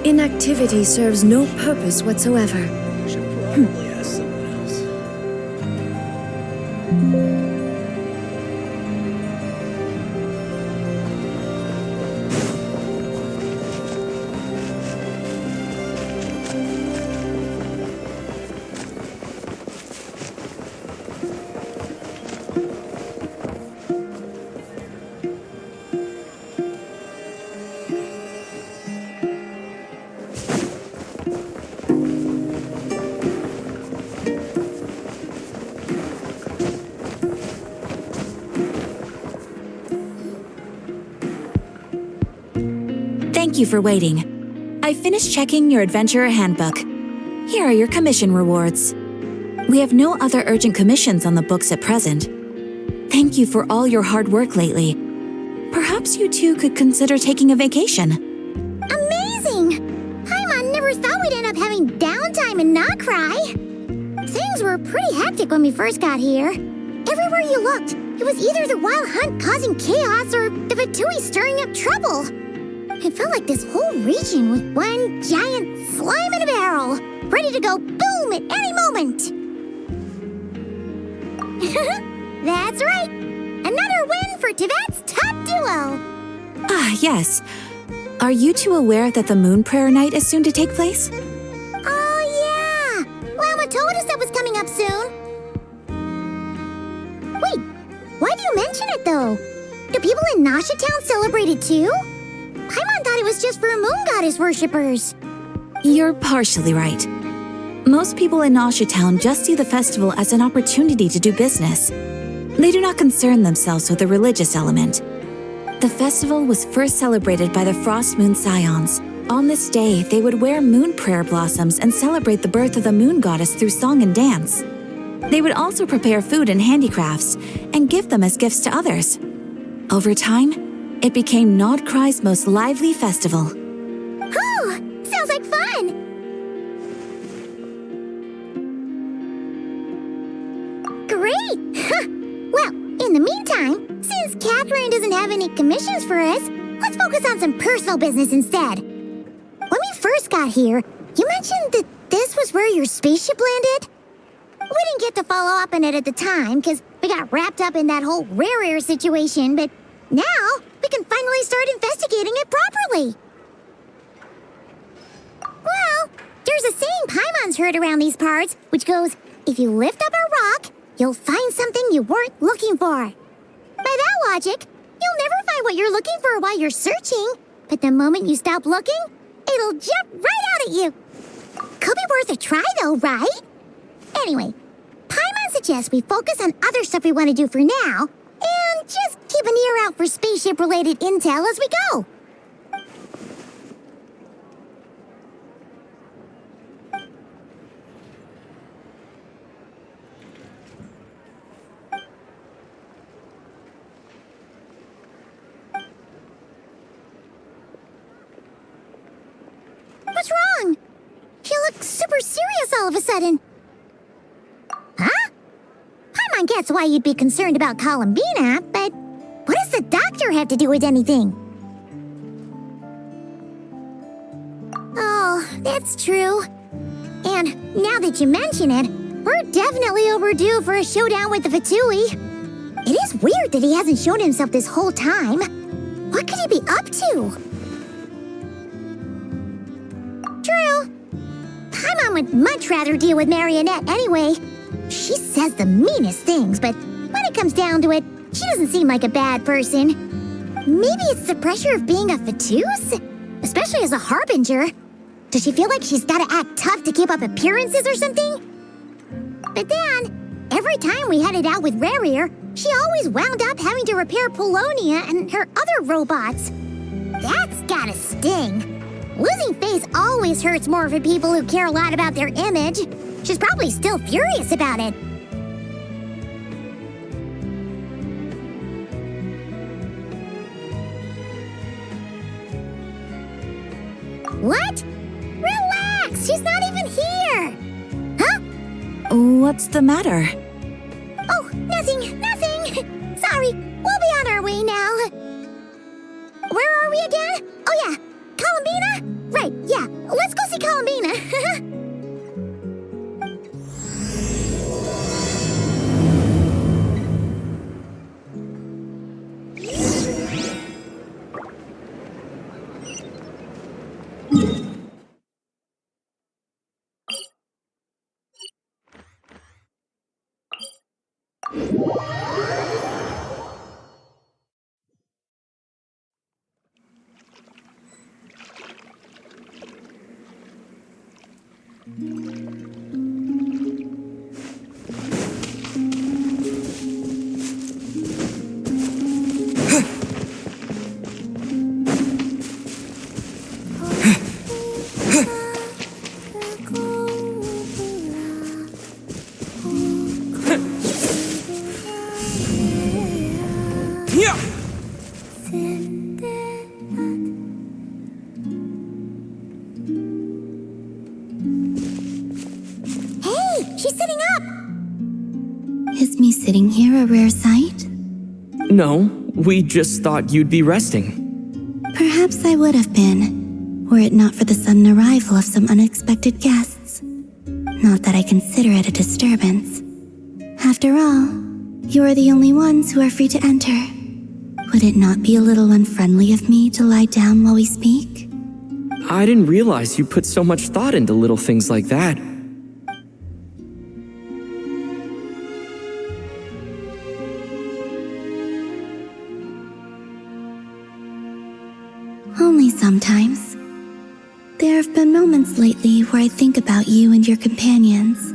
Inactivity serves no purpose whatsoever. Should probably ask someone else. Thank you for waiting. I finished checking your adventurer handbook. Here are your commission rewards. We have no other urgent commissions on the books at present. Thank you for all your hard work lately. Perhaps you two could consider taking a vacation. Amazing! Paimon never thought we'd end up having downtime and not cry. Things were pretty hectic when we first got here. Everywhere you looked, it was either the Wild Hunt causing chaos or the Fatui stirring up trouble. It felt like this whole region was one giant slime in a barrel, ready to go boom at any moment. That's right! Another win for Tibet's top duo! Ah, yes. Are you two aware that the Moon Prayer Night is soon to take place? Oh, yeah! Lama told us that was coming up soon. Wait, why do you mention it, though? Do people in Nasha Town celebrate it, too? Paimon thought it was just for moon goddess worshippers. You're partially right. Most people in Nasha Town just see the festival as an opportunity to do business. They do not concern themselves with the religious element. The festival was first celebrated by the Frost Moon Scions. On this day, they would wear moon prayer blossoms and celebrate the birth of the moon goddess through song and dance. They would also prepare food and handicrafts and give them as gifts to others. Over time, it became Nodcry's most lively festival. Oh, sounds like fun! Great! Well, in the meantime, since Catherine doesn't have any commissions for us, let's focus on some personal business instead. When we first got here, you mentioned that this was where your spaceship landed? We didn't get to follow up on it at the time, because we got wrapped up in that whole rare air situation, but now we can finally start investigating it properly. Well, there's a saying Paimon's heard around these parts, which goes, if you lift up a rock, you'll find something you weren't looking for. By that logic, you'll never find what you're looking for while you're searching, but the moment you stop looking, it'll jump right out at you. Could be worth a try though, right? Anyway, Paimon suggests we focus on other stuff we want to do for now, and just keep an ear out for spaceship-related intel as we go. What's wrong? You look super serious all of a sudden. Huh? Paimon gets why you'd be concerned about Columbina, but what does the doctor have to do with anything? Oh, that's true. And now that you mention it, we're definitely overdue for a showdown with the Fatui. It is weird that he hasn't shown himself this whole time. What could he be up to? True. Paimon would much rather deal with Marionette anyway. She says the meanest things, but when it comes down to it, she doesn't seem like a bad person. Maybe it's the pressure of being a Fatuse? Especially as a Harbinger. Does she feel like she's gotta act tough to keep up appearances or something? But then, every time we headed out with Rarier, she always wound up having to repair Polonia and her other robots. That's gotta sting. Losing face always hurts more for people who care a lot about their image. She's probably still furious about it. What? Relax! She's not even here! Huh? What's the matter? Oh, nothing. Sorry, we'll be on our way now. Where are we again? Oh yeah, Columbina? Right, yeah, let's go see Columbina. She's sitting up! Is me sitting here a rare sight? No, we just thought you'd be resting. Perhaps I would have been, were it not for the sudden arrival of some unexpected guests. Not that I consider it a disturbance. After all, you are the only ones who are free to enter. Would it not be a little unfriendly of me to lie down while we speak? I didn't realize you put so much thought into little things like that. Only sometimes. There have been moments lately where I think about you and your companions.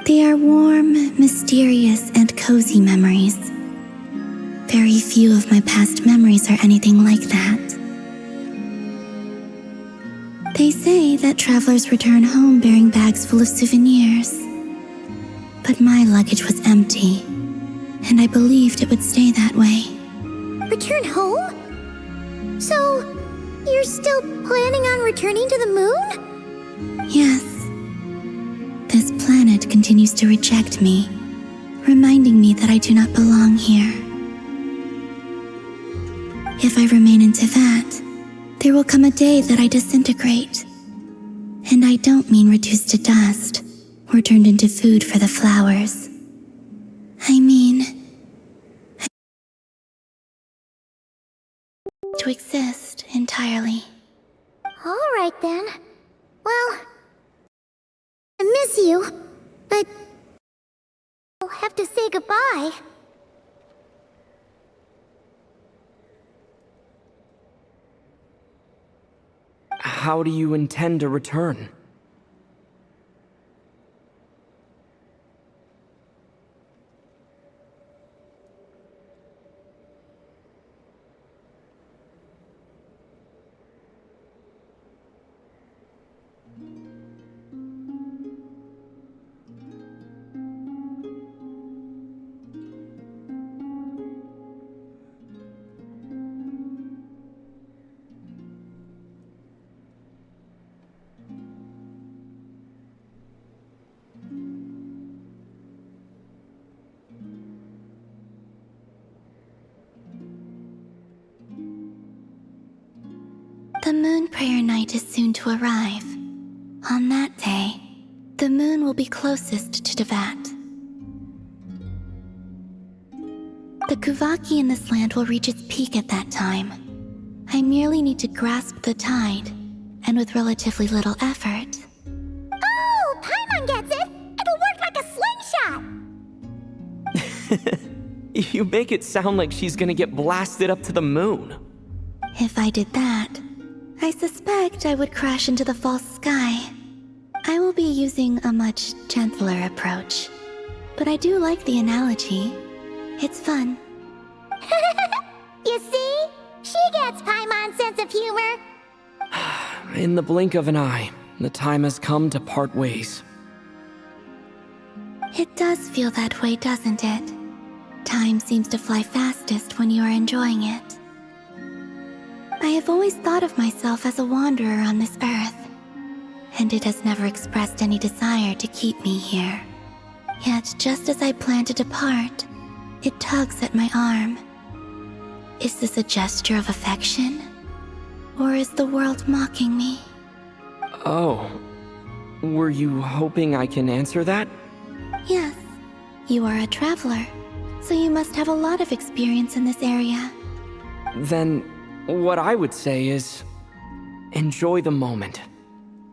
They are warm, mysterious, and cozy memories. Very few of my past memories are anything like that. They say that travelers return home bearing bags full of souvenirs. But my luggage was empty, and I believed it would stay that way. Return home? So, you're still planning on returning to the moon? Yes. This planet continues to reject me, reminding me that I do not belong here. If I remain into that, there will come a day that I disintegrate. And I don't mean reduced to dust or turned into food for the flowers. I mean to exist entirely. All right then. Well, I miss you, but I'll have to say goodbye. How do you intend to return? The moon prayer night is soon to arrive. On that day, the moon will be closest to Devat. The Kuvaki in this land will reach its peak at that time. I merely need to grasp the tide, and with relatively little effort. Oh, Paimon gets it! It'll work like a slingshot! You make it sound like she's gonna get blasted up to the moon. If I did that, I suspect I would crash into the false sky. I will be using a much gentler approach. But I do like the analogy. It's fun. You see? She gets Paimon's sense of humor. In the blink of an eye, the time has come to part ways. It does feel that way, doesn't it? Time seems to fly fastest when you are enjoying it. I have always thought of myself as a wanderer on this earth, and it has never expressed any desire to keep me here. Yet, just as I plan to depart, it tugs at my arm. Is this a gesture of affection? Or is the world mocking me? Oh. Were you hoping I can answer that? Yes. You are a traveler, so you must have a lot of experience in this area. Then, what I would say is... enjoy the moment.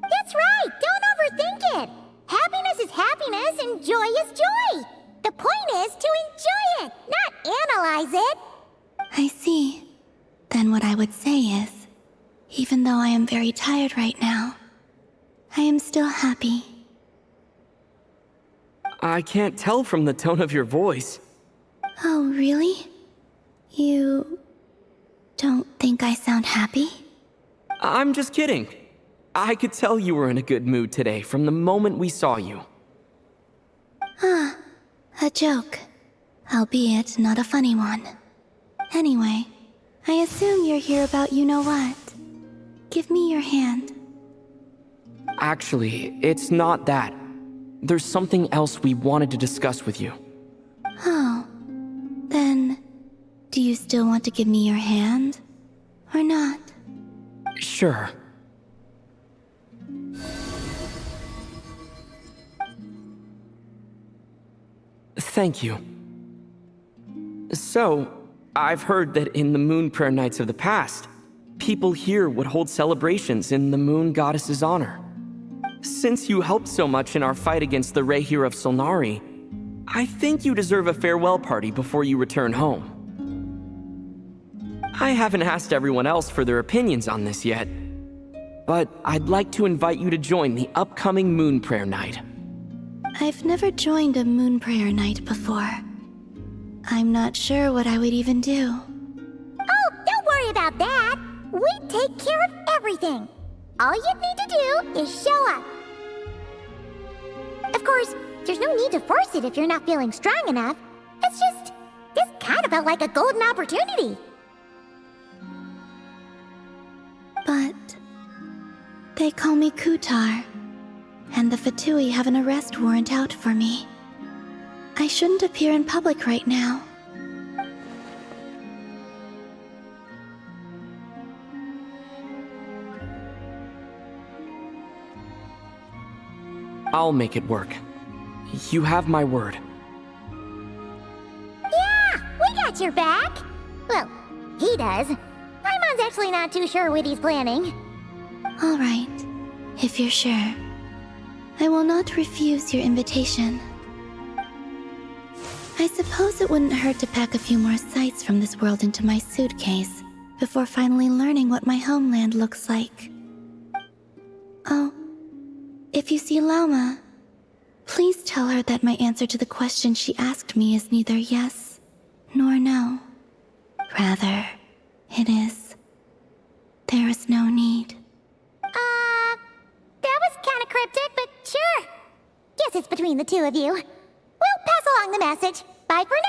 That's right! Don't overthink it! Happiness is happiness and joy is joy! The point is to enjoy it, not analyze it! I see. Then what I would say is, even though I am very tired right now, I am still happy. I can't tell from the tone of your voice. Oh, really? You don't think I sound happy? I'm just kidding. I could tell you were in a good mood today from the moment we saw you. A joke. Albeit not a funny one. Anyway, I assume you're here about you-know-what. Give me your hand. Actually, it's not that. There's something else we wanted to discuss with you. Oh. Then, do you still want to give me your hand? Or not? Sure. Thank you. So, I've heard that in the Moon Prayer Nights of the past, people here would hold celebrations in the Moon Goddess's honor. Since you helped so much in our fight against the Rehir of Solnari, I think you deserve a farewell party before you return home. I haven't asked everyone else for their opinions on this yet, but I'd like to invite you to join the upcoming Moon Prayer Night. I've never joined a moon prayer night before. I'm not sure what I would even do. Oh, don't worry about that! We take care of everything! All you need to do is show up. Of course, there's no need to force it if you're not feeling strong enough. It's just, this kind of felt like a golden opportunity. But they call me Kutar, and the Fatui have an arrest warrant out for me. I shouldn't appear in public right now. I'll make it work. You have my word. Yeah, we got your back. Well, he does. Paimon's actually not too sure what he's planning. All right, if you're sure. I will not refuse your invitation. I suppose it wouldn't hurt to pack a few more sights from this world into my suitcase before finally learning what my homeland looks like. Oh, if you see Lauma, please tell her that my answer to the question she asked me is neither yes nor no. Rather, it is, there is no need. That was kind of cryptic, but sure. Guess it's between the two of you. We'll pass along the message. Bye for now.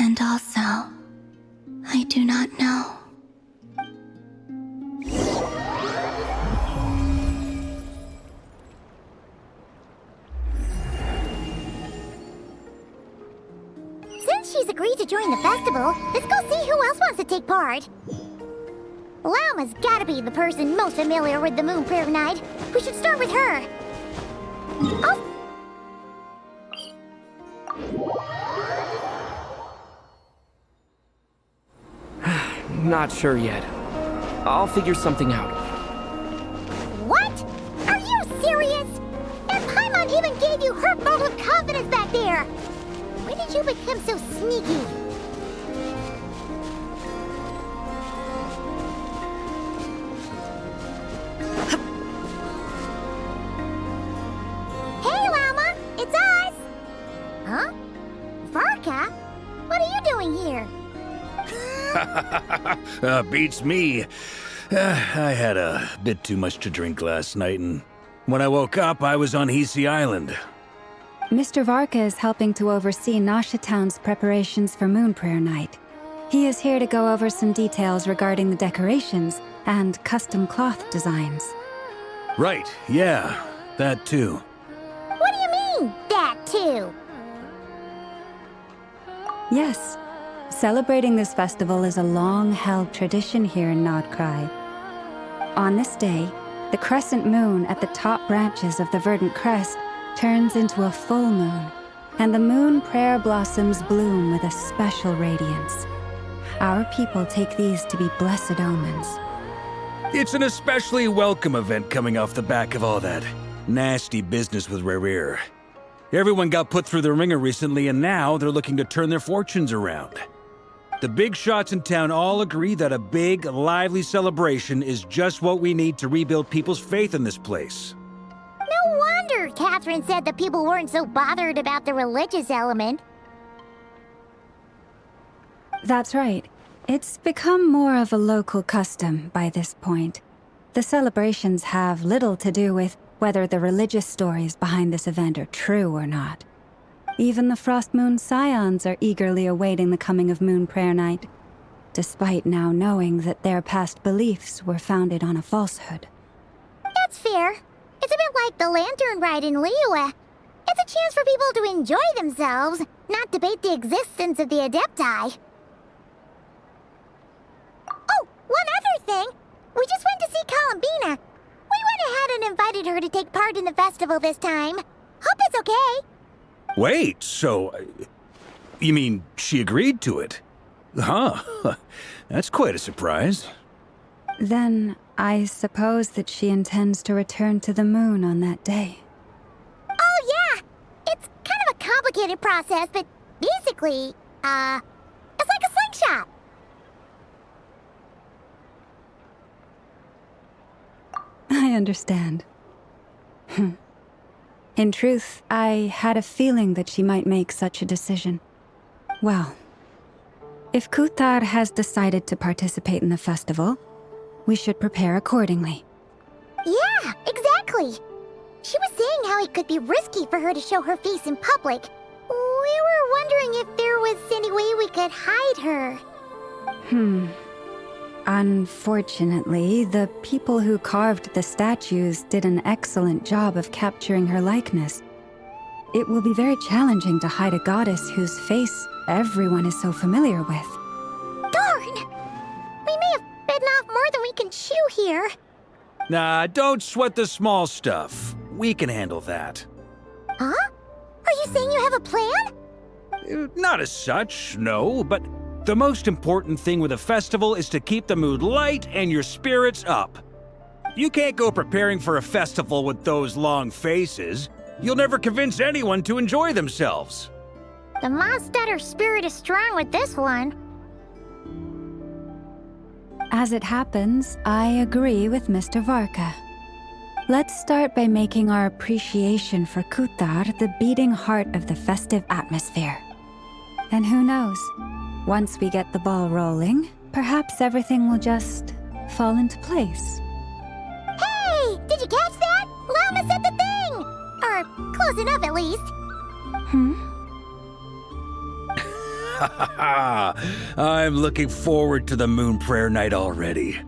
And also, I do not know. to join the festival, let's go see who else wants to take part. Llama's gotta be the person most familiar with the Moon Prayer Night. We should start with her. Oh. Not sure yet. I'll figure something out. What? Are you serious? And Paimon even gave you her vote of confidence back there. When did you become so sneaky? Hey, Llama! It's us! Huh? Varka? What are you doing here? Beats me. I had a bit too much to drink last night, and when I woke up, I was on Hisi Island. Mr. Varka is helping to oversee Nasha Town's preparations for Moon Prayer Night. He is here to go over some details regarding the decorations and custom cloth designs. Right, yeah, that too. What do you mean, that too? Yes, celebrating this festival is a long-held tradition here in Nodkrai. On this day, the crescent moon at the top branches of the verdant crest turns into a full moon, and the moon prayer blossoms bloom with a special radiance. Our people take these to be blessed omens. It's an especially welcome event coming off the back of all that nasty business with Rare. Everyone got put through the ringer recently, and now they're looking to turn their fortunes around. The big shots in town all agree that a big, lively celebration is just what we need to rebuild people's faith in this place. No wonder Catherine said that people weren't so bothered about the religious element. That's right. It's become more of a local custom by this point. The celebrations have little to do with whether the religious stories behind this event are true or not. Even the Frost Moon Scions are eagerly awaiting the coming of Moon Prayer Night, despite now knowing that their past beliefs were founded on a falsehood. That's fair. It's a bit like the Lantern Ride in Liyue. It's a chance for people to enjoy themselves, not debate the existence of the Adepti. Oh, one other thing! We just went to see Columbina. We went ahead and invited her to take part in the festival this time. Hope it's okay. Wait, so... you mean she agreed to it? Huh. That's quite a surprise. Then, I suppose that she intends to return to the moon on that day. Oh, yeah! It's kind of a complicated process, but basically, it's like a slingshot. I understand. In truth, I had a feeling that she might make such a decision. Well, if Kuthar has decided to participate in the festival, we should prepare accordingly. Yeah, exactly. She was saying how it could be risky for her to show her face in public. We were wondering if there was any way we could hide her. Unfortunately, the people who carved the statues did an excellent job of capturing her likeness. It will be very challenging to hide a goddess whose face everyone is so familiar with. Darn! We may have bitten off more than we can chew here. Nah, don't sweat the small stuff. We can handle that. Huh? Are you saying you have a plan? Not as such, no, but the most important thing with a festival is to keep the mood light and your spirits up. You can't go preparing for a festival with those long faces. You'll never convince anyone to enjoy themselves. The Mondstatter spirit is strong with this one. As it happens, I agree with Mr. Varka. Let's start by making our appreciation for Kuthar the beating heart of the festive atmosphere. And who knows? Once we get the ball rolling, perhaps everything will just fall into place. Hey! Did you catch that? Llama said the thing! Or close enough, at least. I'm looking forward to the Moon Prayer Night already.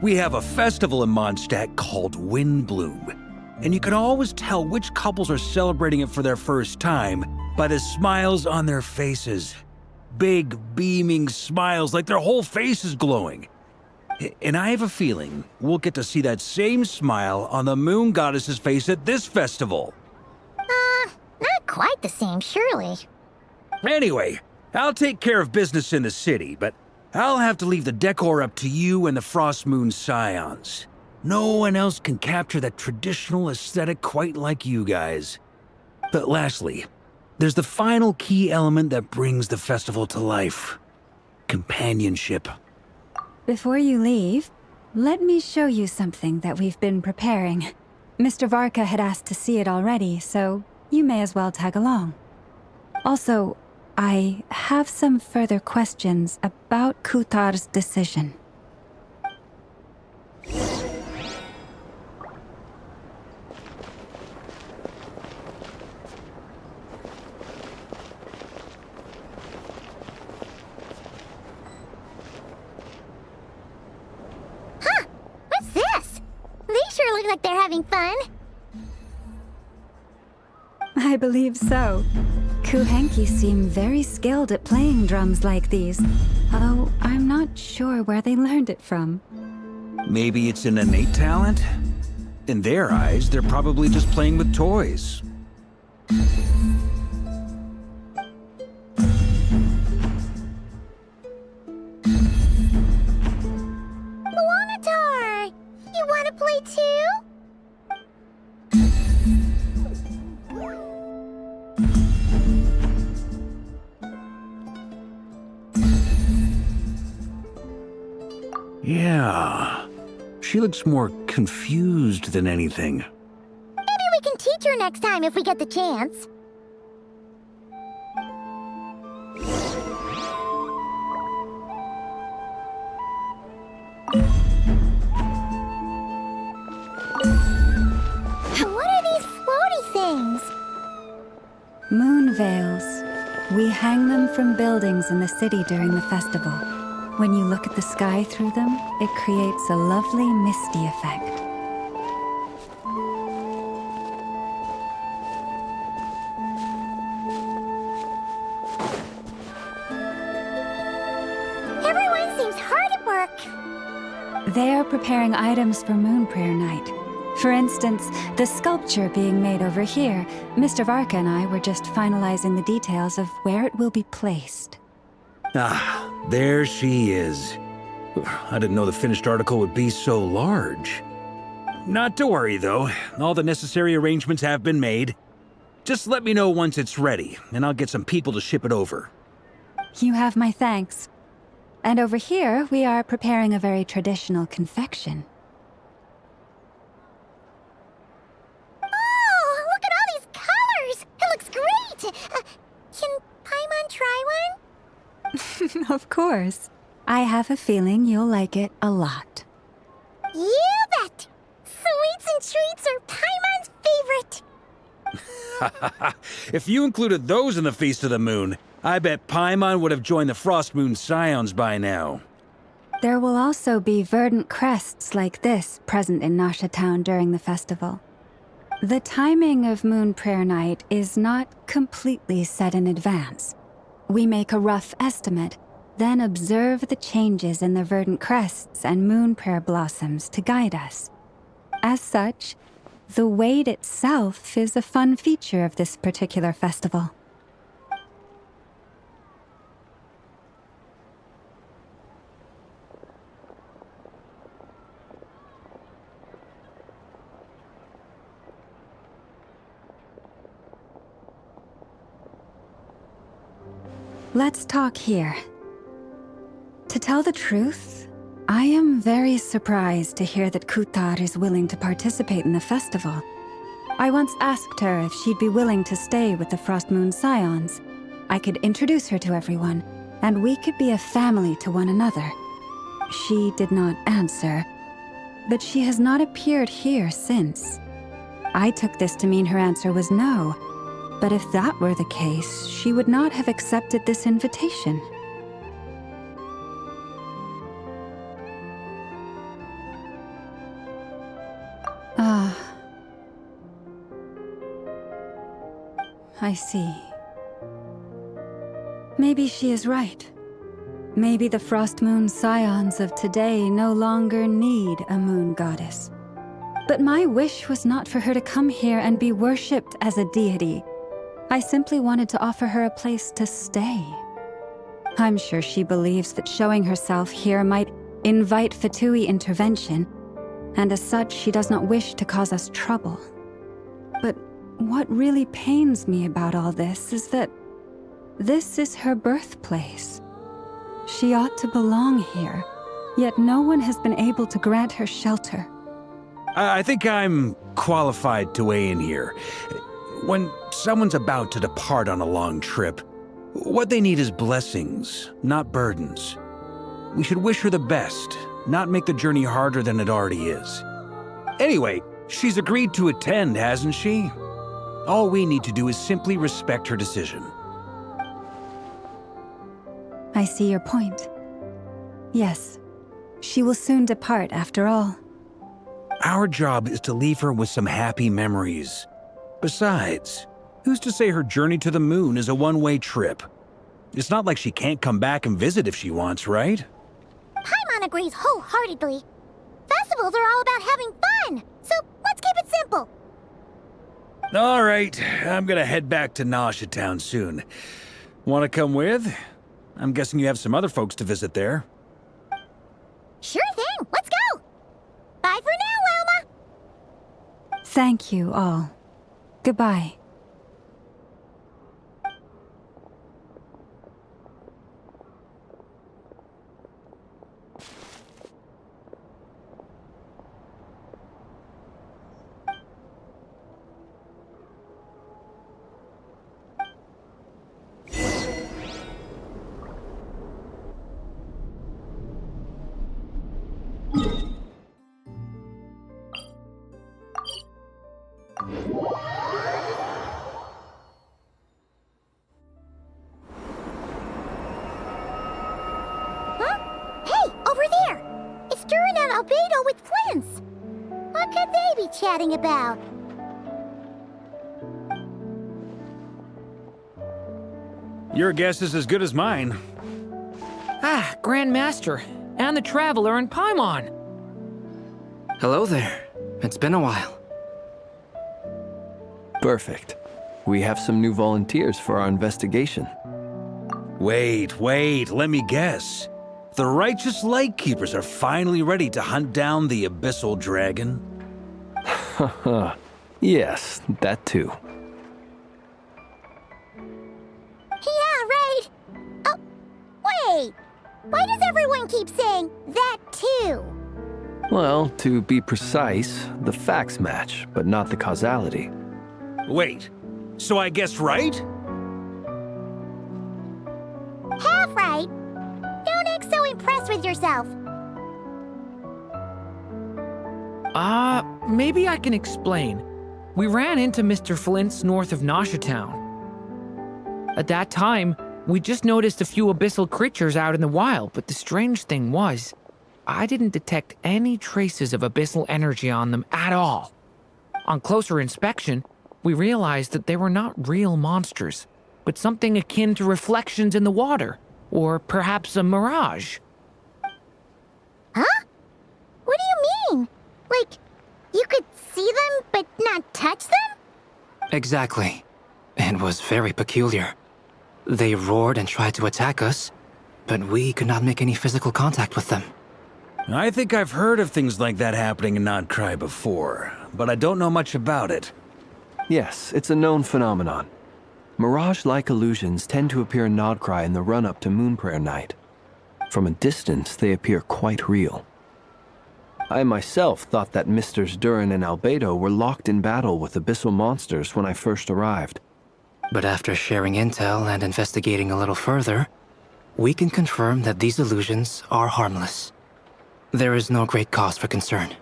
We have a festival in Mondstadt called Windbloom, and you can always tell which couples are celebrating it for their first time by the smiles on their faces. Big, beaming smiles like their whole face is glowing. And I have a feeling we'll get to see that same smile on the moon goddess's face at this festival. Not quite the same, surely. Anyway, I'll take care of business in the city, but I'll have to leave the decor up to you and the Frost Moon Scions. No one else can capture that traditional aesthetic quite like you guys. But lastly, there's the final key element that brings the festival to life. Companionship. Before you leave, let me show you something that we've been preparing. Mr. Varka had asked to see it already, so you may as well tag along. Also, I have some further questions about Kutar's decision. What's this? They sure look like they're having fun. I believe so. Kuhenki seem very skilled at playing drums like these, although I'm not sure where they learned it from. Maybe it's an innate talent? In their eyes, they're probably just playing with toys. Moanatar! You want to play too? Yeah. She looks more confused than anything. Maybe we can teach her next time if we get the chance. What are these floaty things? Moon veils. We hang them from buildings in the city during the festival. When you look at the sky through them, it creates a lovely misty effect. Everyone seems hard at work. They are preparing items for Moon Prayer Night. For instance, the sculpture being made over here, Mr. Varka and I were just finalizing the details of where it will be placed. Ah, there she is. I didn't know the finished article would be so large. Not to worry, though. All the necessary arrangements have been made. Just let me know once it's ready, and I'll get some people to ship it over. You have my thanks. And over here, we are preparing a very traditional confection. Oh, look at all these colors! It looks great! Can Paimon try one? Of course. I have a feeling you'll like it a lot. You bet! Sweets and treats are Paimon's favorite. If you included those in the Feast of the Moon, I bet Paimon would have joined the Frost Moon Scions by now. There will also be verdant crests like this present in Nasha Town during the festival. The timing of Moon Prayer Night is not completely set in advance. We make a rough estimate, then observe the changes in the verdant crests and moon prayer blossoms to guide us. As such, the wait itself is a fun feature of this particular festival. Let's talk here. To tell the truth, I am very surprised to hear that Kutar is willing to participate in the festival. I once asked her if she'd be willing to stay with the Frost Moon Scions. I could introduce her to everyone, and we could be a family to one another. She did not answer, but she has not appeared here since. I took this to mean her answer was no, but if that were the case, she would not have accepted this invitation. I see. Maybe she is right. Maybe the Frost Moon scions of today no longer need a moon goddess. But my wish was not for her to come here and be worshipped as a deity. I simply wanted to offer her a place to stay. I'm sure she believes that showing herself here might invite Fatui intervention, and as such, she does not wish to cause us trouble. But what really pains me about all this is that this is her birthplace. She ought to belong here, yet no one has been able to grant her shelter. I think I'm qualified to weigh in here. When someone's about to depart on a long trip, what they need is blessings, not burdens. We should wish her the best, not make the journey harder than it already is. Anyway, she's agreed to attend, hasn't she? All we need to do is simply respect her decision. I see your point. Yes, she will soon depart after all. Our job is to leave her with some happy memories. Besides, who's to say her journey to the moon is a one-way trip? It's not like she can't come back and visit if she wants, right? Paimon agrees wholeheartedly. Festivals are all about having fun, so let's keep it simple. All right, I'm gonna head back to Nausea Town soon. Want to come with? I'm guessing you have some other folks to visit there. Sure thing, let's go! Bye for now, Wilma! Thank you all. Goodbye. Albedo with Flints. What could they be chatting about? Your guess is as good as mine. Ah, Grand Master, and the Traveler and Paimon. Hello there. It's been a while. Perfect. We have some new volunteers for our investigation. Wait, let me guess. The righteous Lightkeepers are finally ready to hunt down the Abyssal Dragon? Haha. Yes, that too. Yeah, right. Oh, wait. Why does everyone keep saying that too? Well, to be precise, the facts match, but not the causality. Wait, so I guessed right? Half right. Don't act so impressed with yourself. Maybe I can explain. We ran into Mr. Flint's north of Nausea Town. At that time, we just noticed a few abyssal creatures out in the wild, but the strange thing was, I didn't detect any traces of abyssal energy on them at all. On closer inspection, we realized that they were not real monsters, but something akin to reflections in the water, or perhaps a mirage. Huh? What do you mean? Like, you could see them but not touch them? Exactly. It was very peculiar. They roared and tried to attack us, but we could not make any physical contact with them. I think I've heard of things like that happening in Nocturne before, but I don't know much about it. Yes, it's a known phenomenon. Mirage-like illusions tend to appear in Nocturne in the run-up to Moon Prayer Night. From a distance, they appear quite real. I myself thought that Misters Durin and Albedo were locked in battle with abyssal monsters when I first arrived. But after sharing intel and investigating a little further, we can confirm that these illusions are harmless. There is no great cause for concern.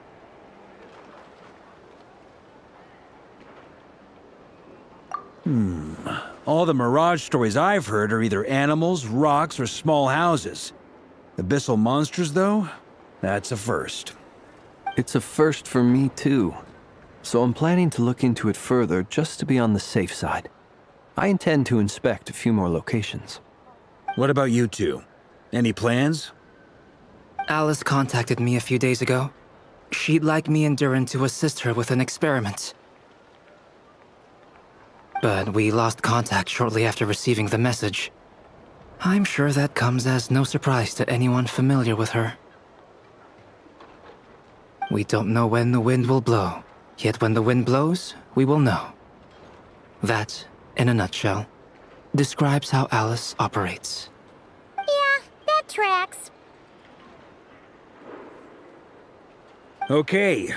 All the Mirage stories I've heard are either animals, rocks, or small houses. Abyssal monsters, though? That's a first. It's a first for me, too. So I'm planning to look into it further just to be on the safe side. I intend to inspect a few more locations. What about you two? Any plans? Alice contacted me a few days ago. She'd like me and Duran to assist her with an experiment. But we lost contact shortly after receiving the message. I'm sure that comes as no surprise to anyone familiar with her. We don't know when the wind will blow, yet when the wind blows, we will know. That, in a nutshell, describes how Alice operates. Yeah, that tracks. Okay.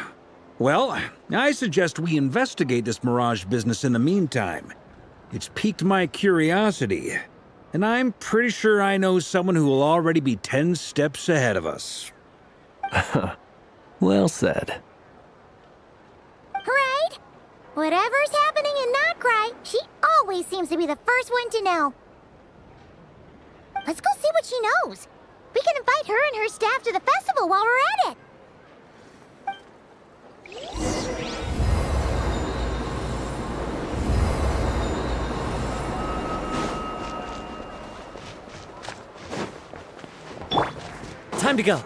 Well, I suggest we investigate this Mirage business in the meantime. It's piqued my curiosity, and I'm pretty sure I know someone who will already be 10 steps ahead of us. Well said. Right? Whatever's happening in Nocturne, she always seems to be the first one to know. Let's go see what she knows. We can invite her and her staff to the festival while we're at it. Time to go.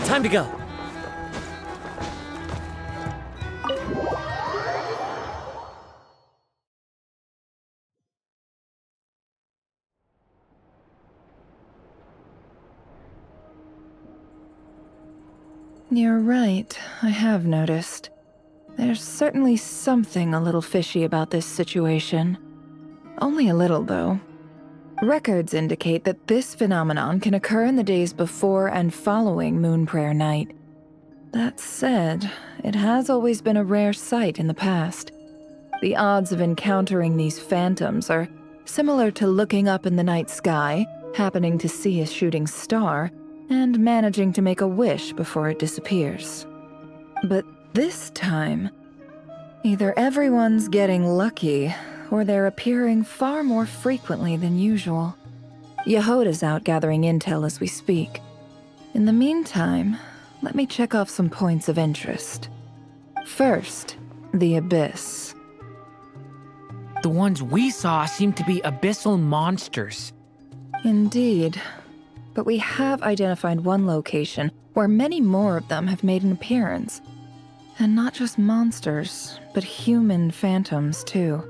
Time to go. You're right, I have noticed. There's certainly something a little fishy about this situation. Only a little, though. Records indicate that this phenomenon can occur in the days before and following Moon Prayer Night. That said, it has always been a rare sight in the past. The odds of encountering these phantoms are similar to looking up in the night sky, happening to see a shooting star, and managing to make a wish before it disappears. But this time, either everyone's getting lucky, or they're appearing far more frequently than usual. Yehoda's out gathering intel as we speak. In the meantime, let me check off some points of interest. First, the Abyss. The ones we saw seem to be abyssal monsters. Indeed. But we have identified one location where many more of them have made an appearance. And not just monsters, but human phantoms too.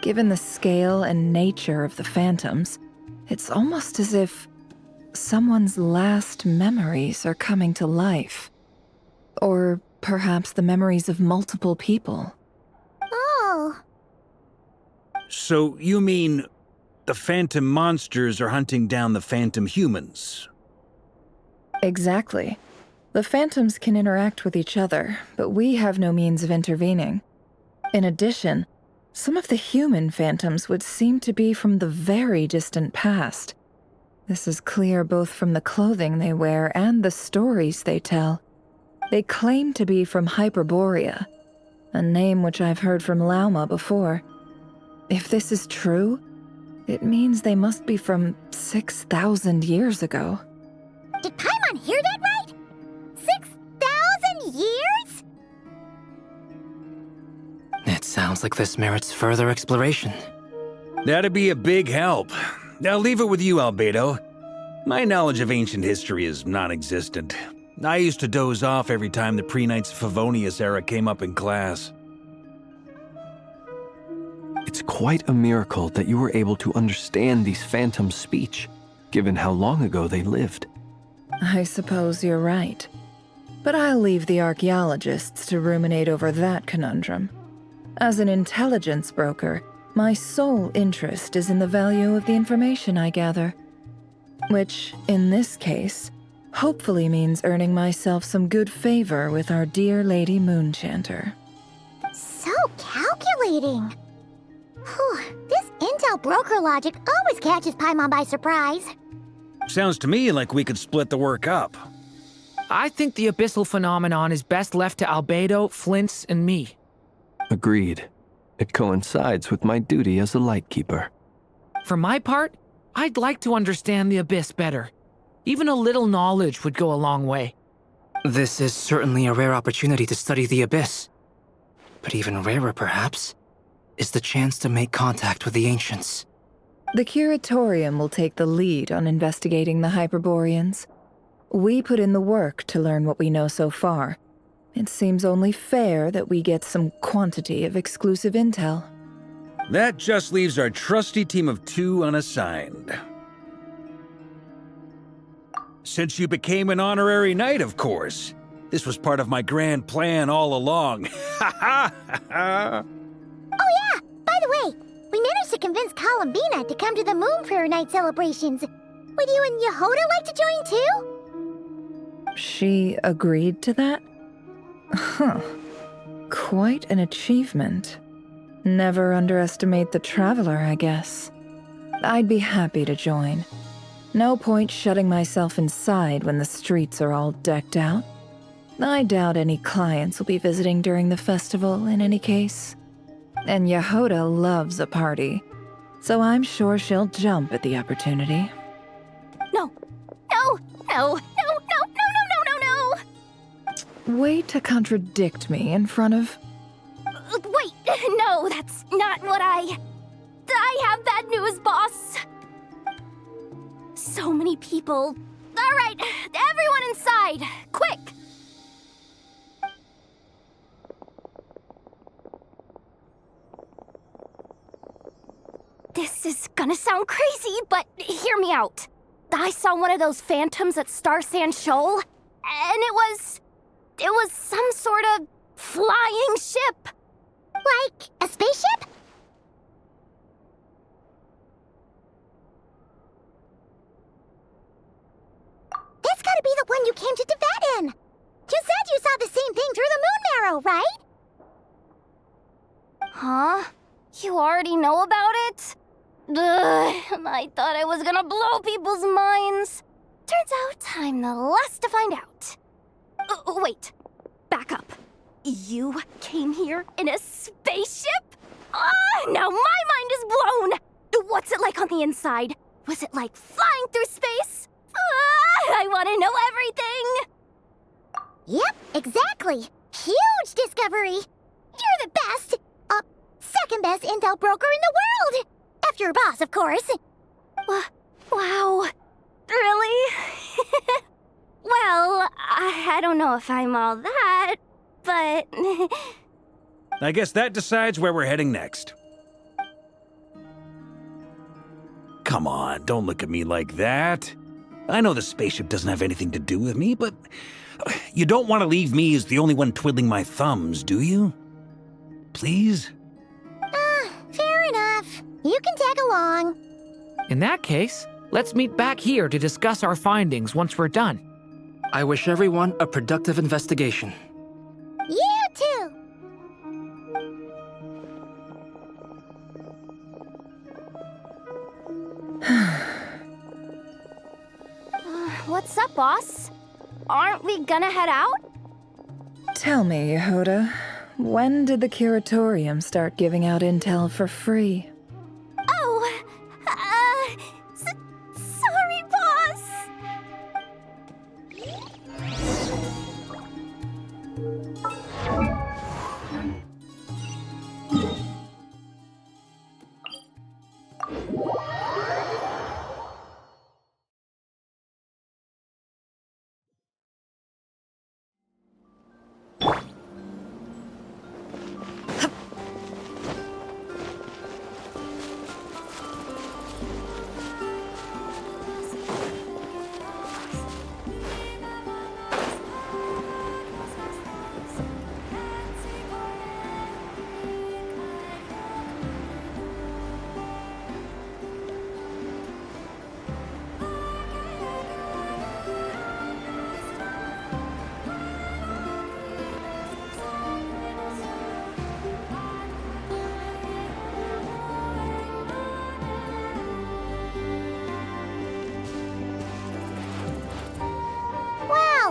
Given the scale and nature of the phantoms, it's almost as if someone's last memories are coming to life. Or perhaps the memories of multiple people. Oh. So you mean the phantom monsters are hunting down the phantom humans? Exactly. The phantoms can interact with each other, but we have no means of intervening. In addition, some of the human phantoms would seem to be from the very distant past. This is clear both from the clothing they wear and the stories they tell. They claim to be from Hyperborea, a name which I've heard from Lauma before. If this is true, it means they must be from 6,000 years ago. Did Paimon hear that right? 6,000 years? It sounds like this merits further exploration. That'd be a big help. I'll leave it with you, Albedo. My knowledge of ancient history is non-existent. I used to doze off every time the pre-Knights of Favonius era came up in class. It's quite a miracle that you were able to understand these phantoms' speech, given how long ago they lived. I suppose you're right. But I'll leave the archaeologists to ruminate over that conundrum. As an intelligence broker, my sole interest is in the value of the information I gather. Which, in this case, hopefully means earning myself some good favor with our dear Lady Moonchanter. So calculating. Whew, this intel broker logic always catches Paimon by surprise. Sounds to me like we could split the work up. I think the abyssal phenomenon is best left to Albedo, Flints, and me. Agreed. It coincides with my duty as a lightkeeper. For my part, I'd like to understand the abyss better. Even a little knowledge would go a long way. This is certainly a rare opportunity to study the abyss. But even rarer, perhaps, is the chance to make contact with the ancients. The Curatorium will take the lead on investigating the Hyperboreans. We put in the work to learn what we know so far. It seems only fair that we get some quantity of exclusive intel. That just leaves our trusty team of 2 unassigned. Since you became an honorary knight, of course. This was part of my grand plan all along. Ha ha ha! Oh yeah! By the way, we managed to convince Columbina to come to the Moon Prayer Night celebrations. Would you and Yehoda like to join too? She agreed to that? Huh. Quite an achievement. Never underestimate the traveler, I guess. I'd be happy to join. No point shutting myself inside when the streets are all decked out. I doubt any clients will be visiting during the festival in any case. And Yehoda loves a party, so I'm sure she'll jump at the opportunity. No! No! No! No! No! No! No! No! No! No! Way to contradict me in front of... Wait! No, that's not what I have bad news, boss! So many people. Alright, everyone inside! Quick! This is gonna sound crazy, but hear me out. I saw one of those phantoms at Star Sand Shoal, and it was some sort of flying ship. Like a spaceship? That's gotta be the one you came to Tibet in. You said you saw the same thing through the moon marrow, right? Huh? You already know about it? Ugh, I thought I was gonna blow people's minds. Turns out I'm the last to find out. Wait, back up. You came here in a spaceship? Now my mind is blown! What's it like on the inside? Was it like flying through space? I want to know everything! Yep, exactly. Huge discovery. You're the best. Second best intel broker in the world. After your boss, of course. Wow. Really? Well, I don't know if I'm all that, but... I guess that decides where we're heading next. Come on, don't look at me like that. I know the spaceship doesn't have anything to do with me, but you don't want to leave me as the only one twiddling my thumbs, do you? Please? Fair enough. You can tag along. In that case, let's meet back here to discuss our findings once we're done. I wish everyone a productive investigation. You too! What's up, boss? Aren't we gonna head out? Tell me, Yehoda, when did the Curatorium start giving out intel for free? Oh, sorry, boss.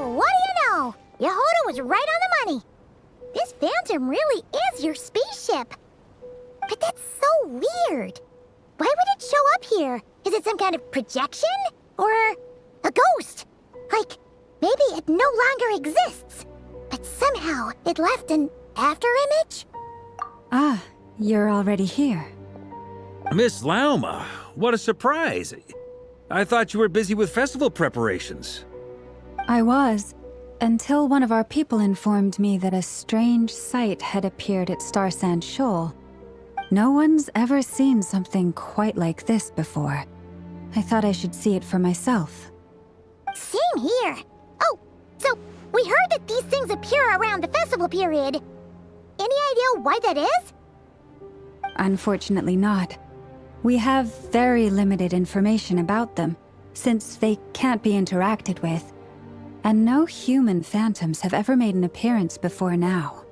Well, what do you know? Yehuda was right on the money. This Phantom really is your spaceship. But that's so weird. Why would it show up here? Is it some kind of projection? Or a ghost? Like, maybe it no longer exists, but somehow it left an afterimage? Ah, you're already here. Miss Lauma, what a surprise. I thought you were busy with festival preparations. I was, until one of our people informed me that a strange sight had appeared at Star Sand Shoal. No one's ever seen something quite like this before. I thought I should see it for myself. Same here. Oh, so we heard that these things appear around the festival period. Any idea why that is? Unfortunately not. We have very limited information about them, since they can't be interacted with. And no human phantoms have ever made an appearance before now.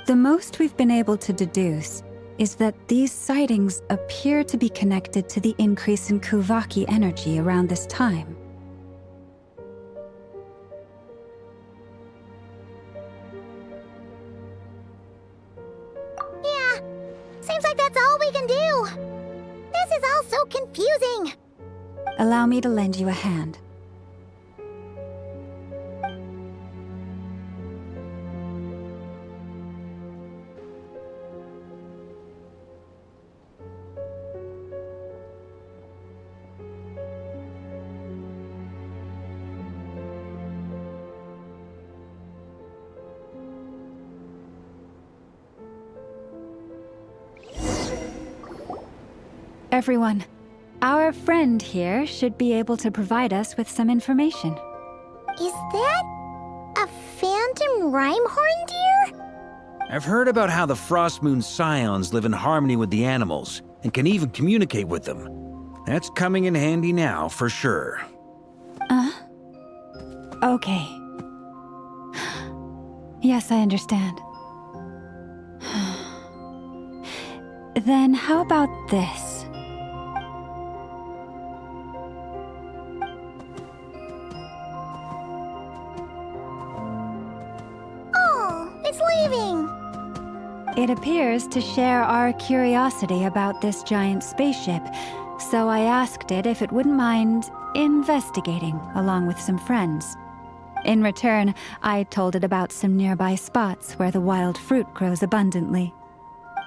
The most we've been able to deduce is that these sightings appear to be connected to the increase in Kuvaki energy around this time. Yeah, seems like that's all we can do. This is all so confusing. Allow me to lend you a hand. Everyone, our friend here should be able to provide us with some information. Is that a phantom rhymehorn deer? I've heard about how the Frost Moon Scions live in harmony with the animals and can even communicate with them. That's coming in handy now, for sure. Okay. Yes, I understand. Then how about this? Oh, it's leaving. It appears to share our curiosity about this giant spaceship, so I asked it if it wouldn't mind investigating along with some friends. In return, I told it about some nearby spots where the wild fruit grows abundantly.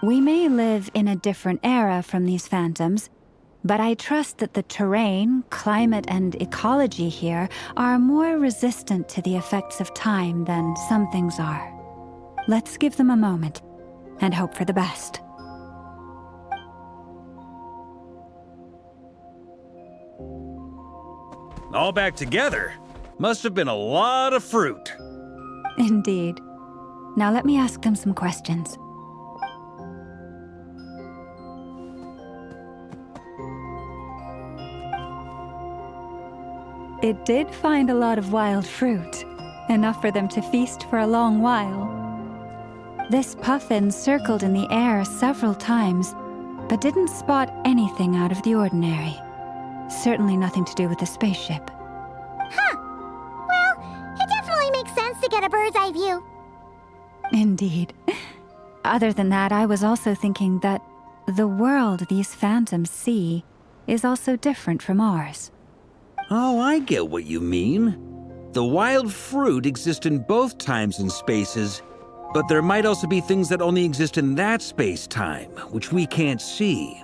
We may live in a different era from these phantoms, but I trust that the terrain, climate, and ecology here are more resistant to the effects of time than some things are. Let's give them a moment and hope for the best. All back together? Must have been a lot of fruit. Indeed. Now let me ask them some questions. It did find a lot of wild fruit, enough for them to feast for a long while. This puffin circled in the air several times, but didn't spot anything out of the ordinary. Certainly nothing to do with the spaceship. Huh. Well, it definitely makes sense to get a bird's eye view. Indeed. Other than that, I was also thinking that the world these phantoms see is also different from ours. Oh, I get what you mean. The wild fruit exist in both times and spaces, but there might also be things that only exist in that space-time, which we can't see.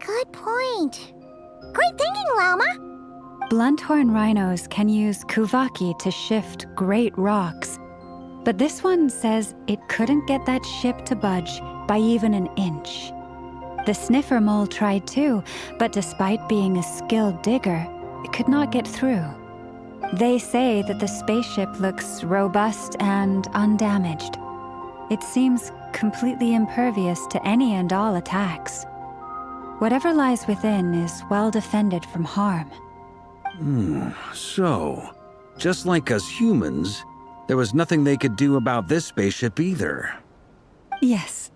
Good point. Great thinking, Lauma. Blunthorn rhinos can use Kuvaki to shift great rocks, but this one says it couldn't get that ship to budge by even an inch. The sniffer mole tried too, but despite being a skilled digger, it could not get through. They say that the spaceship looks robust and undamaged. It seems completely impervious to any and all attacks. Whatever lies within is well defended from harm. So, just like us humans, there was nothing they could do about this spaceship either. Yes.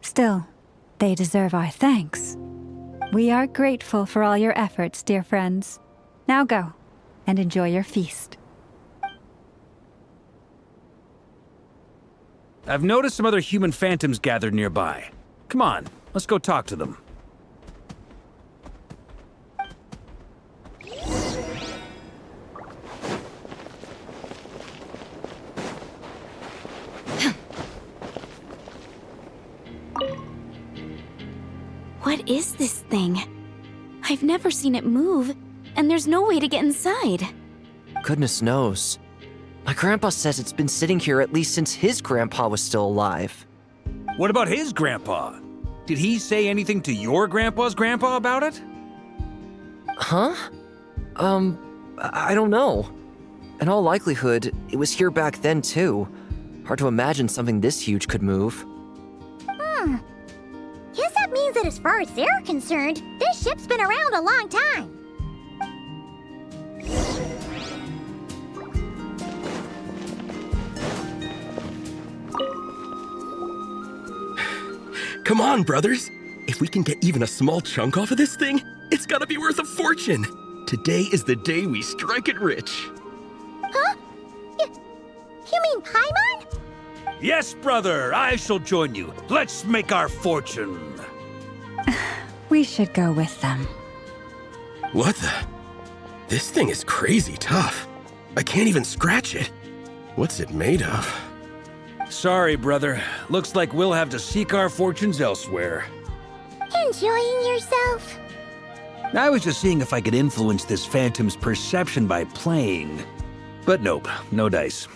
Still, They deserve our thanks. We are grateful for all your efforts, dear friends. Now go, and enjoy your feast. I've noticed some other human phantoms gathered nearby. Come on, let's go talk to them. What is this thing? I've never seen it move, and there's no way to get inside. Goodness knows. My grandpa says it's been sitting here at least since his grandpa was still alive. What about his grandpa? Did he say anything to your grandpa's grandpa about it? Huh? I don't know. In all likelihood, it was here back then too. Hard to imagine something this huge could move. Guess that means that as far as they're concerned, this ship's been around a long time. Come on, brothers. If we can get even a small chunk off of this thing, it's gotta be worth a fortune. Today is the day we strike it rich. Huh? You mean Paimon? Yes, brother, I shall join you. Let's make our fortune. We should go with them. What the? This thing is crazy tough. I can't even scratch it. What's it made of? Sorry, brother. Looks like we'll have to seek our fortunes elsewhere. Enjoying yourself? I was just seeing if I could influence this phantom's perception by playing. But nope, no dice.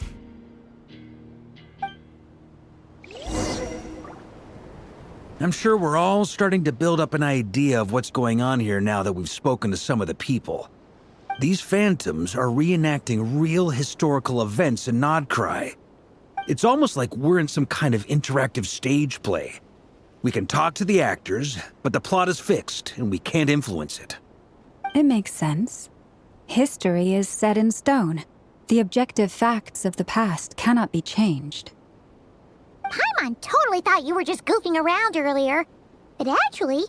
I'm sure we're all starting to build up an idea of what's going on here now that we've spoken to some of the people. These phantoms are reenacting real historical events in Nodcry. It's almost like we're in some kind of interactive stage play. We can talk to the actors, but the plot is fixed and we can't influence it. It makes sense. History is set in stone. The objective facts of the past cannot be changed. Paimon totally thought you were just goofing around earlier. But actually,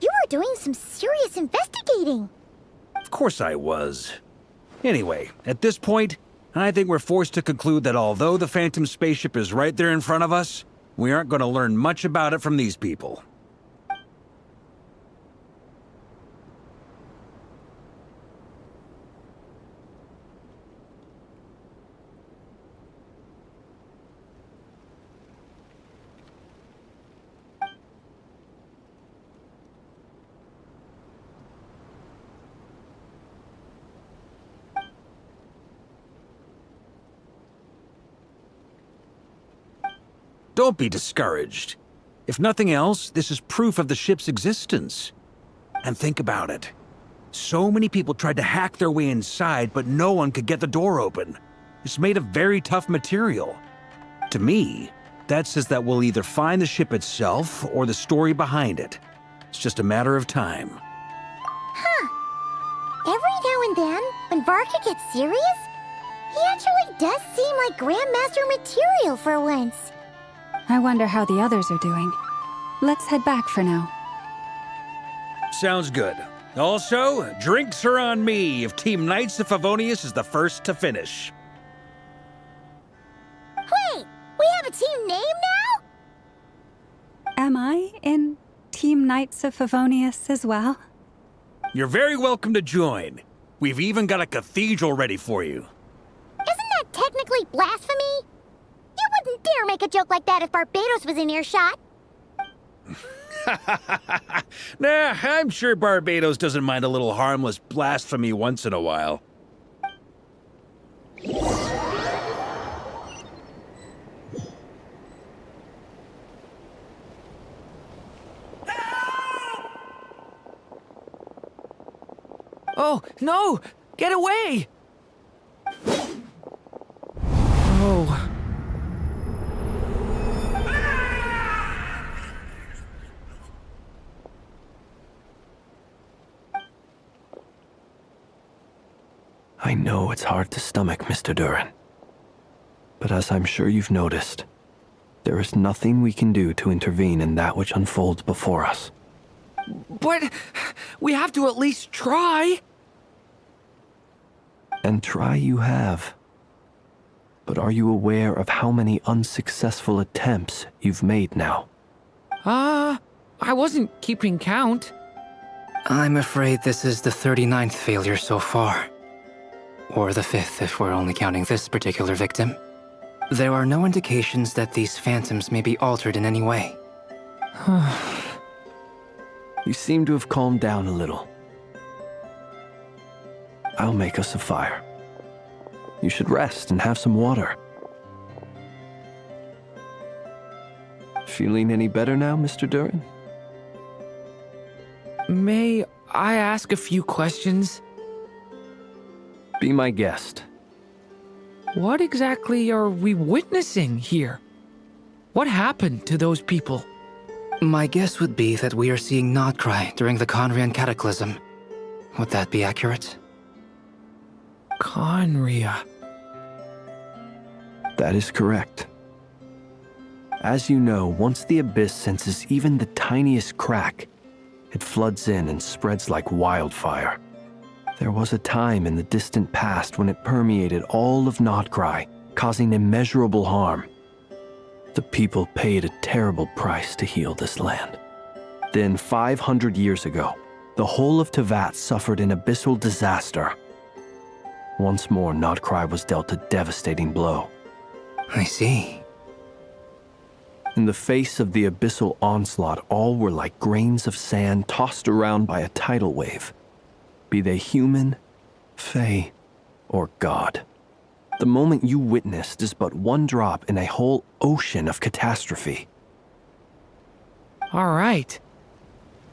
you were doing some serious investigating. Of course I was. Anyway, at this point, I think we're forced to conclude that although the Phantom spaceship is right there in front of us, we aren't going to learn much about it from these people. Don't be discouraged. If nothing else, this is proof of the ship's existence. And think about it. So many people tried to hack their way inside, but no one could get the door open. It's made of very tough material. To me, that says that we'll either find the ship itself or the story behind it. It's just a matter of time. Huh. Every now and then, when Varka gets serious, he actually does seem like Grandmaster material for once. I wonder how the others are doing. Let's head back for now. Sounds good. Also, drinks are on me if Team Knights of Favonius is the first to finish. Wait, we have a team name now? Am I in Team Knights of Favonius as well? You're very welcome to join. We've even got a cathedral ready for you. Isn't that technically blasphemy? You wouldn't dare make a joke like that if Barbados was in earshot. Nah, I'm sure Barbados doesn't mind a little harmless blasphemy once in a while. Oh, no! Get away! Oh. I know it's hard to stomach, Mr. Duran. But as I'm sure you've noticed, There is nothing we can do to intervene in that which unfolds before us. But we have to at least try. And try you have. But are you aware of how many unsuccessful attempts you've made now? I wasn't keeping count. I'm afraid this is the 39th failure so far. Or the 5th if we're only counting this particular victim. There are no indications that these phantoms may be altered in any way. You seem to have calmed down a little. I'll make us a fire. You should rest and have some water. Feeling any better now, Mr. Durin? May I ask a few questions? Be my guest. What exactly are we witnessing here? What happened to those people? My guess would be that we are seeing Nocturne during the Conrian Cataclysm. Would that be accurate? Conria. That is correct. As you know, once the Abyss senses even the tiniest crack, it floods in and spreads like wildfire. There was a time in the distant past when it permeated all of Nocturne, causing immeasurable harm. The people paid a terrible price to heal this land. Then, 500 years ago, the whole of Teyvat suffered an abyssal disaster. Once more, Nocturne was dealt a devastating blow. I see. In the face of the abyssal onslaught, all were like grains of sand tossed around by a tidal wave. Be they human, fae, or god. The moment you witnessed is but one drop in a whole ocean of catastrophe. All right.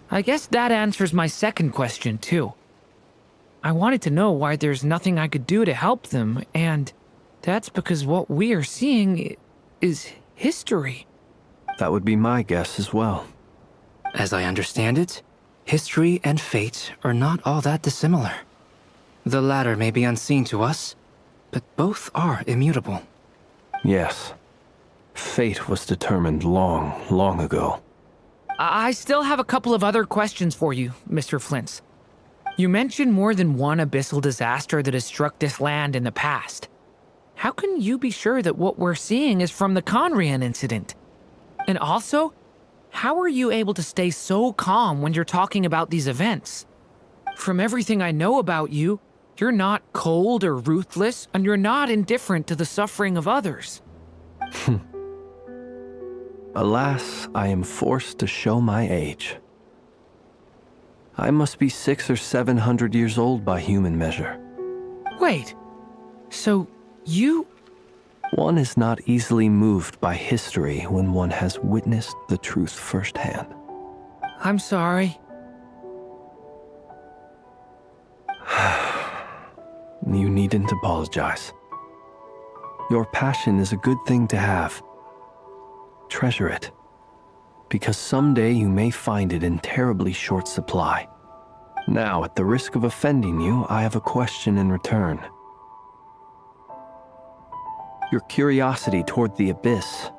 I guess that answers my second question, too. I wanted to know why there's nothing I could do to help them, and that's because what we are seeing is history. That would be my guess as well. As I understand it, history and fate are not all that dissimilar. The latter may be unseen to us, but both are immutable. Yes. Fate was determined long, long ago. I still have a couple of other questions for you, Mr. Flint's. You mentioned more than one abyssal disaster that has struck this land in the past. How can you be sure that what we're seeing is from the Conrian incident? And also, how are you able to stay so calm when you're talking about these events? From everything I know about you, you're not cold or ruthless, and you're not indifferent to the suffering of others. Alas, I am forced to show my age. I must be 600 or 700 years old by human measure. Wait, so you... One is not easily moved by history when one has witnessed the truth firsthand. I'm sorry. You needn't apologize. Your passion is a good thing to have. Treasure it, because someday you may find it in terribly short supply. Now, at the risk of offending you, I have a question in return. Your curiosity toward the Abyss,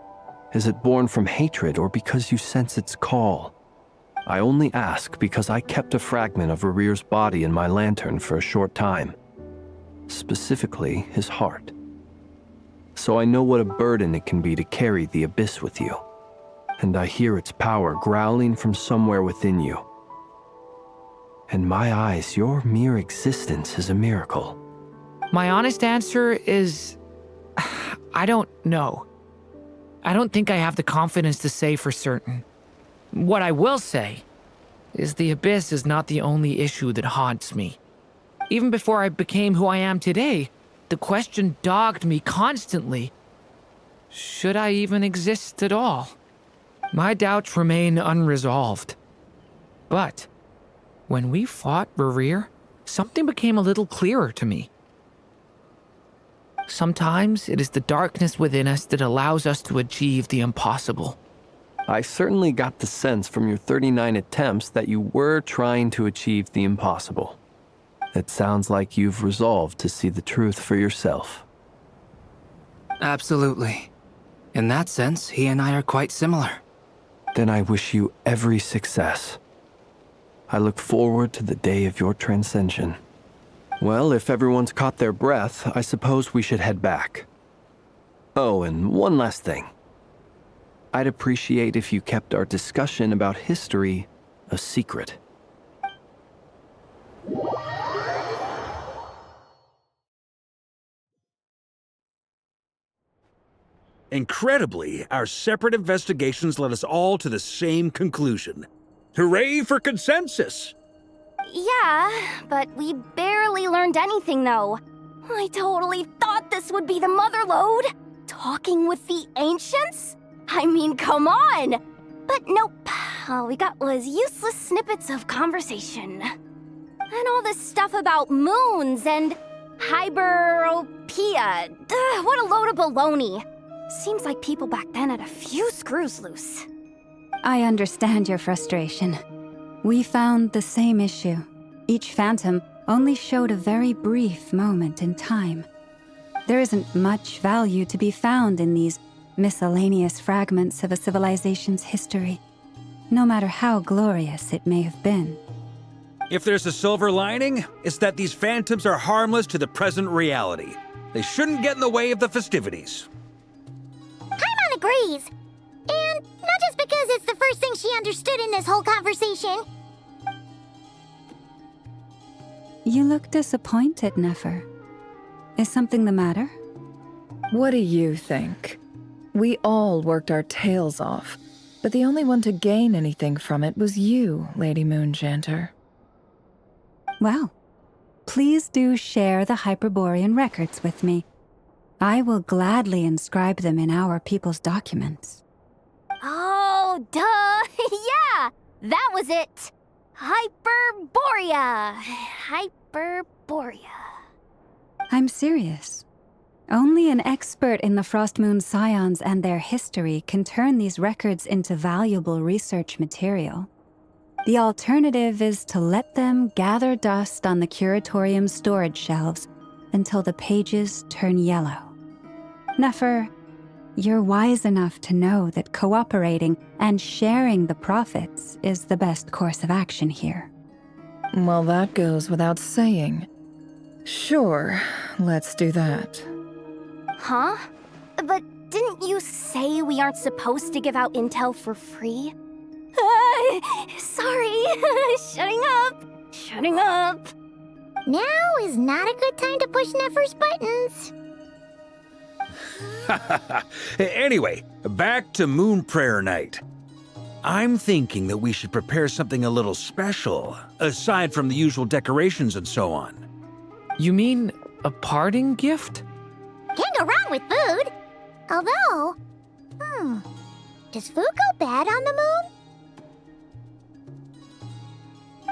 is it born from hatred or because you sense its call? I only ask because I kept a fragment of Rerear's body in my lantern for a short time. Specifically, his heart. So I know what a burden it can be to carry the Abyss with you. And I hear its power growling from somewhere within you. In my eyes, your mere existence is a miracle. My honest answer is... I don't know. I don't think I have the confidence to say for certain. What I will say is the Abyss is not the only issue that haunts me. Even before I became who I am today, the question dogged me constantly. Should I even exist at all? My doubts remain unresolved. But when we fought Rerear, something became a little clearer to me. Sometimes it is the darkness within us that allows us to achieve the impossible. I certainly got the sense from your 39 attempts that you were trying to achieve the impossible. It sounds like you've resolved to see the truth for yourself. Absolutely. In that sense, he and I are quite similar. Then I wish you every success. I look forward to the day of your transcension. Well, if everyone's caught their breath, I suppose we should head back. Oh, and one last thing. I'd appreciate if you kept our discussion about history a secret. Incredibly, our separate investigations led us all to the same conclusion. Hooray for consensus! Yeah, but we barely learned anything, though. I totally thought this would be the mother lode. Talking with the ancients? I mean, come on! But nope. All we got was useless snippets of conversation. And all this stuff about moons and hyperopia. What a load of baloney. Seems like people back then had a few screws loose. I understand your frustration. We found the same issue. Each phantom only showed a very brief moment in time. There isn't much value to be found in these miscellaneous fragments of a civilization's history, no matter how glorious it may have been. If there's a silver lining, it's that these phantoms are harmless to the present reality. They shouldn't get in the way of the festivities. Paimon agrees. And not just because it's the first thing she understood in this whole conversation. You look disappointed, Nefer. Is something the matter? What do you think? We all worked our tails off, but the only one to gain anything from it was you, Lady Moonjanter. Well, please do share the Hyperborean records with me. I will gladly inscribe them in our people's documents. Oh, duh! Yeah! That was it! Hyperborea! Hyperborea. I'm serious. Only an expert in the Frostmoon Scions and their history can turn these records into valuable research material. The alternative is to let them gather dust on the Curatorium's storage shelves until the pages turn yellow. Nefer, you're wise enough to know that cooperating and sharing the profits is the best course of action here. Well, that goes without saying. Sure, let's do that. Huh? But didn't you say we aren't supposed to give out intel for free? Sorry. Shutting up. Now is not a good time to push Nefer's buttons. Anyway, back to Moon Prayer Night. I'm thinking that we should prepare something a little special, aside from the usual decorations and so on. You mean a parting gift? Can't go wrong with food. Although, does food go bad on the moon?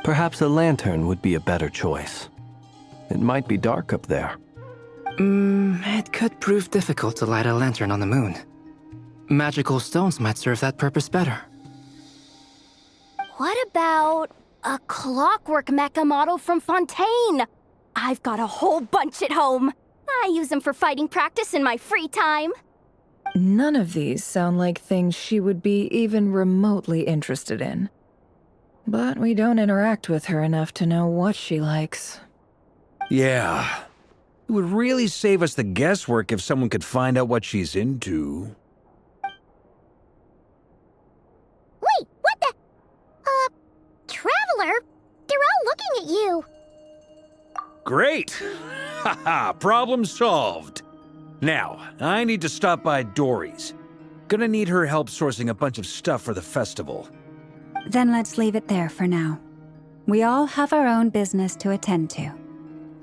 Perhaps a lantern would be a better choice. It might be dark up there. It could prove difficult to light a lantern on the moon. Magical stones might serve that purpose better. What about a clockwork mecha model from Fontaine? I've got a whole bunch at home. I use them for fighting practice in my free time. None of these sound like things she would be even remotely interested in. But we don't interact with her enough to know what she likes. Yeah. It would really save us the guesswork if someone could find out what she's into. Wait, what the? Traveler? They're all looking at you. Great! Haha, problem solved. Now, I need to stop by Dory's. Gonna need her help sourcing a bunch of stuff for the festival. Then let's leave it there for now. We all have our own business to attend to.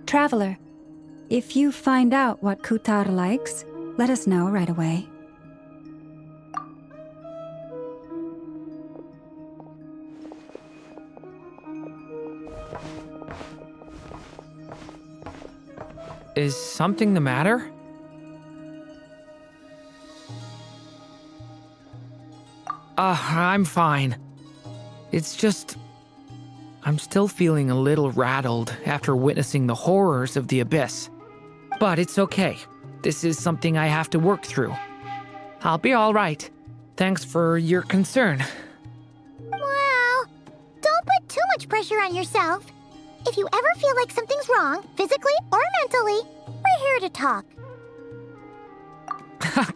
Traveler, if you find out what Kutar likes, let us know right away. Is something the matter? I'm fine. It's just... I'm still feeling a little rattled after witnessing the horrors of the Abyss. But it's okay. This is something I have to work through. I'll be all right. Thanks for your concern. Well, don't put too much pressure on yourself. If you ever feel like something's wrong, physically or mentally, we're here to talk.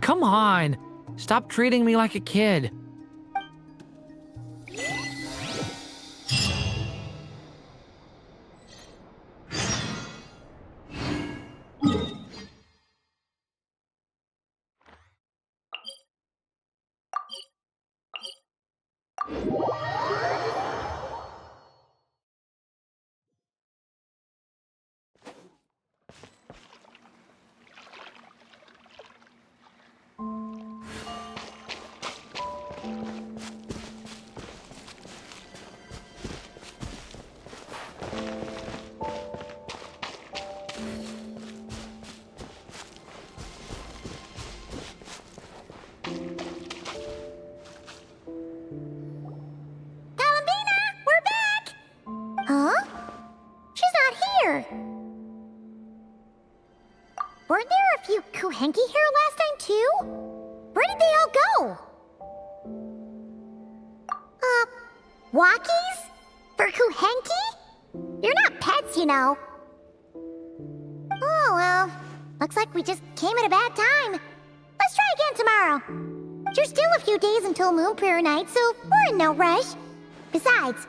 Come on. Stop treating me like a kid. Huh? She's not here. Weren't there a few Kuhenki here last time, too? Where did they all go? Walkies? For Kuhenki? You're not pets, you know. Oh, well. Looks like we just came at a bad time. Let's try again tomorrow. There's still a few days until Moon Prayer Night, so we're in no rush. Besides,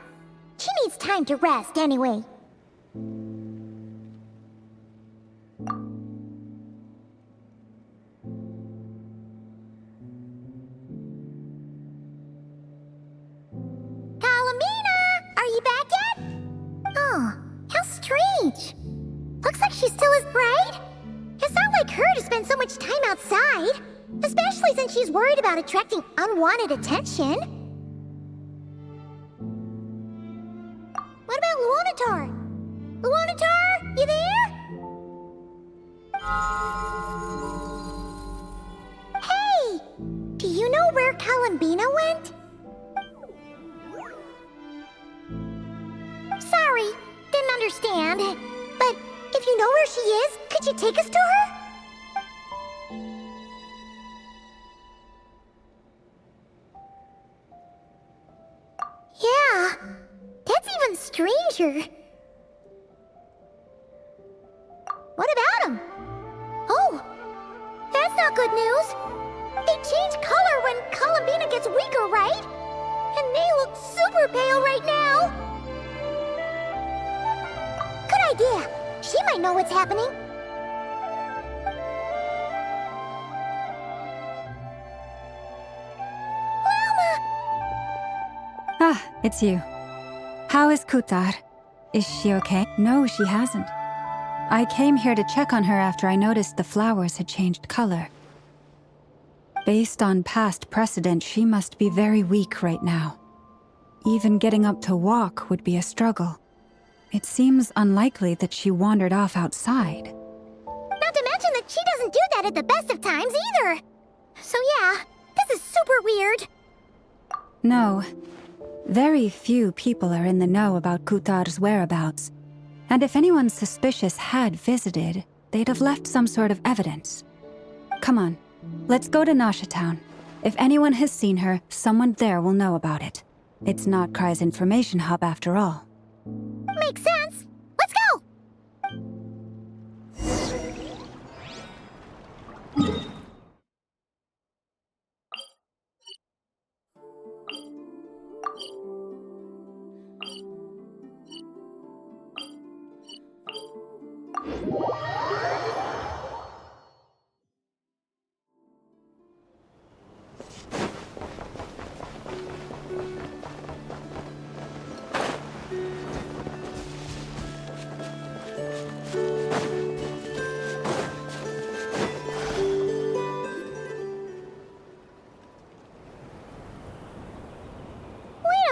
she needs time to rest anyway. Kalamina! Are you back yet? Oh, how strange. Looks like she still is bright. It's not like her to spend so much time outside, especially since she's worried about attracting unwanted attention. What about Luonatar? Luonatar, you there? Hey! Do you know where Kalambina went? Sorry, didn't understand. But if you know where she is, could you take us to her? Yeah, that's even stranger. What about him? Oh, that's not good news. They change color when Kalambina gets weaker, right? And they look super pale right now. Good idea. She might know what's happening. Ah, it's you. How is Kutar? Is she okay? No, she hasn't. I came here to check on her after I noticed the flowers had changed color. Based on past precedent, she must be very weak right now. Even getting up to walk would be a struggle. It seems unlikely that she wandered off outside. Not to mention that she doesn't do that at the best of times either. So yeah, this is super weird. No. Very few people are in the know about Kutar's whereabouts. And if anyone suspicious had visited, they'd have left some sort of evidence. Come on, let's go to Nasha Town. If anyone has seen her, someone there will know about it. It's not Cry's information hub after all. Makes sense. Let's go!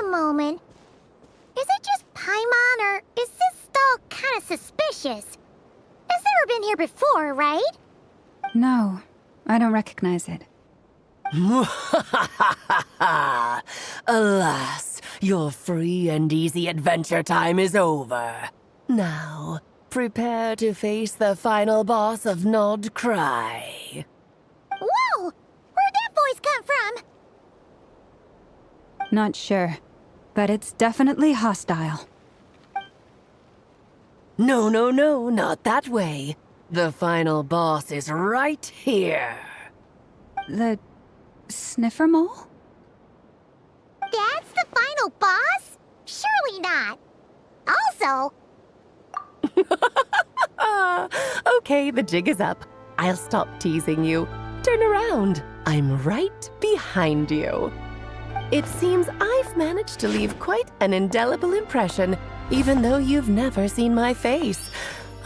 Moment. Is it just Paimon, or is this stall kind of suspicious? It's never been here before, right? No, I don't recognize it. Alas, your free and easy adventure time is over. Now, prepare to face the final boss of Nod Cry. Whoa! Where'd that Not sure, but it's definitely hostile. No, no, no, not that way. The final boss is right here. The sniffer mole? That's the final boss? Surely not. Also... Okay, the jig is up. I'll stop teasing you. Turn around. I'm right behind you. It seems I've managed to leave quite an indelible impression, even though you've never seen my face.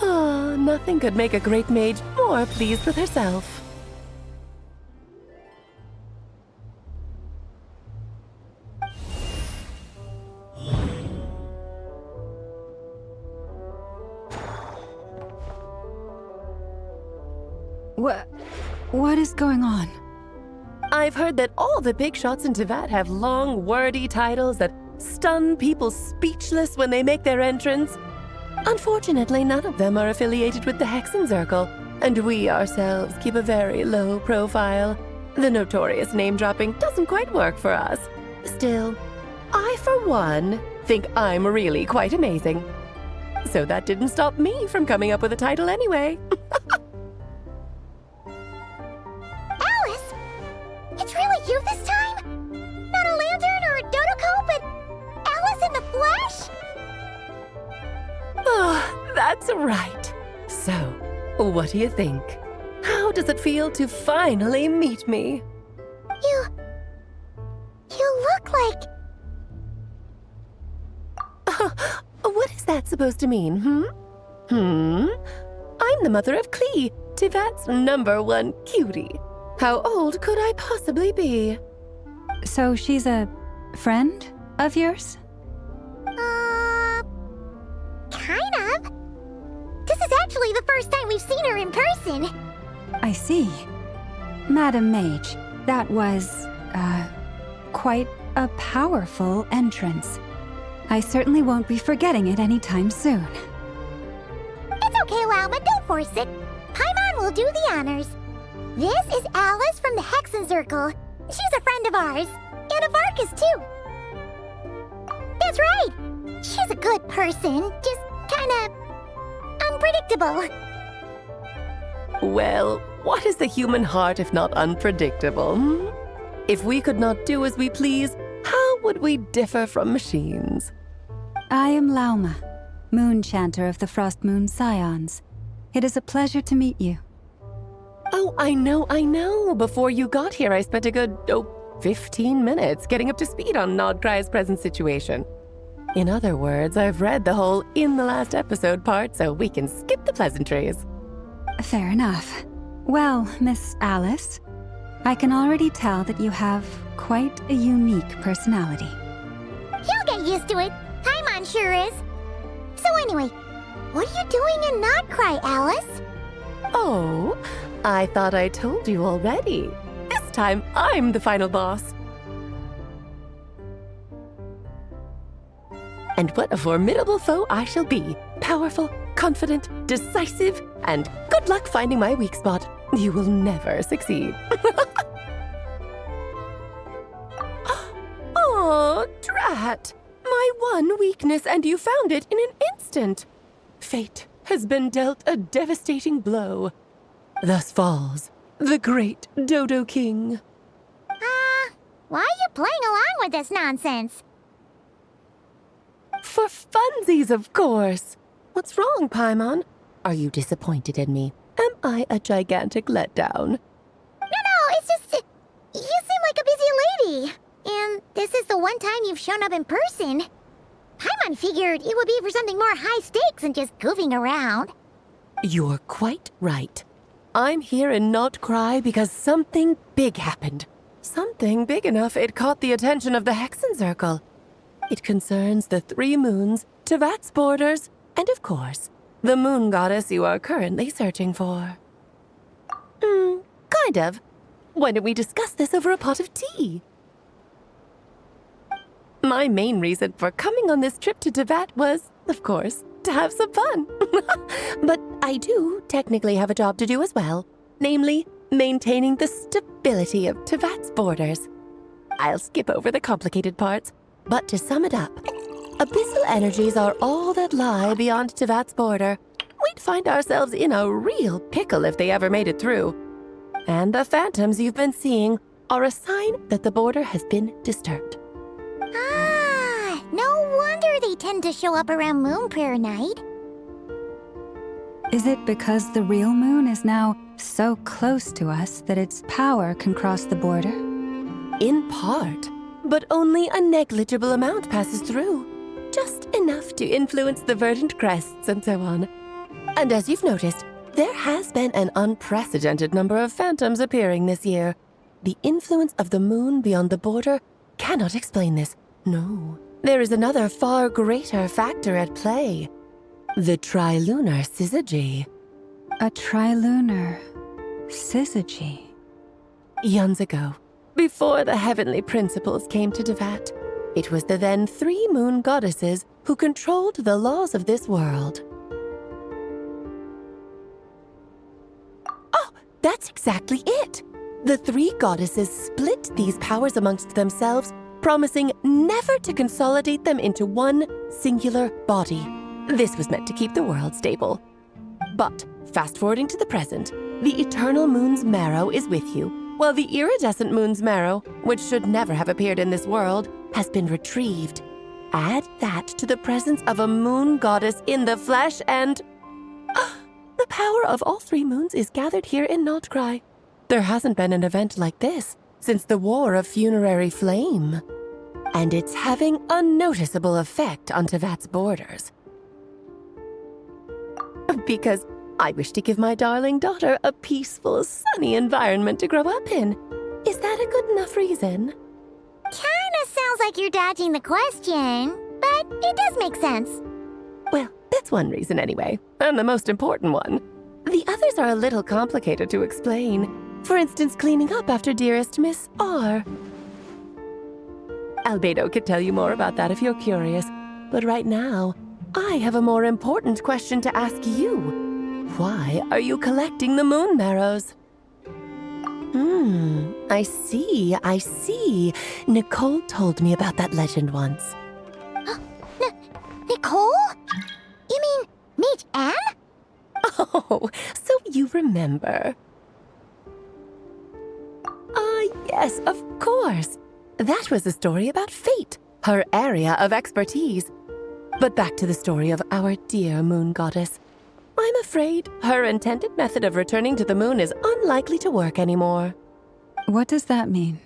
Ah, nothing could make a great mage more pleased with herself. What is going on? I've heard that all the big shots in Teyvat have long, wordy titles that stun people speechless when they make their entrance. Unfortunately, none of them are affiliated with the Hexenzirkel, and we ourselves keep a very low profile. The notorious name-dropping doesn't quite work for us. Still, I, for one, think I'm really quite amazing. So that didn't stop me from coming up with a title anyway. Alice! It's really you this time? Not a lantern or a Dodoko, but Alice in the flesh? Oh, that's right. So, what do you think? How does it feel to finally meet me? You look like... What is that supposed to mean, I'm the mother of Klee, Teyvat's #1 cutie. How old could I possibly be? So she's a friend of yours? Kind of. This is actually the first time we've seen her in person. I see. Madam Mage, that was, quite a powerful entrance. I certainly won't be forgetting it anytime soon. It's okay, Lauma, don't force it. Paimon will do the honors. This is Alice from the Hexenzirkel. She's a friend of ours. And of Arcus, too. That's right. She's a good person, just kinda... unpredictable. Well, what is the human heart if not unpredictable? If we could not do as we please, how would we differ from machines? I am Lauma, Moon Chanter of the Frost Moon Scions. It is a pleasure to meet you. Oh, I know. Before you got here, I spent a good, 15 minutes getting up to speed on Nodcry's present situation. In other words, I've read the whole "in the last episode" part, so we can skip the pleasantries. Fair enough. Well, Miss Alice, I can already tell that you have quite a unique personality. You'll get used to it. Paimon sure is. So anyway, what are you doing in Nodcry, Alice? Oh, I thought I told you already. This time, I'm the final boss. And what a formidable foe I shall be. Powerful, confident, decisive, and good luck finding my weak spot. You will never succeed. Oh, drat! My one weakness, and you found it in an instant. Fate has been dealt a devastating blow. Thus falls the great Dodo King. Why are you playing along with this nonsense? For funsies, of course. What's wrong, Paimon? Are you disappointed in me? Am I a gigantic letdown? No, it's just... you seem like a busy lady. And this is the one time you've shown up in person. Paimon figured it would be for something more high stakes than just goofing around. You're quite right. I'm here in Nocturne because something big happened. Something big enough it caught the attention of the Hexenzirkel. It concerns the 3 moons, Teyvat's borders, and of course, the moon goddess you are currently searching for. Kind of. Why don't we discuss this over a pot of tea? My main reason for coming on this trip to Teyvat was, of course, to have some fun. But I do technically have a job to do as well, namely, maintaining the stability of Teyvat's borders. I'll skip over the complicated parts. But to sum it up, abyssal energies are all that lie beyond Tevat's border. We'd find ourselves in a real pickle if they ever made it through. And the phantoms you've been seeing are a sign that the border has been disturbed. Ah, no wonder they tend to show up around Moon Prayer Night. Is it because the real moon is now so close to us that its power can cross the border? In part, but only a negligible amount passes through. Just enough to influence the verdant crests and so on. And as you've noticed, there has been an unprecedented number of phantoms appearing this year. The influence of the moon beyond the border cannot explain this. No, there is another far greater factor at play. The trilunar syzygy. A trilunar syzygy? Eons ago, before the heavenly principles came to Tevat, it was the then 3 moon goddesses who controlled the laws of this world. Oh, that's exactly it! The 3 goddesses split these powers amongst themselves, promising never to consolidate them into one singular body. This was meant to keep the world stable. But, fast-forwarding to the present, the eternal moon's marrow is with you, while the iridescent moon's marrow, which should never have appeared in this world, has been retrieved. Add that to the presence of a moon goddess in the flesh and... the power of all 3 moons is gathered here in Nocturne. There hasn't been an event like this since the War of Funerary Flame. And it's having a noticeable effect on Tevat's borders. Because I wish to give my darling daughter a peaceful, sunny environment to grow up in. Is that a good enough reason? Kinda sounds like you're dodging the question, but it does make sense. Well, that's one reason anyway, and the most important one. The others are a little complicated to explain. For instance, cleaning up after dearest Miss R. Albedo could tell you more about that if you're curious, but right now, I have a more important question to ask you. Why are you collecting the moon marrows? I see. Nicole told me about that legend once. Nicole? You mean Mage Anne? Oh, so you remember. Yes, of course. That was a story about fate, her area of expertise. But back to the story of our dear moon goddess. I'm afraid her intended method of returning to the moon is unlikely to work anymore. What does that mean?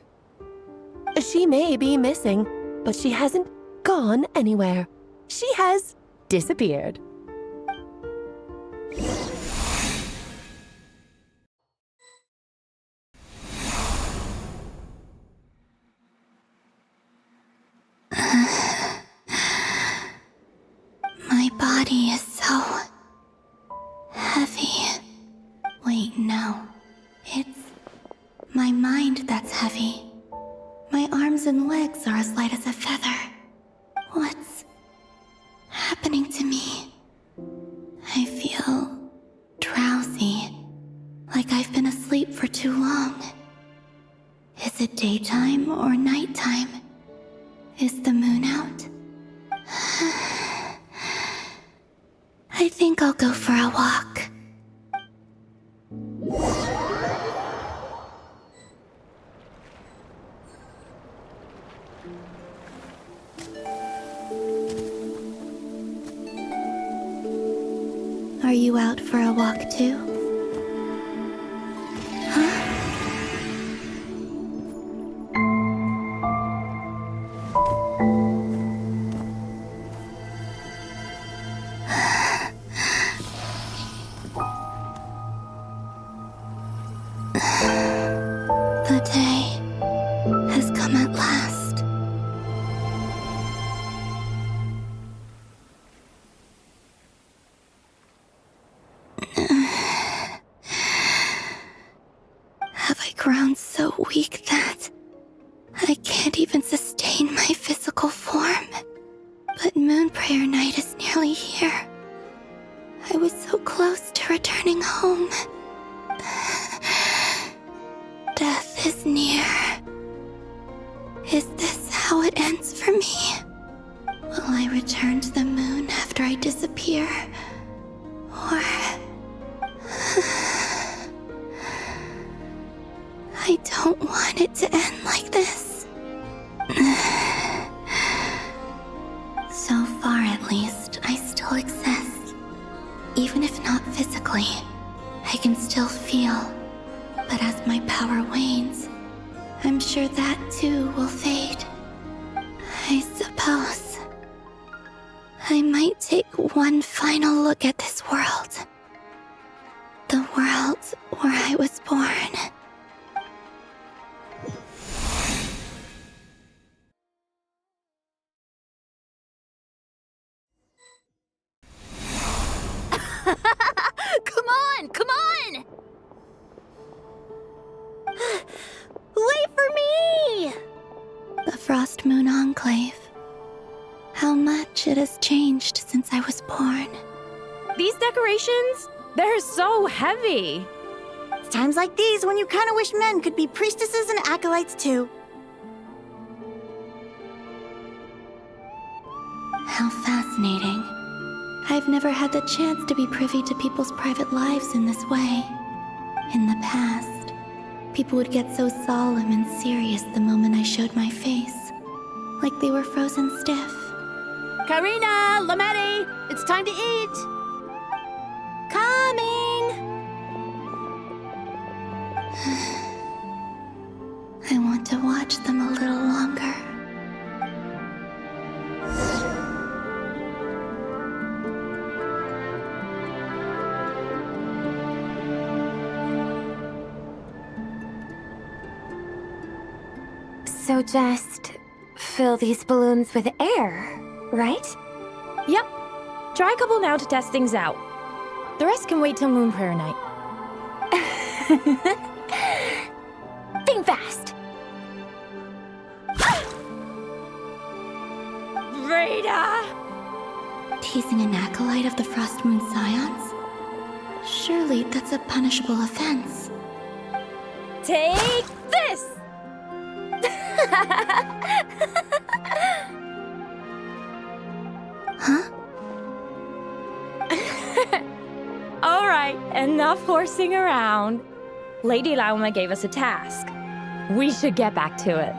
She may be missing, but she hasn't gone anywhere. She has disappeared. My body is so heavy. Wait, no. It's my mind that's heavy. My arms and legs are as light as a feather. What's happening to me? I feel drowsy, like I've been asleep for too long. Is it daytime or nighttime? Is the moon out? I think I'll go for a walk. Are you out for a walk too? Huh? The day has come at last. Have I grown so weak that I can't even sustain my physical form? But Moon Prayer Night is nearly here. I was so close to returning home. Death is near. me? Will I return to the moon after I disappear? Or... I don't want it to end like this. So far, at least, I still exist. Even if not physically, I can still feel. But as my power wanes, I'm sure that too will fade. I suppose I might take one final look at this world. The world where I was born. Come on! Come on! Wait for me! The Frost Moon Enclave. How much it has changed since I was born. These decorations, they're so heavy. It's times like these when you kind of wish men could be priestesses and acolytes too. How fascinating. I've never had the chance to be privy to people's private lives in this way. In the past, people would get so solemn and serious the moment I showed my face. Like they were frozen stiff. Karina, Lametti, it's time to eat. Coming! I want to watch them a little longer. So just fill these balloons with air, right? Yep. Try a couple now to test things out. The rest can wait till Moon Prayer Night. Think fast! Rita! Teasing an acolyte of the Frost Moon Scions? Surely that's a punishable offense. Take this! Huh? All right, enough horsing around. Lady Lauma gave us a task. We should get back to it.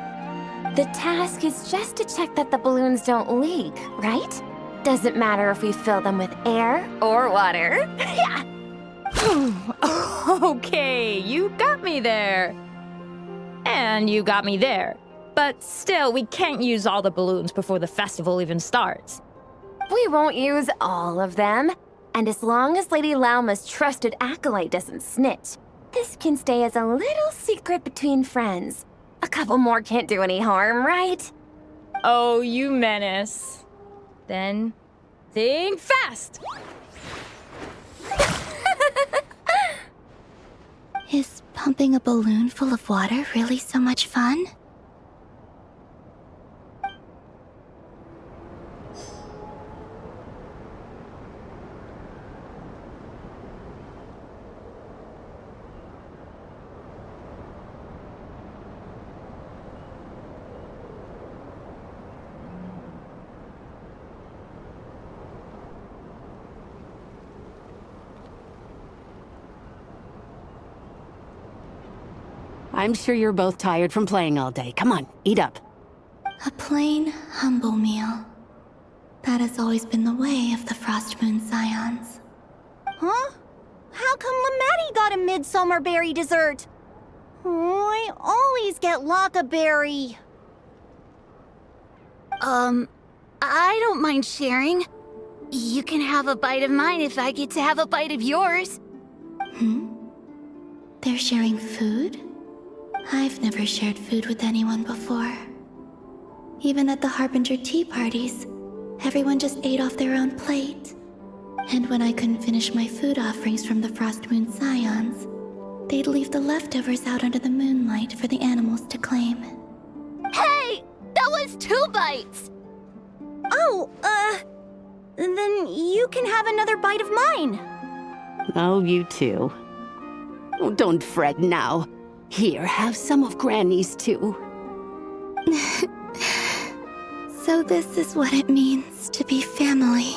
The task is just to check that the balloons don't leak, right? Doesn't matter if we fill them with air or water. Yeah. Okay, you got me there. And you got me there. But still, we can't use all the balloons before the festival even starts. We won't use all of them. And as long as Lady Lauma's trusted acolyte doesn't snitch, this can stay as a little secret between friends. A couple more can't do any harm, right? Oh, you menace. Then, think fast! Is pumping a balloon full of water really so much fun? I'm sure you're both tired from playing all day. Come on, eat up. A plain, humble meal. That has always been the way of the Frost Moon Scions. Huh? How come Lametti got a midsummer berry dessert? Oh, I always get Lockaberry. I don't mind sharing. You can have a bite of mine if I get to have a bite of yours. They're sharing food? I've never shared food with anyone before. Even at the Harbinger tea parties, everyone just ate off their own plate. And when I couldn't finish my food offerings from the Frost Moon Scions, they'd leave the leftovers out under the moonlight for the animals to claim. Hey! That was 2 bites! Oh, then you can have another bite of mine. Oh, you too. Oh, don't fret now. Here, have some of Granny's too. So this is what it means to be family.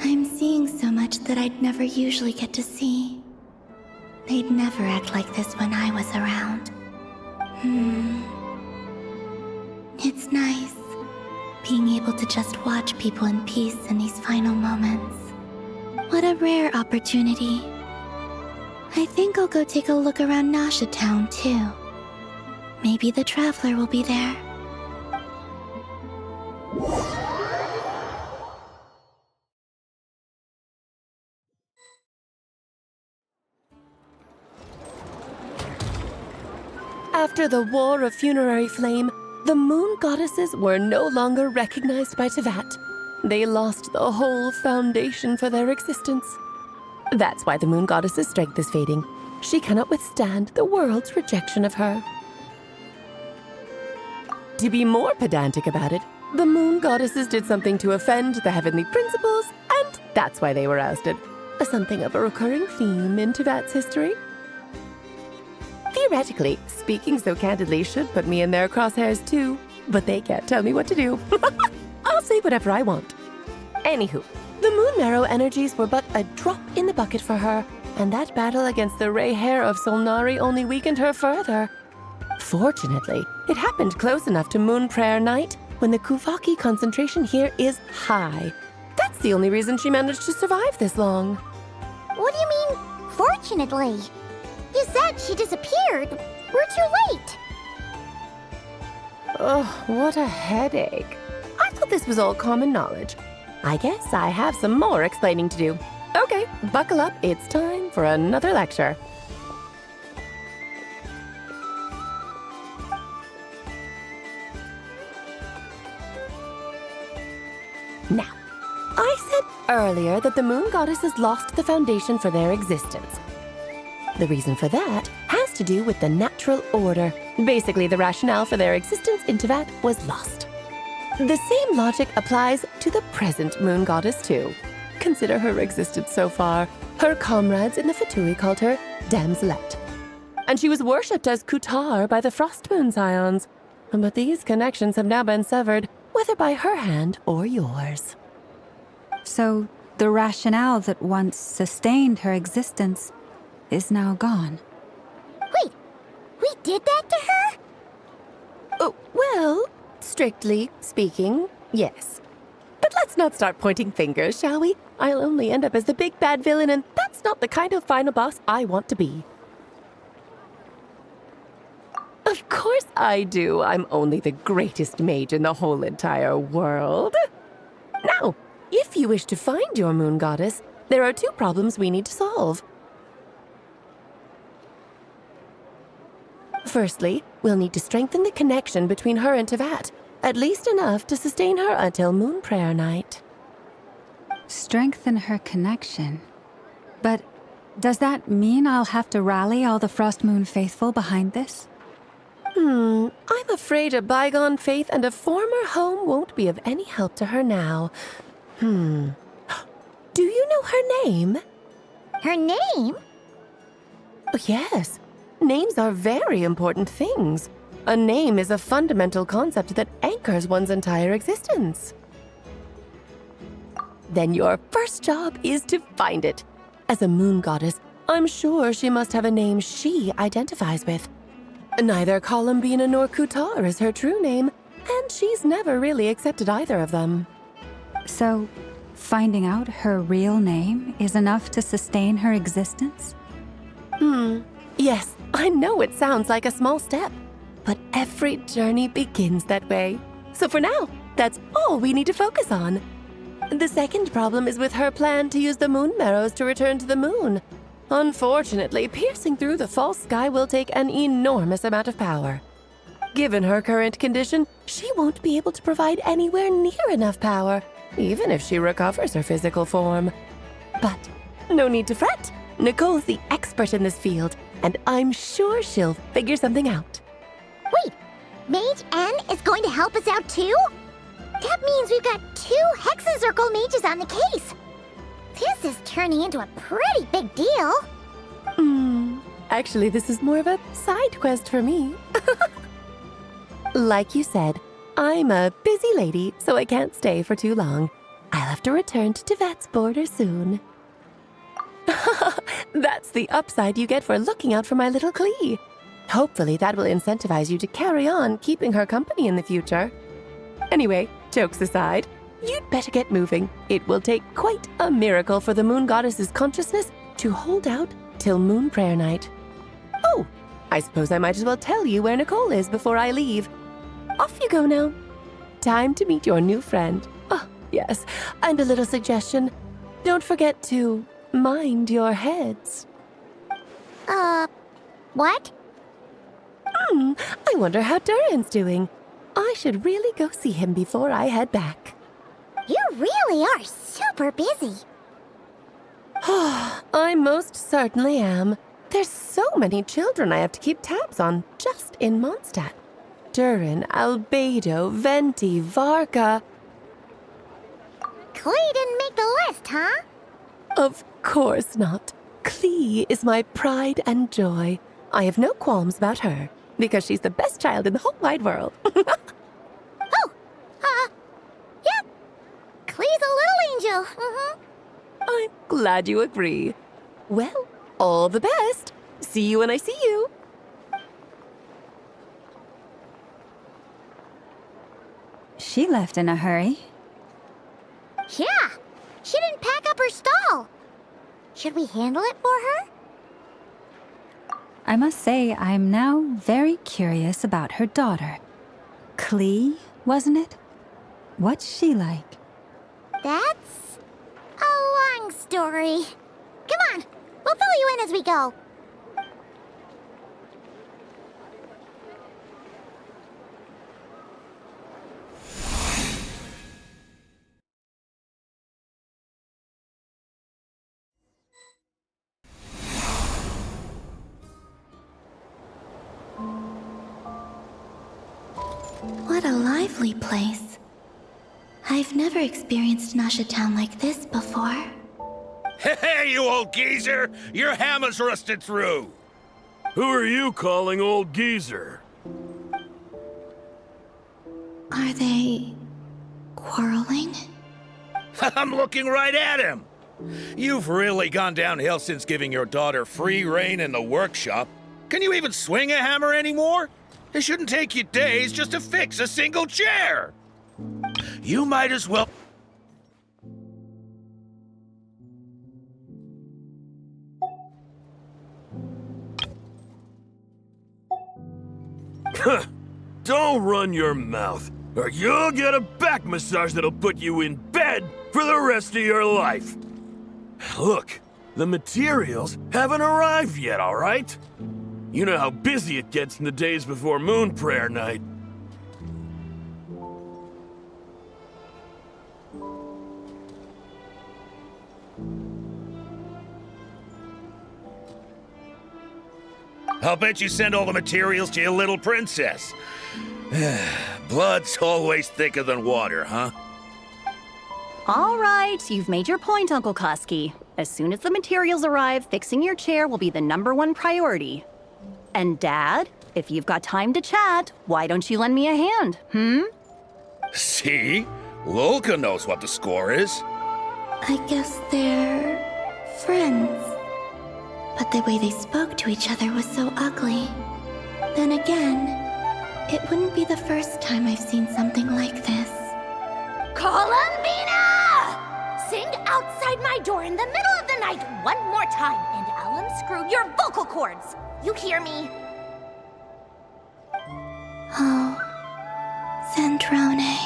I'm seeing so much that I'd never usually get to see. They'd never act like this when I was around. It's nice, being able to just watch people in peace in these final moments. What a rare opportunity. I think I'll go take a look around Nasha Town, too. Maybe the Traveler will be there. After the War of Funerary Flame, the Moon Goddesses were no longer recognized by Tevat. They lost the whole foundation for their existence. That's why the Moon Goddess's strength is fading. She cannot withstand the world's rejection of her. To be more pedantic about it, the Moon Goddesses did something to offend the heavenly principles, and that's why they were ousted. Something of a recurring theme in Tevat's history. Theoretically, speaking so candidly should put me in their crosshairs too, but they can't tell me what to do. I'll say whatever I want. Anywho, the Moon Marrow energies were but a drop in the bucket for her, and that battle against the Ray Hair of Solnari only weakened her further. Fortunately, it happened close enough to Moon Prayer Night when the Kuvaki concentration here is high. That's the only reason she managed to survive this long. What do you mean, fortunately? You said she disappeared. We're too late. Oh, what a headache. I thought this was all common knowledge. I guess I have some more explaining to do. Okay, buckle up. It's time for another lecture. Now, I said earlier that the Moon Goddesses lost the foundation for their existence. The reason for that has to do with the natural order. Basically, the rationale for their existence in Tevat was lost. The same logic applies to the present Moon Goddess, too. Consider her existence so far. Her comrades in the Fatui called her Damselette. And she was worshipped as Kutar by the Frost Moon Scions. But these connections have now been severed, whether by her hand or yours. So, the rationale that once sustained her existence is now gone. Wait, we did that to her? Oh, well, strictly speaking, yes. But let's not start pointing fingers, shall we? I'll only end up as the big bad villain, and that's not the kind of final boss I want to be. Of course I do. I'm only the greatest mage in the whole entire world. Now, if you wish to find your Moon Goddess, there are two problems we need to solve. Firstly, we'll need to strengthen the connection between her and Tevat, at least enough to sustain her until Moon Prayer Night. Strengthen her connection? But does that mean I'll have to rally all the Frost Moon faithful behind this? I'm afraid a bygone faith and a former home won't be of any help to her now. Do you know her name? Her name? Oh, yes. Names are very important things. A name is a fundamental concept that anchors one's entire existence. Then your first job is to find it. As a Moon Goddess, I'm sure she must have a name she identifies with. Neither Columbina nor Kutar is her true name, and she's never really accepted either of them. So, finding out her real name is enough to sustain her existence? Yes, I know it sounds like a small step, but every journey begins that way. So for now, that's all we need to focus on. The second problem is with her plan to use the Moon Marrows to return to the moon. Unfortunately, piercing through the false sky will take an enormous amount of power. Given her current condition, she won't be able to provide anywhere near enough power, even if she recovers her physical form. But no need to fret. Nicole's the expert in this field, and I'm sure she'll figure something out. Wait, Mage N is going to help us out too? That means we've got 2 Hexacircle mages on the case. This is turning into a pretty big deal. Actually, this is more of a side quest for me. Like you said, I'm a busy lady, so I can't stay for too long. I'll have to return to Tevat's border soon. That's the upside you get for looking out for my little Klee. Hopefully that will incentivize you to carry on keeping her company in the future. Anyway, jokes aside, you'd better get moving. It will take quite a miracle for the Moon Goddess's consciousness to hold out till Moon Prayer Night. Oh, I suppose I might as well tell you where Nicole is before I leave. Off you go now. Time to meet your new friend. Oh, yes, and a little suggestion. Don't forget to mind your heads. What? I wonder how Durin's doing. I should really go see him before I head back. You really are super busy. I most certainly am. There's so many children I have to keep tabs on just in Mondstadt. Durin, Albedo, Venti, Varka. Klee didn't make the list, huh? Of course not. Klee is my pride and joy. I have no qualms about her, because she's the best child in the whole wide world. Yep. Klee's a little angel. I'm glad you agree. Well, all the best. See you when I see you. She left in a hurry. Yeah, she didn't pack up her stall. Should we handle it for her? I must say, I'm now very curious about her daughter. Klee, wasn't it? What's she like? That's a long story. Come on, we'll fill you in as we go. What a lively place. I've never experienced Nasha Town like this before. Hey, you old geezer! Your hammer's rusted through! Who are you calling old geezer? Are they quarreling? I'm looking right at him! You've really gone downhill since giving your daughter free rein in the workshop. Can you even swing a hammer anymore? It shouldn't take you days just to fix a single chair! You might as well... Don't run your mouth, or you'll get a back massage that'll put you in bed for the rest of your life. Look, the materials haven't arrived yet, all right? You know how busy it gets in the days before Moon Prayer Night. I'll bet you send all the materials to your little princess. Blood's always thicker than water, huh? All right, you've made your point, Uncle Koski. As soon as the materials arrive, fixing your chair will be the #1 priority. And Dad, if you've got time to chat, why don't you lend me a hand, See? Lolka knows what the score is. I guess they're friends. But the way they spoke to each other was so ugly. Then again, it wouldn't be the first time I've seen something like this. Columbina! Sing outside my door in the middle of the night one more time, and I'll unscrew your vocal cords. You hear me? Oh, Zandrone.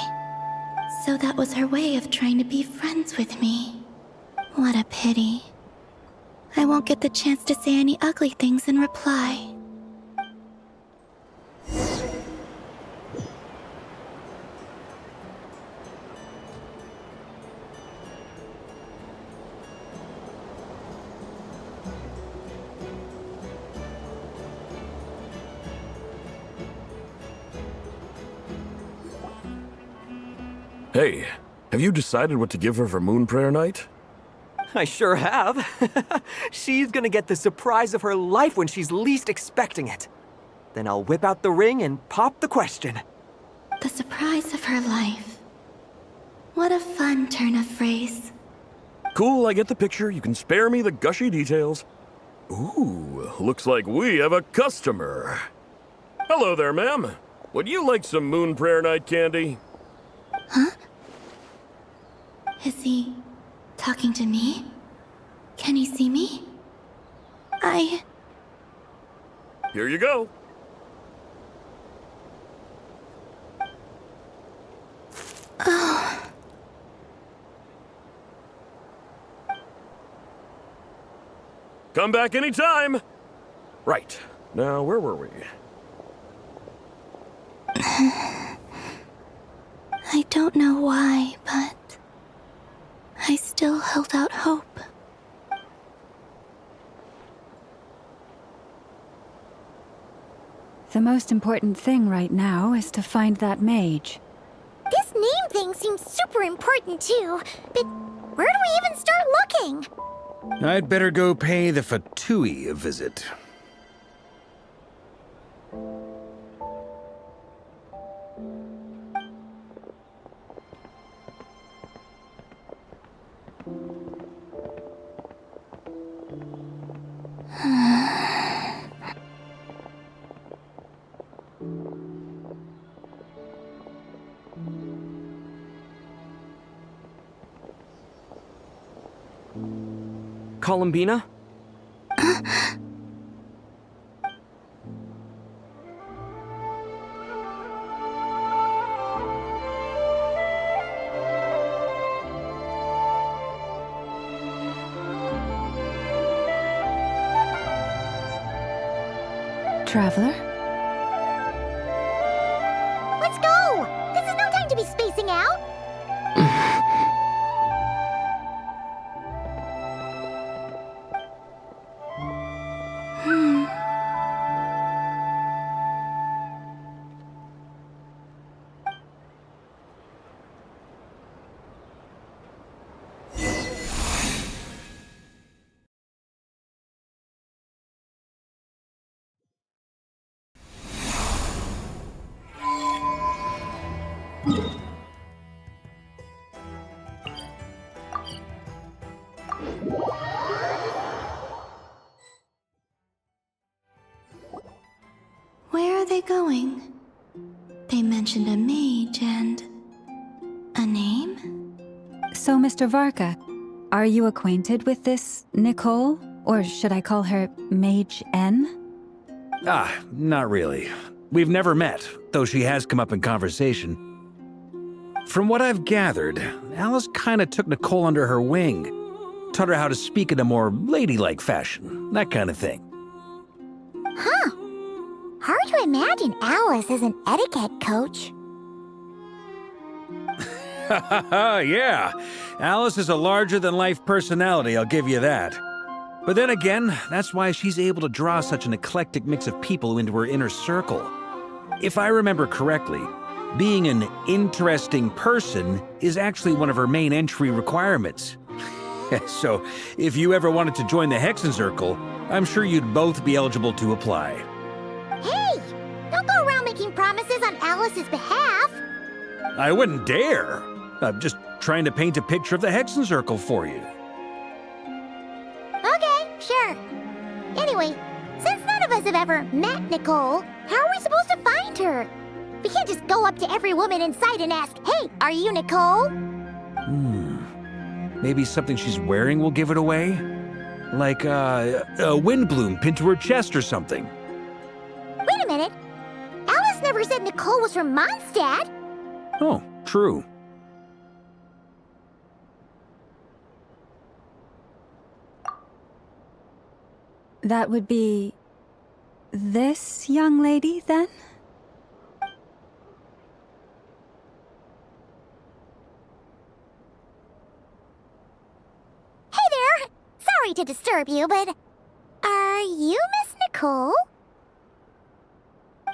So that was her way of trying to be friends with me. What a pity. I won't get the chance to say any ugly things in reply. Hey, have you decided what to give her for Moon Prayer Night? I sure have. She's gonna get the surprise of her life when she's least expecting it. Then I'll whip out the ring and pop the question. The surprise of her life. What a fun turn of phrase. Cool, I get the picture. You can spare me the gushy details. Ooh, looks like we have a customer. Hello there, ma'am. Would you like some Moon Prayer Night candy? Huh? Is he talking to me? Can he see me? Here you go. Oh. Come back anytime. Right. Now, where were we? I don't know why, but I still held out hope. The most important thing right now is to find that mage. This name thing seems super important too, but where do we even start looking? I'd better go pay the Fatui a visit. Columbina? Traveler? Let's go! This is no time to be spacing out! Where are they going? They mentioned a mage and a name? So, Mr. Varka, are you acquainted with this Nicole? Or should I call her Mage N? Not really. We've never met, though she has come up in conversation. From what I've gathered, Alice kinda took Nicole under her wing. Taught her how to speak in a more ladylike fashion, that kind of thing. Huh. Hard to imagine Alice as an etiquette coach. Yeah, Alice is a larger-than-life personality, I'll give you that. But then again, that's why she's able to draw such an eclectic mix of people into her inner circle. If I remember correctly, being an interesting person is actually one of her main entry requirements. So, if you ever wanted to join the Hexen Circle, I'm sure you'd both be eligible to apply. Hey! Don't go around making promises on Alice's behalf! I wouldn't dare. I'm just trying to paint a picture of the Hexen Circle for you. Okay, sure. Anyway, since none of us have ever met Nicole, how are we supposed to find her? We can't just go up to every woman in sight and ask, "Hey, are you Nicole?" Maybe something she's wearing will give it away? Like, a wind bloom pinned to her chest or something. Wait a minute. Alice never said Nicole was from Mondstadt. Oh, true. That would be this young lady, then? Hey there! Sorry to disturb you, but are you Miss Nicole?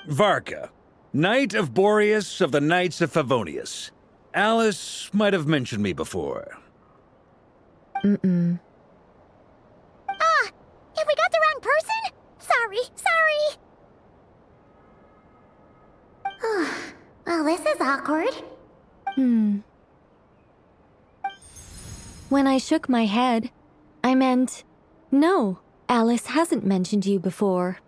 Varka, Knight of Boreas of the Knights of Favonius. Alice might have mentioned me before. When I shook my head, I meant, no, Alice hasn't mentioned you before.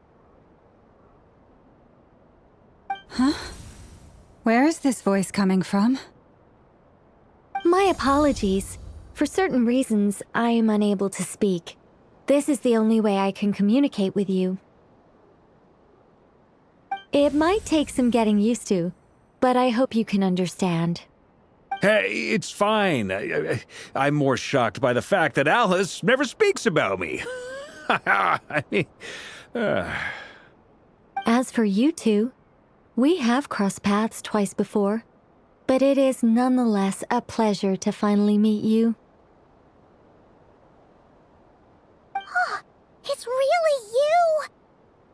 Huh? Where is this voice coming from? My apologies. For certain reasons, I am unable to speak. This is the only way I can communicate with you. It might take some getting used to, but I hope you can understand. Hey, it's fine. I'm more shocked by the fact that Alice never speaks about me. I mean, As for you two, we have crossed paths twice before, but it is nonetheless a pleasure to finally meet you. It's really you!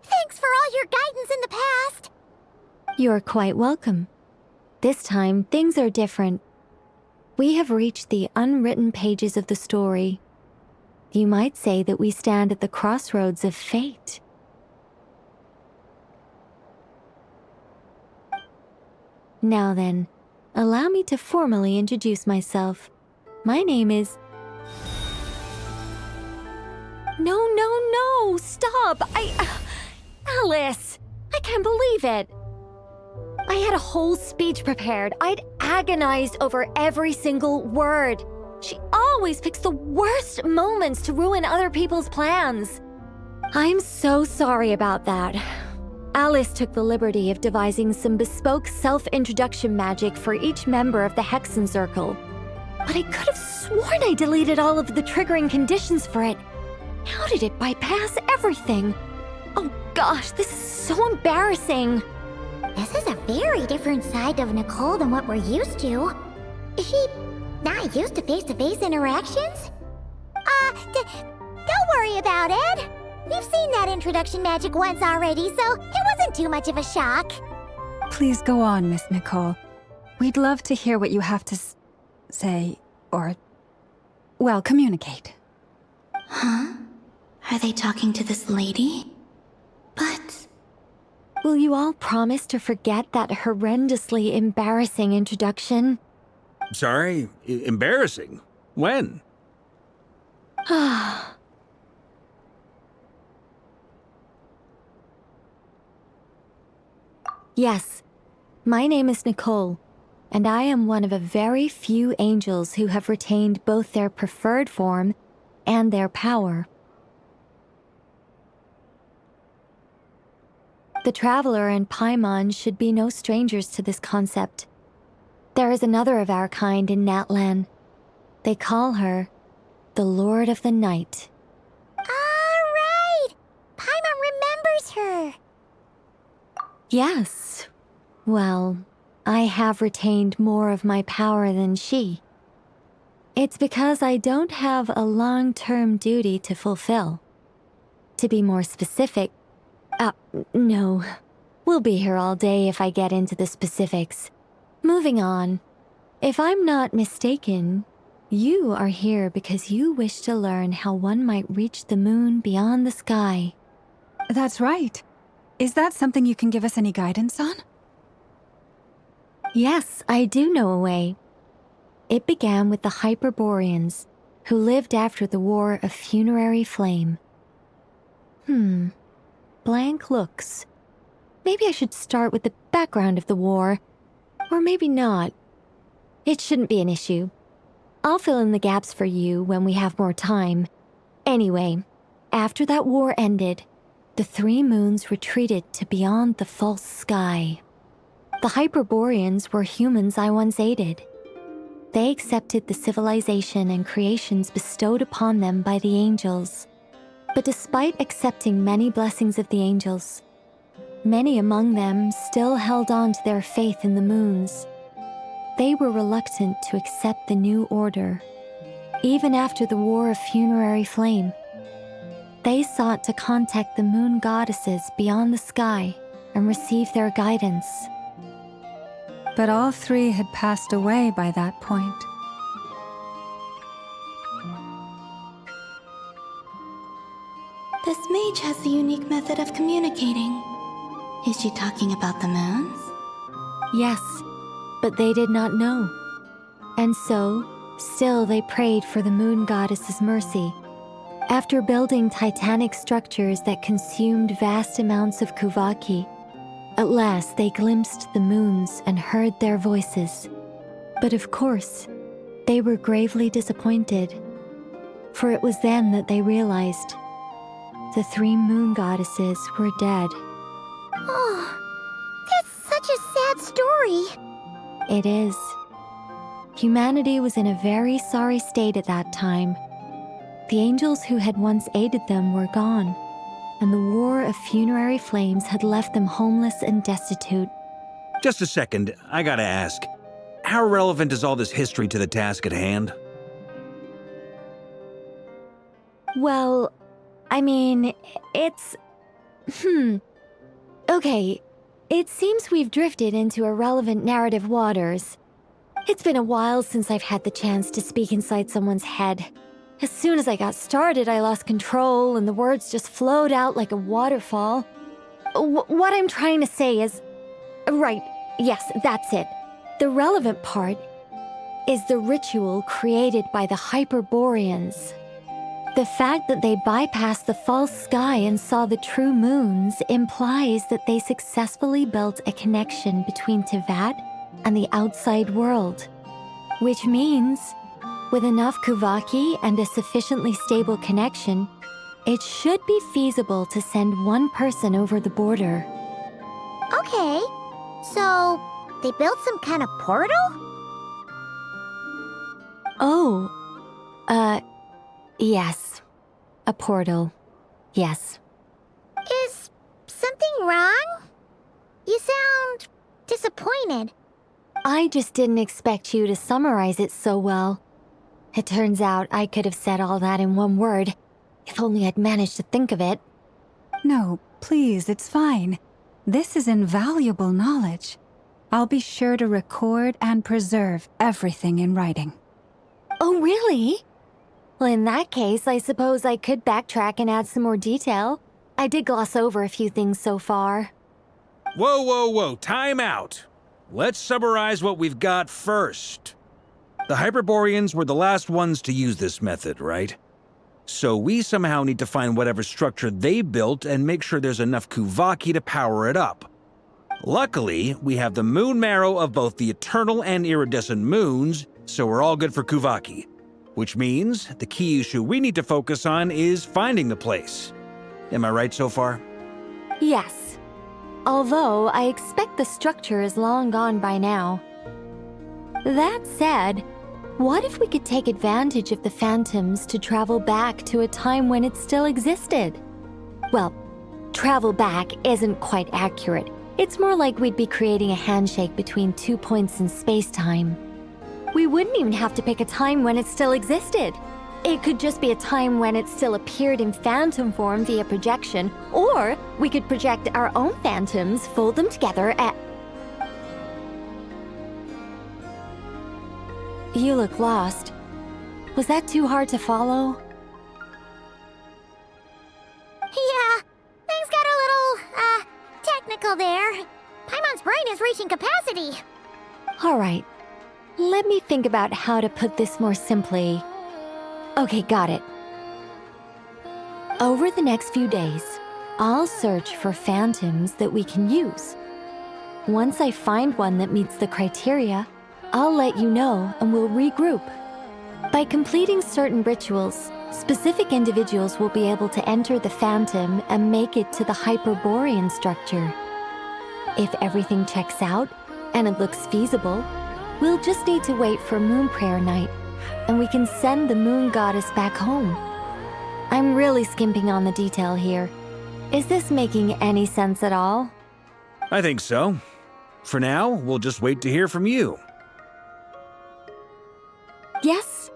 Thanks for all your guidance in the past! You're quite welcome. This time, things are different. We have reached the unwritten pages of the story. You might say that we stand at the crossroads of fate. Now then, allow me to formally introduce myself. My name is... No, stop! Alice! I can't believe it! I had a whole speech prepared. I'd agonized over every single word. She always picks the worst moments to ruin other people's plans. I'm so sorry about that. Alice took the liberty of devising some bespoke self-introduction magic for each member of the Hexen Circle. But I could have sworn I deleted all of the triggering conditions for it. How did it bypass everything? Oh gosh, this is so embarrassing. This is a very different side of Nicole than what we're used to. Is she not used to face-to-face interactions? Don't worry about it. We've seen that introduction magic once already, so it wasn't too much of a shock. Please go on, Miss Nicole. We'd love to hear what you have to say, or, well, communicate. Huh? Are they talking to this lady? But... Will you all promise to forget that horrendously embarrassing introduction? sorry, embarrassing. When? Yes, my name is Nicole, and I am one of a very few angels who have retained both their preferred form and their power. The Traveler and Paimon should be no strangers to this concept. There is another of our kind in Natlan. They call her the Lord of the Night. Right! Paimon remembers her! Yes. Well, I have retained more of my power than she. It's because I don't have a long-term duty to fulfill. To be more specific, no. We'll be here all day if I get into the specifics. Moving on. If I'm not mistaken, you are here because you wish to learn how one might reach the moon beyond the sky. That's right. Is that something you can give us any guidance on? Yes, I do know a way. It began with the Hyperboreans, who lived after the War of Funerary Flame. Blank looks. Maybe I should start with the background of the war. Or maybe not. It shouldn't be an issue. I'll fill in the gaps for you when we have more time. Anyway, after that war ended, the three moons retreated to beyond the false sky. The Hyperboreans were humans I once aided. They accepted the civilization and creations bestowed upon them by the angels. But despite accepting many blessings of the angels, many among them still held on to their faith in the moons. They were reluctant to accept the new order. Even after the War of Funerary Flame, they sought to contact the moon goddesses beyond the sky and receive their guidance. But all three had passed away by that point. This mage has a unique method of communicating. Is she talking about the moons? Yes, but they did not know. And so, still they prayed for the moon goddess's mercy. After building titanic structures that consumed vast amounts of Kuvaki, at last they glimpsed the moons and heard their voices. But of course, they were gravely disappointed, for it was then that they realized the 3 moon goddesses were dead. Oh, that's such a sad story. It is. Humanity was in a very sorry state at that time. The angels who had once aided them were gone, and the war of funerary flames had left them homeless and destitute. Just a second, I gotta ask. How relevant is all this history to the task at hand? Well, I mean, it's... Okay, it seems we've drifted into irrelevant narrative waters. It's been a while since I've had the chance to speak inside someone's head. As soon as I got started, I lost control and the words just flowed out like a waterfall. What I'm trying to say is... Right, yes, that's it. The relevant part is the ritual created by the Hyperboreans. The fact that they bypassed the false sky and saw the true moons implies that they successfully built a connection between Teyvat and the outside world. Which means, with enough Kuvaki and a sufficiently stable connection, it should be feasible to send one person over the border. Okay, so they built some kind of portal? Oh, yes. A portal. Yes. Is something wrong? You sound disappointed. I just didn't expect you to summarize it so well. It turns out I could have said all that in one word, if only I'd managed to think of it. No, please, it's fine. This is invaluable knowledge. I'll be sure to record and preserve everything in writing. Oh, really? Well, in that case, I suppose I could backtrack and add some more detail. I did gloss over a few things so far. Whoa, time out. Let's summarize what we've got first. The Hyperboreans were the last ones to use this method, right? So we somehow need to find whatever structure they built and make sure there's enough Kuvaki to power it up. Luckily, we have the moon marrow of both the eternal and iridescent moons, so we're all good for Kuvaki. Which means the key issue we need to focus on is finding the place. Am I right so far? Yes. Although I expect the structure is long gone by now. That said, what if we could take advantage of the phantoms to travel back to a time when it still existed? Well, travel back isn't quite accurate. It's more like we'd be creating a handshake between 2 points in space-time. We wouldn't even have to pick a time when it still existed. It could just be a time when it still appeared in phantom form via projection, or we could project our own phantoms, fold them together, and... You look lost. Was that too hard to follow? Yeah, things got a little, technical there. Paimon's brain is reaching capacity. All right. Let me think about how to put this more simply. Okay, got it. Over the next few days, I'll search for phantoms that we can use. Once I find one that meets the criteria, I'll let you know and we'll regroup. By completing certain rituals, specific individuals will be able to enter the phantom and make it to the Hyperborean structure. If everything checks out and it looks feasible, we'll just need to wait for Moon Prayer Night, and we can send the moon goddess back home. I'm really skimping on the detail here. Is this making any sense at all? I think so. For now, we'll just wait to hear from you. Yes.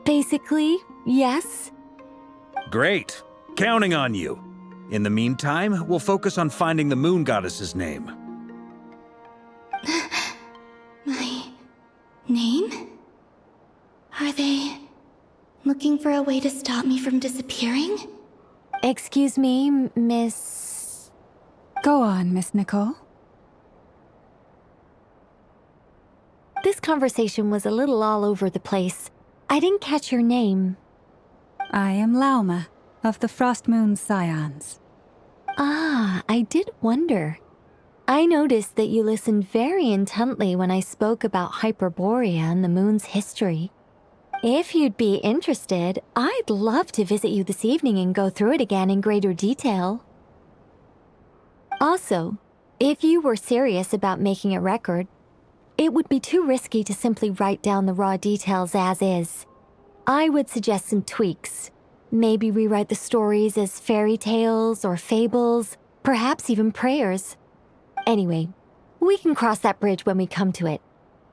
Basically, yes. Great. Counting on you. In the meantime, we'll focus on finding the moon goddess's name. My name? Are they looking for a way to stop me from disappearing? Excuse me, Miss... Go on, Miss Nicole. This conversation was a little all over the place. I didn't catch your name. I am Lauma, of the Frost Moon Scions. Ah, I did wonder. I noticed that you listened very intently when I spoke about Hyperborea and the moon's history. If you'd be interested, I'd love to visit you this evening and go through it again in greater detail. Also, if you were serious about making a record, it would be too risky to simply write down the raw details as is. I would suggest some tweaks. Maybe rewrite the stories as fairy tales or fables, perhaps even prayers. Anyway, we can cross that bridge when we come to it.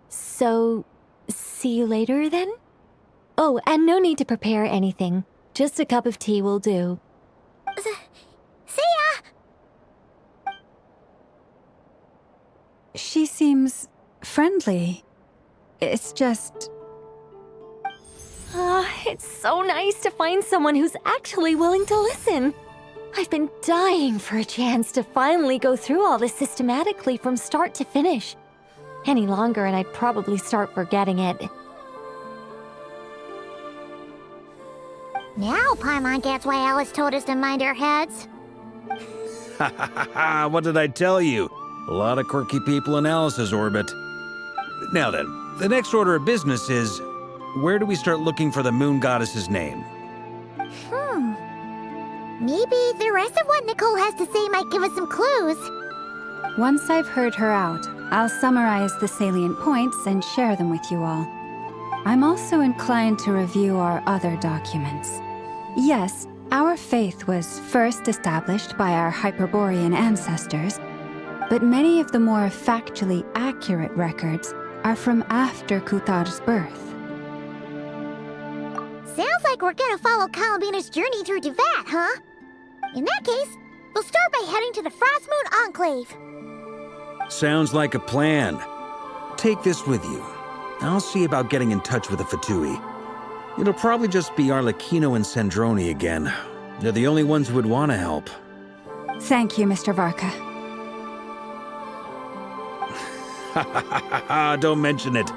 So, see you later then? Oh, and no need to prepare anything. Just a cup of tea will do. See ya! She seems friendly. It's just... It's so nice to find someone who's actually willing to listen. I've been dying for a chance to finally go through all this systematically from start to finish. Any longer and I'd probably start forgetting it. Now Paimon gets why Alice told us to mind our heads. Ha ha ha ha! What did I tell you? A lot of quirky people in Alice's orbit. Now then, the next order of business is, where do we start looking for the moon goddess's name? Maybe the rest of what Nicole has to say might give us some clues. Once I've heard her out, I'll summarize the salient points and share them with you all. I'm also inclined to review our other documents. Yes, our faith was first established by our Hyperborean ancestors, but many of the more factually accurate records are from after Kutar's birth. Sounds like we're gonna follow Columbina's journey through Devat, huh? In that case, we'll start by heading to the Frost Moon Enclave. Sounds like a plan. Take this with you. I'll see about getting in touch with the Fatui. It'll probably just be Arlecchino and Sandroni again. They're the only ones who would want to help. Thank you, Mr. Varka. Don't mention it.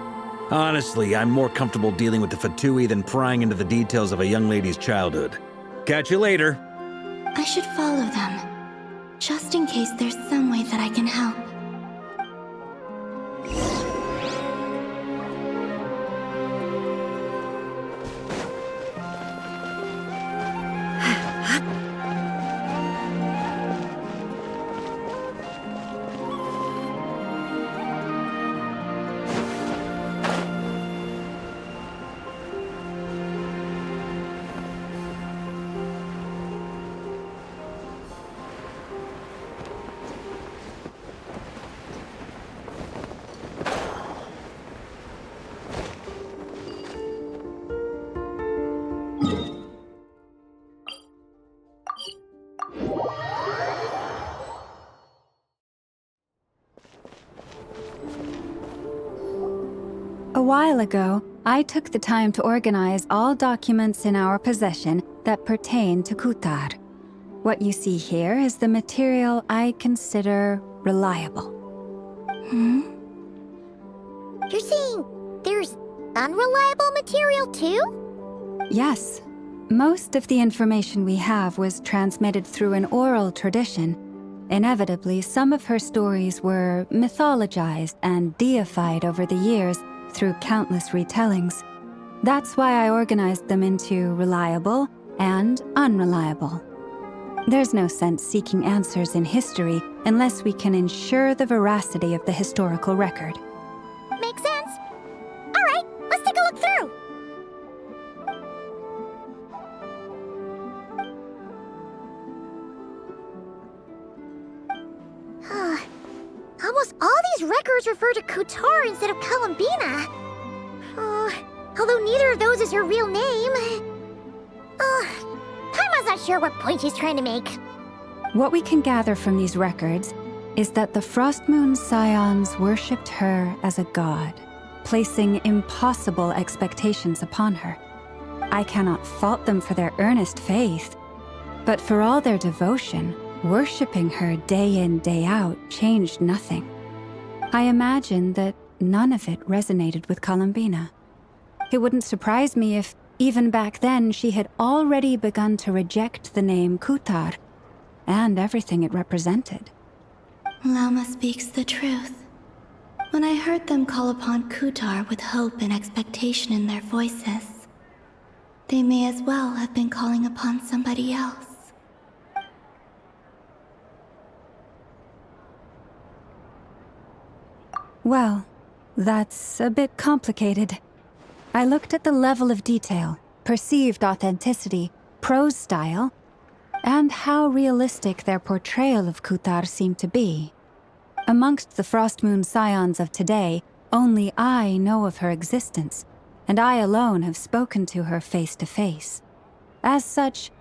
Honestly, I'm more comfortable dealing with the Fatui than prying into the details of a young lady's childhood. Catch you later. I should follow them, just in case there's some way that I can help. A while ago, I took the time to organize all documents in our possession that pertain to Kutar. What you see here is the material I consider reliable. You're saying there's unreliable material too? Yes. Most of the information we have was transmitted through an oral tradition. Inevitably, some of her stories were mythologized and deified over the years through countless retellings. That's why I organized them into reliable and unreliable. There's no sense seeking answers in history unless we can ensure the veracity of the historical record. Makes sense. All right, let's take a look through. Almost all these records refer to Kutar instead of Columbina. Although neither of those is her real name. Paimon's not sure what point she's trying to make. What we can gather from these records is that the Frost Moon Scions worshipped her as a god, placing impossible expectations upon her. I cannot fault them for their earnest faith, but for all their devotion, worshipping her day in, day out changed nothing. I imagine that none of it resonated with Columbina. It wouldn't surprise me if, even back then, she had already begun to reject the name Kutar and everything it represented. Lama speaks the truth. When I heard them call upon Kutar with hope and expectation in their voices, they may as well have been calling upon somebody else. Well, that's a bit complicated. I looked at the level of detail, perceived authenticity, prose style, and how realistic their portrayal of Kutar seemed to be. Amongst the Frostmoon Scions of today, only I know of her existence, and I alone have spoken to her face to face. As such,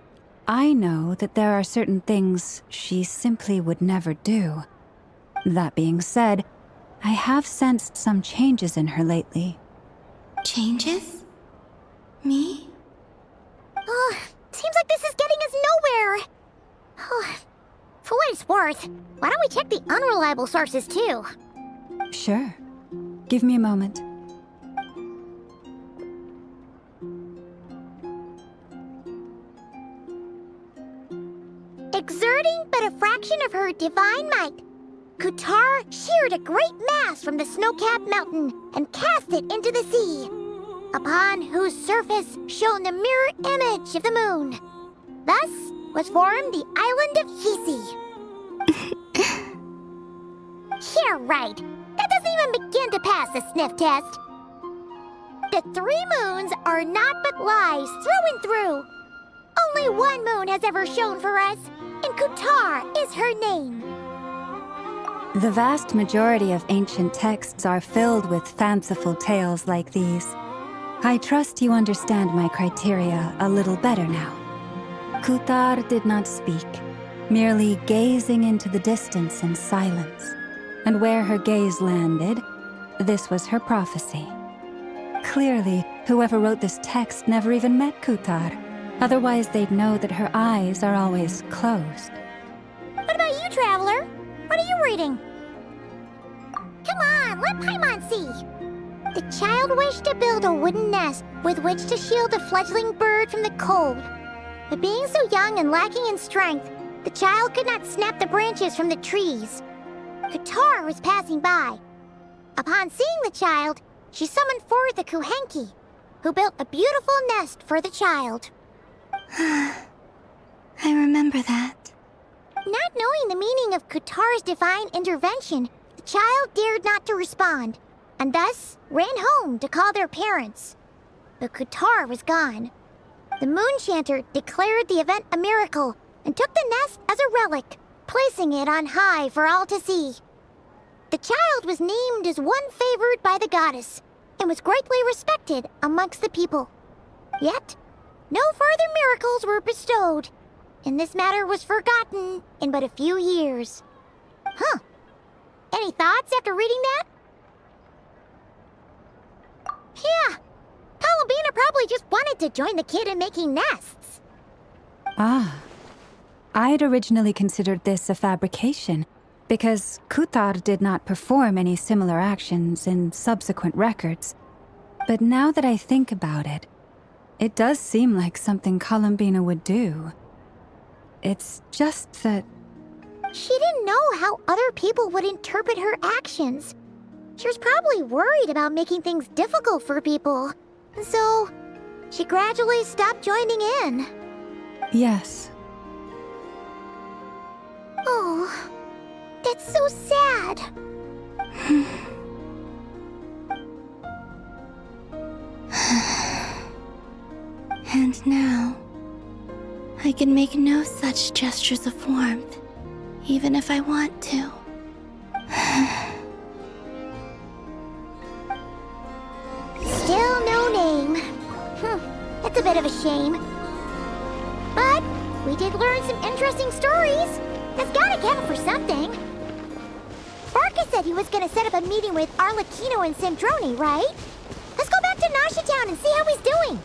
I know that there are certain things she simply would never do. That being said, I have sensed some changes in her lately. Changes? Me? Oh, seems like this is getting us nowhere. Oh, for what it's worth, why don't we check the unreliable sources too? Sure. Give me a moment. Exerting but a fraction of her divine might, Kutar sheared a great mass from the snow-capped mountain and cast it into the sea, upon whose surface shone the mirror image of the moon. Thus was formed the island of Hisi. Yeah, right. That doesn't even begin to pass the sniff test. The 3 moons are not but lies through and through. Only one moon has ever shone for us, and Kutar is her name. The vast majority of ancient texts are filled with fanciful tales like these. I trust you understand my criteria a little better now. Kutar did not speak, merely gazing into the distance in silence. And where her gaze landed, this was her prophecy. Clearly, whoever wrote this text never even met Kutar. Otherwise, they'd know that her eyes are always closed. What about you, Traveler? What are you reading? Come on, let Paimon see. The child wished to build a wooden nest with which to shield a fledgling bird from the cold. But being so young and lacking in strength, the child could not snap the branches from the trees. Kutar was passing by. Upon seeing the child, she summoned forth the Kuhenki, who built a beautiful nest for the child. I remember that. Not knowing the meaning of Kutar's divine intervention, the child dared not to respond, and thus ran home to call their parents. But Kutar was gone. The Moon Chanter declared the event a miracle and took the nest as a relic, placing it on high for all to see. The child was named as one favored by the goddess and was greatly respected amongst the people. Yet, no further miracles were bestowed, and this matter was forgotten in but a few years. Huh. Any thoughts after reading that? Yeah. Columbina probably just wanted to join the kid in making nests. Ah. I'd originally considered this a fabrication, because Kutar did not perform any similar actions in subsequent records. But now that I think about it, it does seem like something Columbina would do. It's just that... She didn't know how other people would interpret her actions. She was probably worried about making things difficult for people. So, she gradually stopped joining in. Yes. Oh, that's so sad. And now, I can make no such gestures of warmth, even if I want to. Still no name. That's a bit of a shame. But we did learn some interesting stories. That's gotta count for something. Barca said he was gonna set up a meeting with Arlecchino and Sandrone, right? Let's go back to Nasha Town and see how he's doing.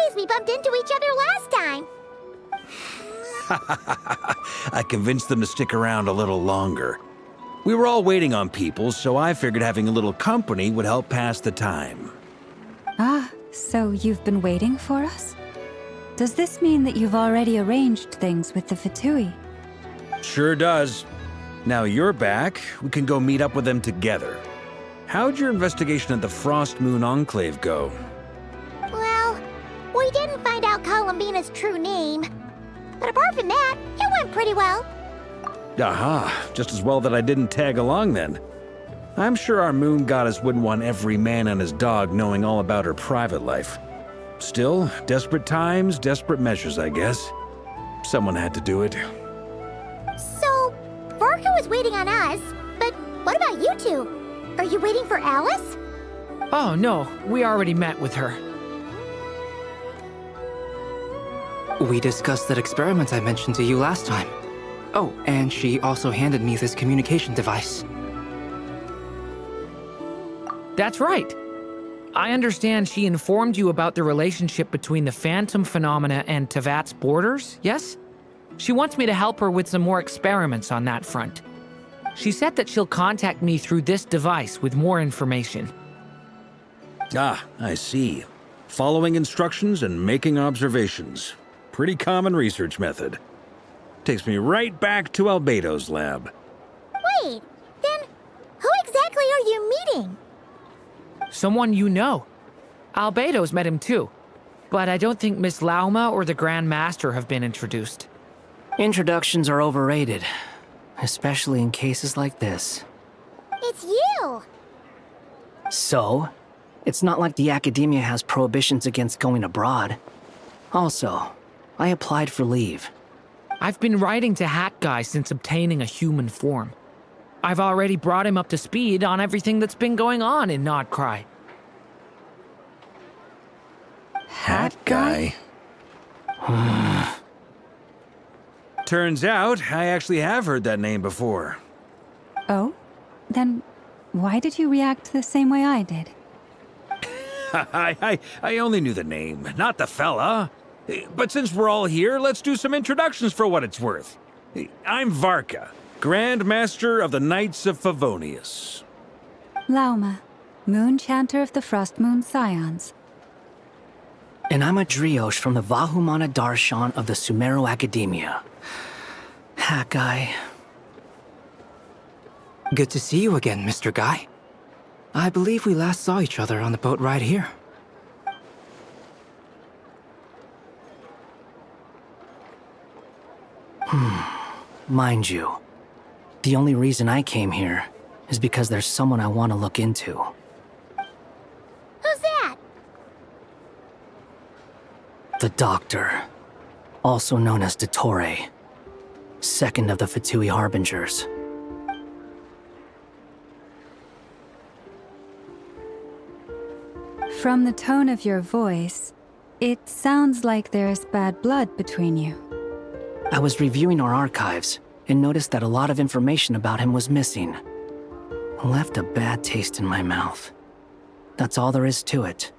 surprised we bumped into each other last time. I convinced them to stick around a little longer. We were all waiting on people, so I figured having a little company would help pass the time. Ah, so you've been waiting for us? Does this mean that you've already arranged things with the Fatui? Sure does. Now you're back, we can go meet up with them together. How'd your investigation at the Frost Moon Enclave go? Well, we didn't find out Columbina's true name. But apart from that, it went pretty well. Aha, just as well that I didn't tag along then. I'm sure our moon goddess wouldn't want every man and his dog knowing all about her private life. Still, desperate times, desperate measures, I guess. Someone had to do it. So, Varka was waiting on us, but what about you two? Are you waiting for Alice? Oh, no. We already met with her. We discussed that experiment I mentioned to you last time. Oh, and she also handed me this communication device. That's right. I understand she informed you about the relationship between the phantom phenomena and Tevat's borders, yes? She wants me to help her with some more experiments on that front. She said that she'll contact me through this device with more information. Ah, I see. Following instructions and making observations. Pretty common research method. Takes me right back to Albedo's lab. Wait, then who exactly are you meeting? Someone you know. Albedo's met him too. But I don't think Miss Lauma or the Grand Master have been introduced. Introductions are overrated, especially in cases like this. It's you! So, it's not like the academia has prohibitions against going abroad. Also, I applied for leave. I've been writing to Hat Guy since obtaining a human form. I've already brought him up to speed on everything that's been going on in Nodcry. Hat Guy? Turns out, I actually have heard that name before. Oh? Then why did you react the same way I did? I only knew the name, not the fella. But since we're all here, let's do some introductions for what it's worth. I'm Varka, Grand Master of the Knights of Favonius. Lauma, Moon Chanter of the Frost Moon Scions. And I'm a Driosh from the Vahumana Darshan of the Sumero Academia. Hat Guy. Good to see you again, Mr. Guy. I believe we last saw each other on the boat ride here. Mind you, the only reason I came here is because there's someone I want to look into. Who's that? The Doctor, also known as Dottore, second of the Fatui Harbingers. From the tone of your voice, it sounds like there's bad blood between you. I was reviewing our archives and noticed that a lot of information about him was missing. Left a bad taste in my mouth. That's all there is to it.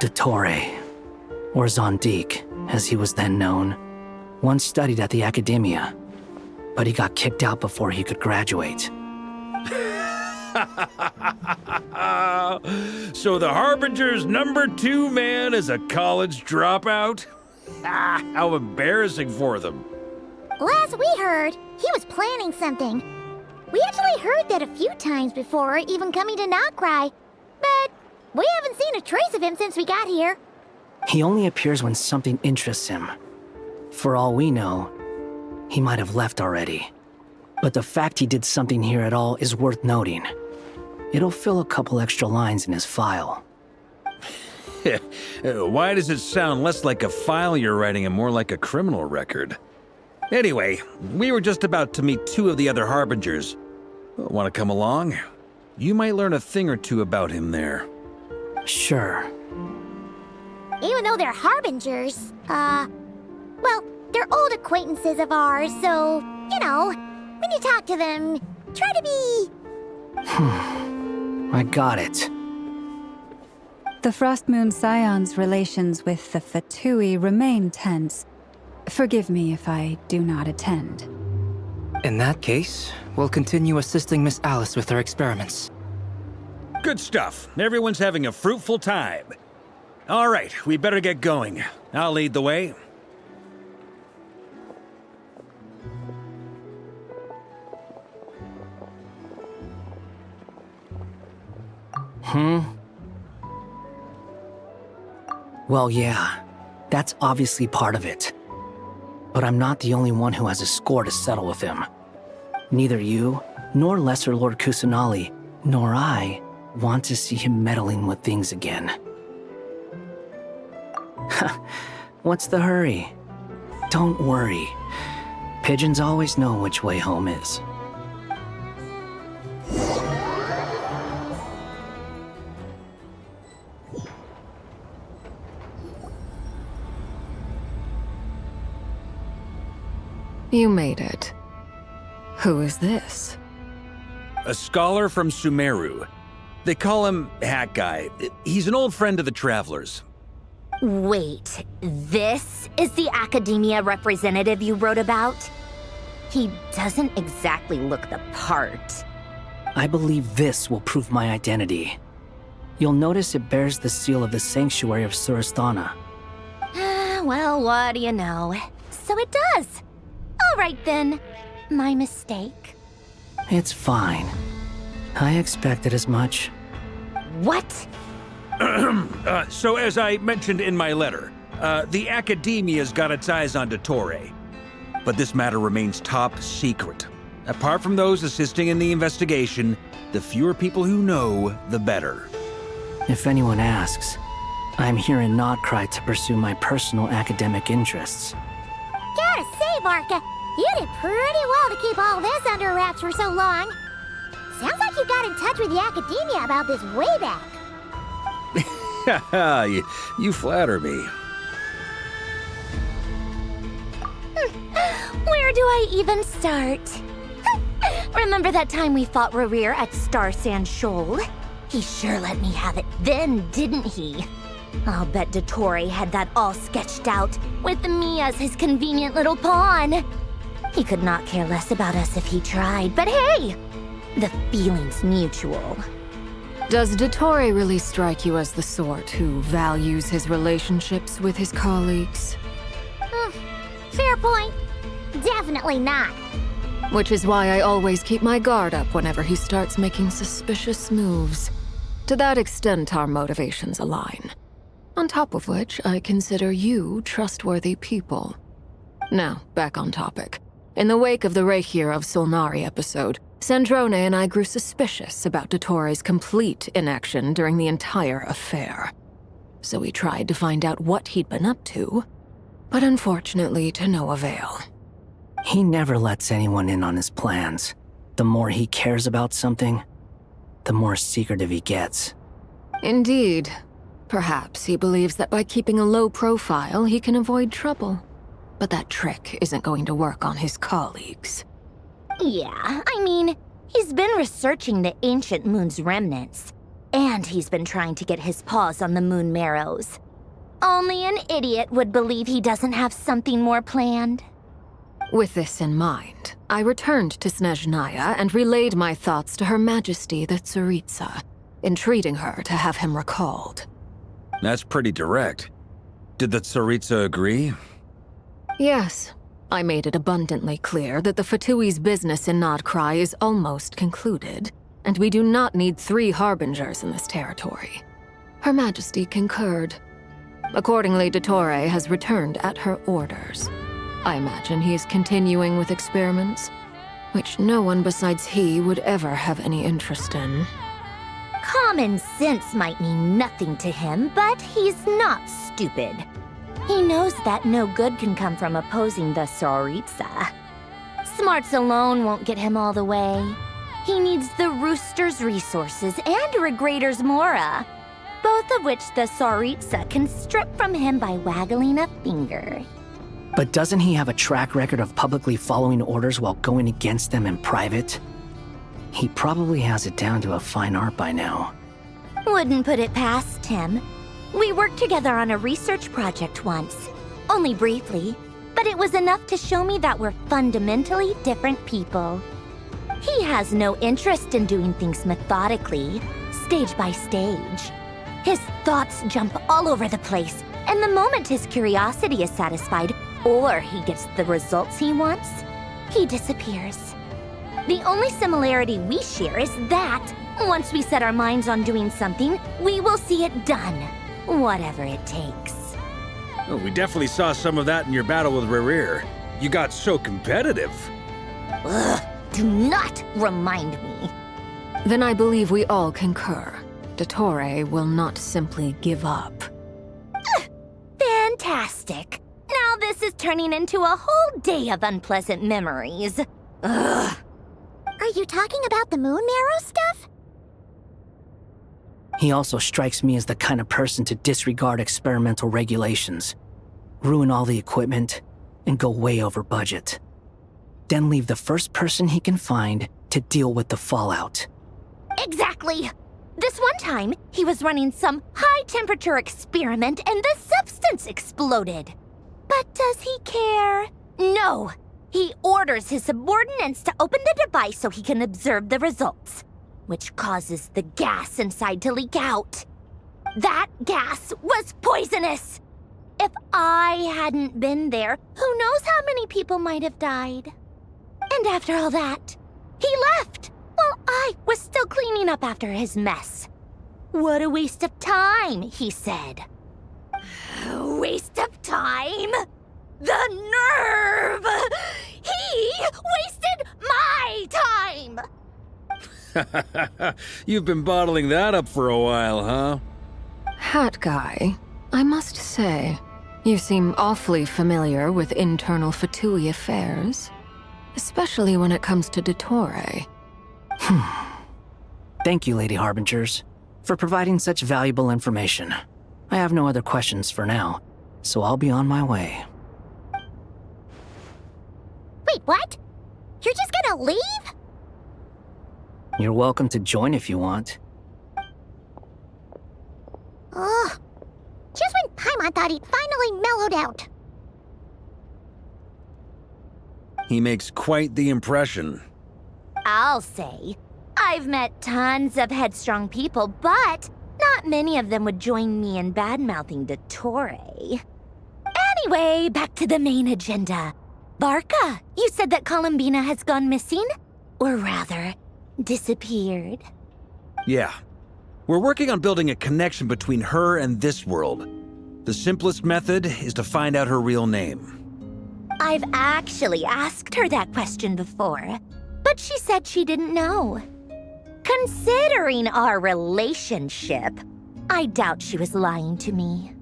Dottore, or Zondik, as he was then known, once studied at the Academia, but he got kicked out before he could graduate. So the Harbinger's #2 man is a college dropout? How embarrassing for them. Last we heard, he was planning something. We actually heard that a few times before, even coming to Nocturne, but we haven't seen a trace of him since we got here. He only appears when something interests him. For all we know, he might have left already. But the fact he did something here at all is worth noting. It'll fill a couple extra lines in his file. Why does it sound less like a file you're writing and more like a criminal record? Anyway, we were just about to meet 2 of the other Harbingers. Want to come along? You might learn a thing or two about him there. Sure. Even though they're Harbingers, well, they're old acquaintances of ours, so, you know, when you talk to them, try to be... I got it. The Frost Moon Scion's relations with the Fatui remain tense. Forgive me if I do not attend. In that case, we'll continue assisting Miss Alice with her experiments. Good stuff. Everyone's having a fruitful time. All right, we better get going. I'll lead the way. Well, yeah. That's obviously part of it. But I'm not the only one who has a score to settle with him. Neither you, nor Lesser Lord Kusanali, nor I want to see him meddling with things again. What's the hurry? Don't worry. Pigeons always know which way home is. You made it. Who is this? A scholar from Sumeru. They call him Hat Guy. He's an old friend of the Travelers. Wait, this is the academia representative you wrote about? He doesn't exactly look the part. I believe this will prove my identity. You'll notice it bears the seal of the Sanctuary of Surasthana. Well, what do you know? So it does. All right then. My mistake. It's fine. I expected as much. What? So as I mentioned in my letter, the Academia's got its eyes on Dottore. But this matter remains top secret. Apart from those assisting in the investigation, the fewer people who know, the better. If anyone asks, I'm here in Nocturne to pursue my personal academic interests. Gotta say, Varka, you did pretty well to keep all this under wraps for so long. Sounds like you got in touch with the Academia about this way back. You flatter me. Where do I even start? Remember that time we fought Rerir at Star Sand Shoal? He sure let me have it then, didn't he? I'll bet Dottore had that all sketched out, with me as his convenient little pawn. He could not care less about us if he tried, but hey! The feeling's mutual. Does Dottore really strike you as the sort who values his relationships with his colleagues? Fair point. Definitely not. Which is why I always keep my guard up whenever he starts making suspicious moves. To that extent, our motivations align. On top of which, I consider you trustworthy people. Now, back on topic. In the wake of the Reihir of Solnari episode, Sandrone and I grew suspicious about Dottore's complete inaction during the entire affair. So we tried to find out what he'd been up to, but unfortunately to no avail. He never lets anyone in on his plans. The more he cares about something, the more secretive he gets. Indeed. Perhaps he believes that by keeping a low profile, he can avoid trouble. But that trick isn't going to work on his colleagues. Yeah, I mean, he's been researching the ancient moon's remnants. And he's been trying to get his paws on the moon marrows. Only an idiot would believe he doesn't have something more planned. With this in mind, I returned to Snezhnaya and relayed my thoughts to Her Majesty the Tsaritsa, entreating her to have him recalled. That's pretty direct. Did the Tsaritsa agree? Yes. I made it abundantly clear that the Fatui's business in Nocturne is almost concluded, and we do not need 3 harbingers in this territory. Her Majesty concurred. Accordingly, Dottore has returned at her orders. I imagine he is continuing with experiments, which no one besides he would ever have any interest in. Common sense might mean nothing to him, but he's not stupid. He knows that no good can come from opposing the Tsaritsa. Smarts alone won't get him all the way. He needs the Rooster's resources and Regrator's Mora, both of which the Tsaritsa can strip from him by waggling a finger. But doesn't he have a track record of publicly following orders while going against them in private? He probably has it down to a fine art by now. Wouldn't put it past him. We worked together on a research project once. Only briefly, but it was enough to show me that we're fundamentally different people. He has no interest in doing things methodically, stage by stage. His thoughts jump all over the place, and the moment his curiosity is satisfied, or he gets the results he wants, he disappears. The only similarity we share is that, once we set our minds on doing something, we will see it done, whatever it takes. Oh, we definitely saw some of that in your battle with Rerir. You got so competitive. Ugh, do not remind me. Then I believe we all concur. Dottore will not simply give up. Fantastic. Now this is turning into a whole day of unpleasant memories. Ugh. Are you talking about the moon marrow stuff? He also strikes me as the kind of person to disregard experimental regulations, ruin all the equipment, and go way over budget. Then leave the first person he can find to deal with the fallout. Exactly. This one time, he was running some high-temperature experiment and the substance exploded. But does he care? No. He orders his subordinates to open the device so he can observe the results, which causes the gas inside to leak out. That gas was poisonous! If I hadn't been there, who knows how many people might have died. And after all that, he left while I was still cleaning up after his mess. What a waste of time, he said. Waste of time? The nerve! He wasted my time! You've been bottling that up for a while, huh? Hat guy, I must say, you seem awfully familiar with internal Fatui affairs. Especially when it comes to Dottore. Thank you, Lady Harbingers, for providing such valuable information. I have no other questions for now, so I'll be on my way. Wait, what? You're just gonna leave? You're welcome to join if you want. Ugh. Just when Paimon thought he'd finally mellowed out. He makes quite the impression. I'll say. I've met tons of headstrong people, but not many of them would join me in bad-mouthing Dottore. Anyway, back to the main agenda. Barca, you said that Columbina has gone missing? Or rather, disappeared. Yeah. We're working on building a connection between her and this world. The simplest method is to find out her real name. I've actually asked her that question before, but she said she didn't know. Considering our relationship, I doubt she was lying to me.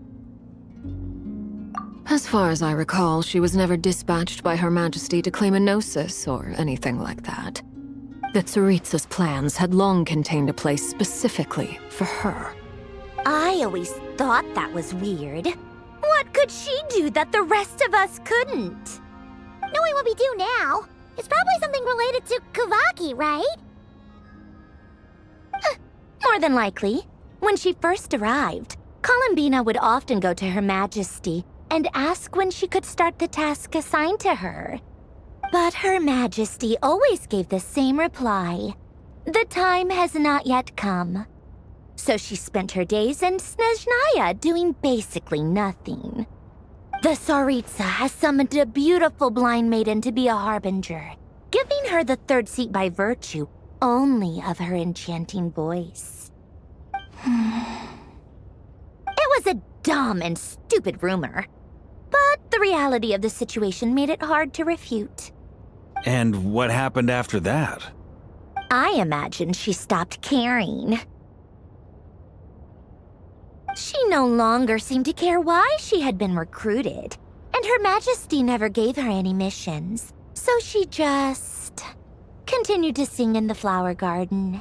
As far as I recall, she was never dispatched by Her Majesty to claim a gnosis or anything like that. The Tsaritsa's plans had long contained a place specifically for her. I always thought that was weird. What could she do that the rest of us couldn't? Knowing what we do now, it's probably something related to Kavaki, right? More than likely. When she first arrived, Columbina would often go to Her Majesty and ask when she could start the task assigned to her. But Her Majesty always gave the same reply. The time has not yet come. So she spent her days in Snezhnaya doing basically nothing. The Tsaritsa has summoned a beautiful blind maiden to be a harbinger, giving her the third seat by virtue only of her enchanting voice. It was a dumb and stupid rumor, but the reality of the situation made it hard to refute. And what happened after that? I imagine she stopped caring. She no longer seemed to care why she had been recruited, and Her Majesty never gave her any missions, so she just continued to sing in the flower garden.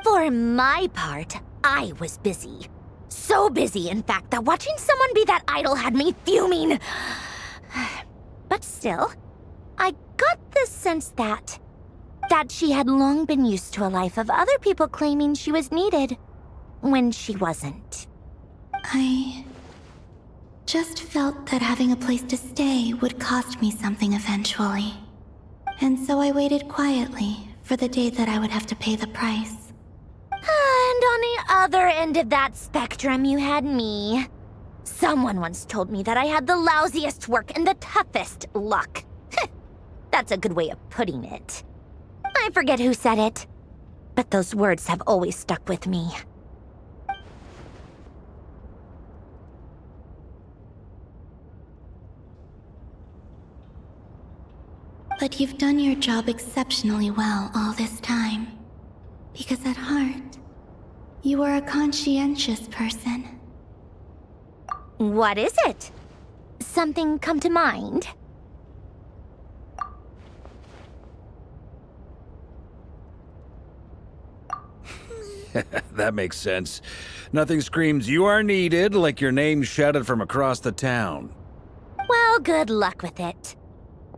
For my part, I was busy. So busy, in fact, that watching someone be that idol had me fuming. But still, I got the sense that she had long been used to a life of other people claiming she was needed. when she wasn't. I just felt that having a place to stay would cost me something eventually. And so I waited quietly for the day that I would have to pay the price. And on the other end of that spectrum, you had me. Someone once told me that I had the lousiest work and the toughest luck. That's a good way of putting it. I forget who said it, but those words have always stuck with me. But you've done your job exceptionally well all this time. Because at heart, you are a conscientious person. What is it? Something come to mind? That makes sense. Nothing screams you are needed like your name shouted from across the town. Well, good luck with it.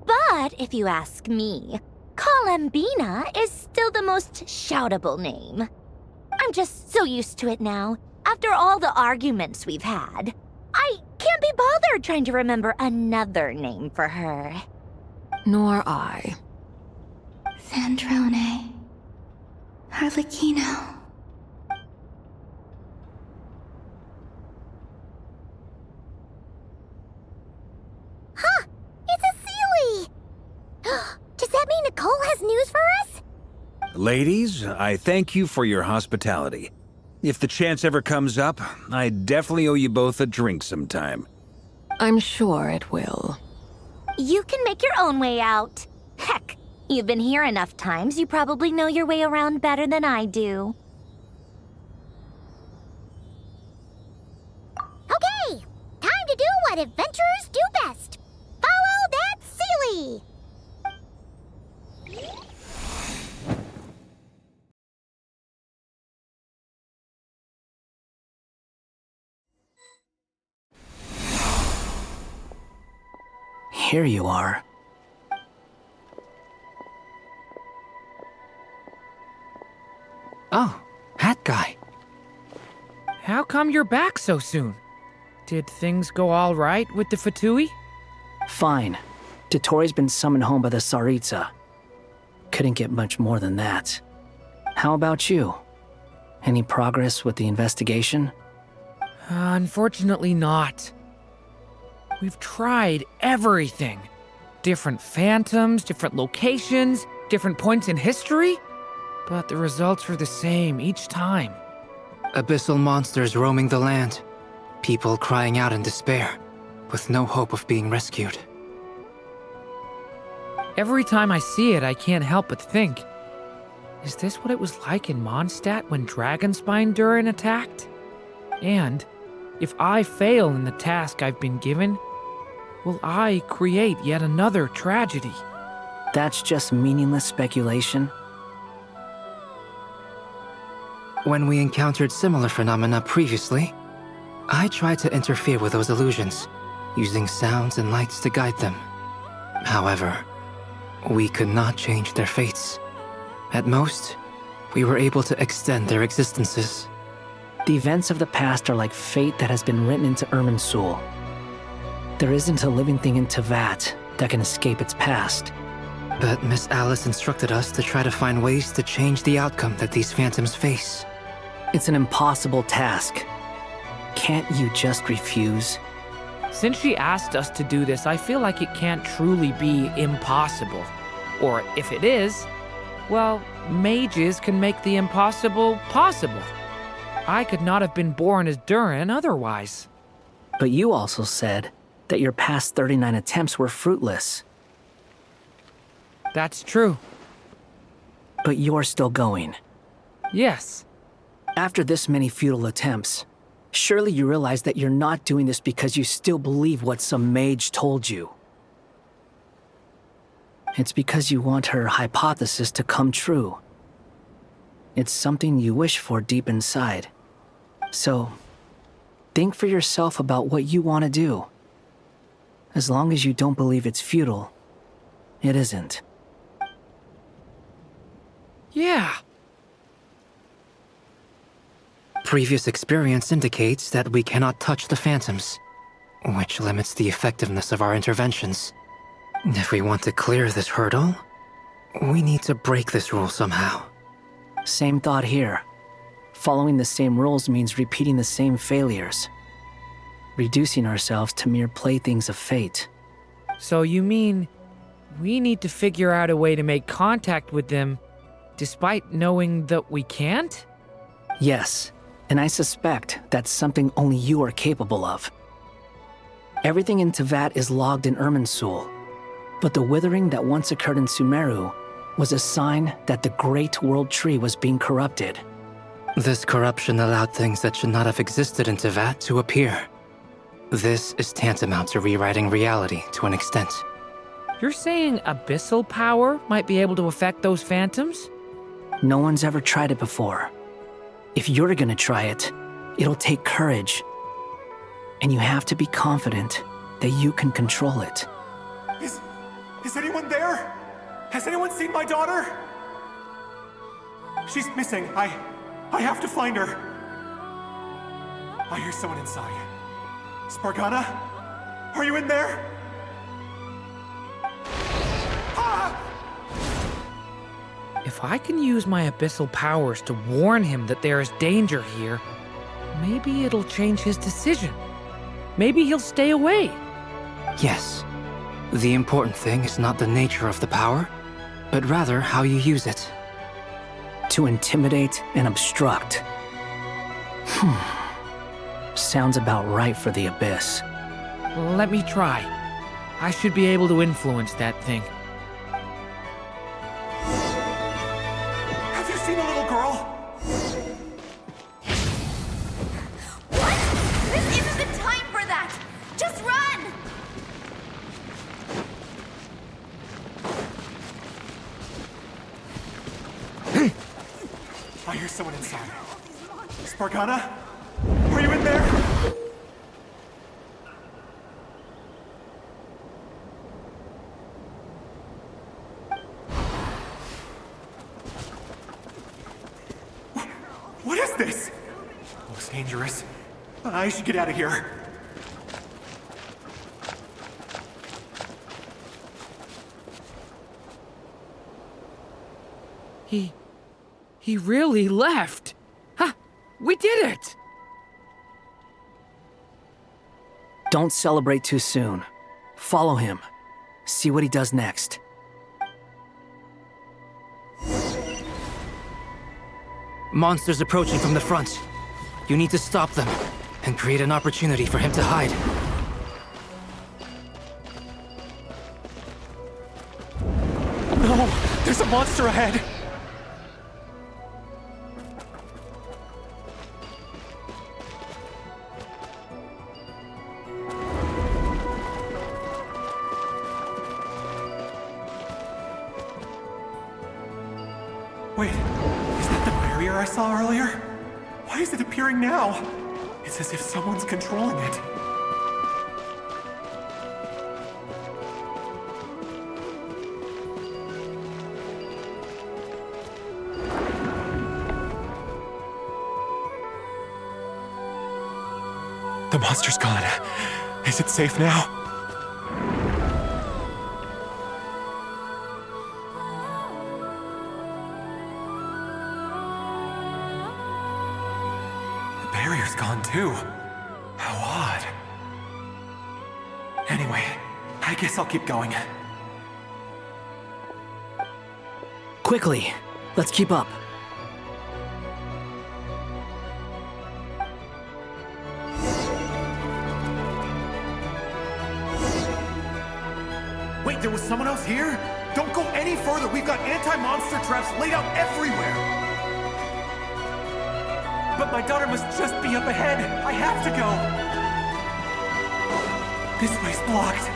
But if you ask me, Colambina is still the most shoutable name. I'm just so used to it now, after all the arguments we've had. I can't be bothered trying to remember another name for her. Nor I. Sandrone. Harlequino. Huh! It's a Sealy! Does that mean Nicole has news for us? Ladies, I thank you for your hospitality. If the chance ever comes up, I definitely owe you both a drink sometime. I'm sure it will. You can make your own way out. Heck, you've been here enough times, you probably know your way around better than I do. Okay! Time to do what adventurers do best. Follow that Sealy! Here you are. Oh, hat guy. How come you're back so soon? Did things go all right with the Fatui? Fine. Totori's been summoned home by the Tsaritsa. Couldn't get much more than that. How about you? Any progress with the investigation? Unfortunately not. We've tried everything. Different phantoms, different locations, different points in history. But the results are the same each time. Abyssal monsters roaming the land. People crying out in despair, with no hope of being rescued. Every time I see it, I can't help but think, is this what it was like in Mondstadt when Dragonspine Durin attacked? And if I fail in the task I've been given, will I create yet another tragedy? That's just meaningless speculation. When we encountered similar phenomena previously, I tried to interfere with those illusions, using sounds and lights to guide them. However, we could not change their fates. At most, we were able to extend their existences. The events of the past are like fate that has been written into Irminsul. There isn't a living thing in Teyvat that can escape its past. But Miss Alice instructed us to try to find ways to change the outcome that these phantoms face. It's an impossible task. Can't you just refuse? Since she asked us to do this, I feel like it can't truly be impossible. Or if it is, well, mages can make the impossible possible. I could not have been born as Durin otherwise. But you also said that your past 39 attempts were fruitless. That's true. But you're still going. Yes. After this many futile attempts, surely you realize that you're not doing this because you still believe what some mage told you. It's because you want her hypothesis to come true. It's something you wish for deep inside. So, think for yourself about what you want to do. As long as you don't believe it's futile, it isn't. Yeah. Previous experience indicates that we cannot touch the phantoms, which limits the effectiveness of our interventions. If we want to clear this hurdle, we need to break this rule somehow. Same thought here. Following the same rules means repeating the same failures. Reducing ourselves to mere playthings of fate. So you mean we need to figure out a way to make contact with them despite knowing that we can't? Yes, and I suspect that's something only you are capable of. Everything in Tevat is logged in Irminsul, but the withering that once occurred in Sumeru was a sign that the Great World Tree was being corrupted. This corruption allowed things that should not have existed in Tevat to appear. This is tantamount to rewriting reality to an extent. You're saying abyssal power might be able to affect those phantoms? No one's ever tried it before. If you're gonna try it, it'll take courage. And you have to be confident that you can control it. Is anyone there? Has anyone seen my daughter? She's missing. I have to find her. I hear someone inside. Spargana? Are you in there? If I can use my abyssal powers to warn him that there is danger here, maybe it'll change his decision. Maybe he'll stay away. Yes. The important thing is not the nature of the power, but rather how you use it. To intimidate and obstruct. Sounds about right for the Abyss. Let me try. I should be able to influence that thing. Have you seen a little girl? What? This isn't the time for that! Just run! I hear someone inside. Spargana? Are you in there? What is this? Looks dangerous. I should get out of here. He really left. Ha! We did it! Don't celebrate too soon. Follow him. See what he does next. Monsters approaching from the front. You need to stop them and create an opportunity for him to hide. No! There's a monster ahead! Wait, is that the barrier I saw earlier? Why is it appearing now? It's as if someone's controlling it. The monster's gone. Is it safe now? Barrier's gone too. How odd. Anyway, I guess I'll keep going. Quickly, let's keep up. Wait, there was someone else here? Don't go any further. We've got anti-monster traps laid out everywhere. But my daughter must just be up ahead. I have to go. This way's blocked.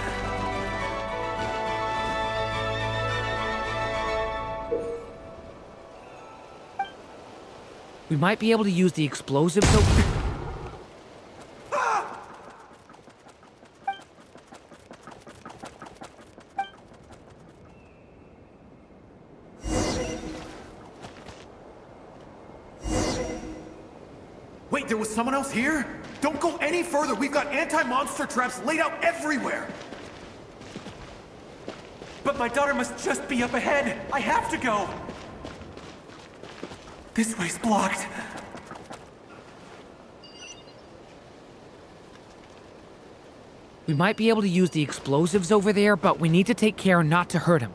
We might be able to use the explosive to... Wait, there was someone else here? Don't go any further. We've got anti-monster traps laid out everywhere. But my daughter must just be up ahead. I have to go. This way's blocked. We might be able to use the explosives over there, but we need to take care not to hurt him.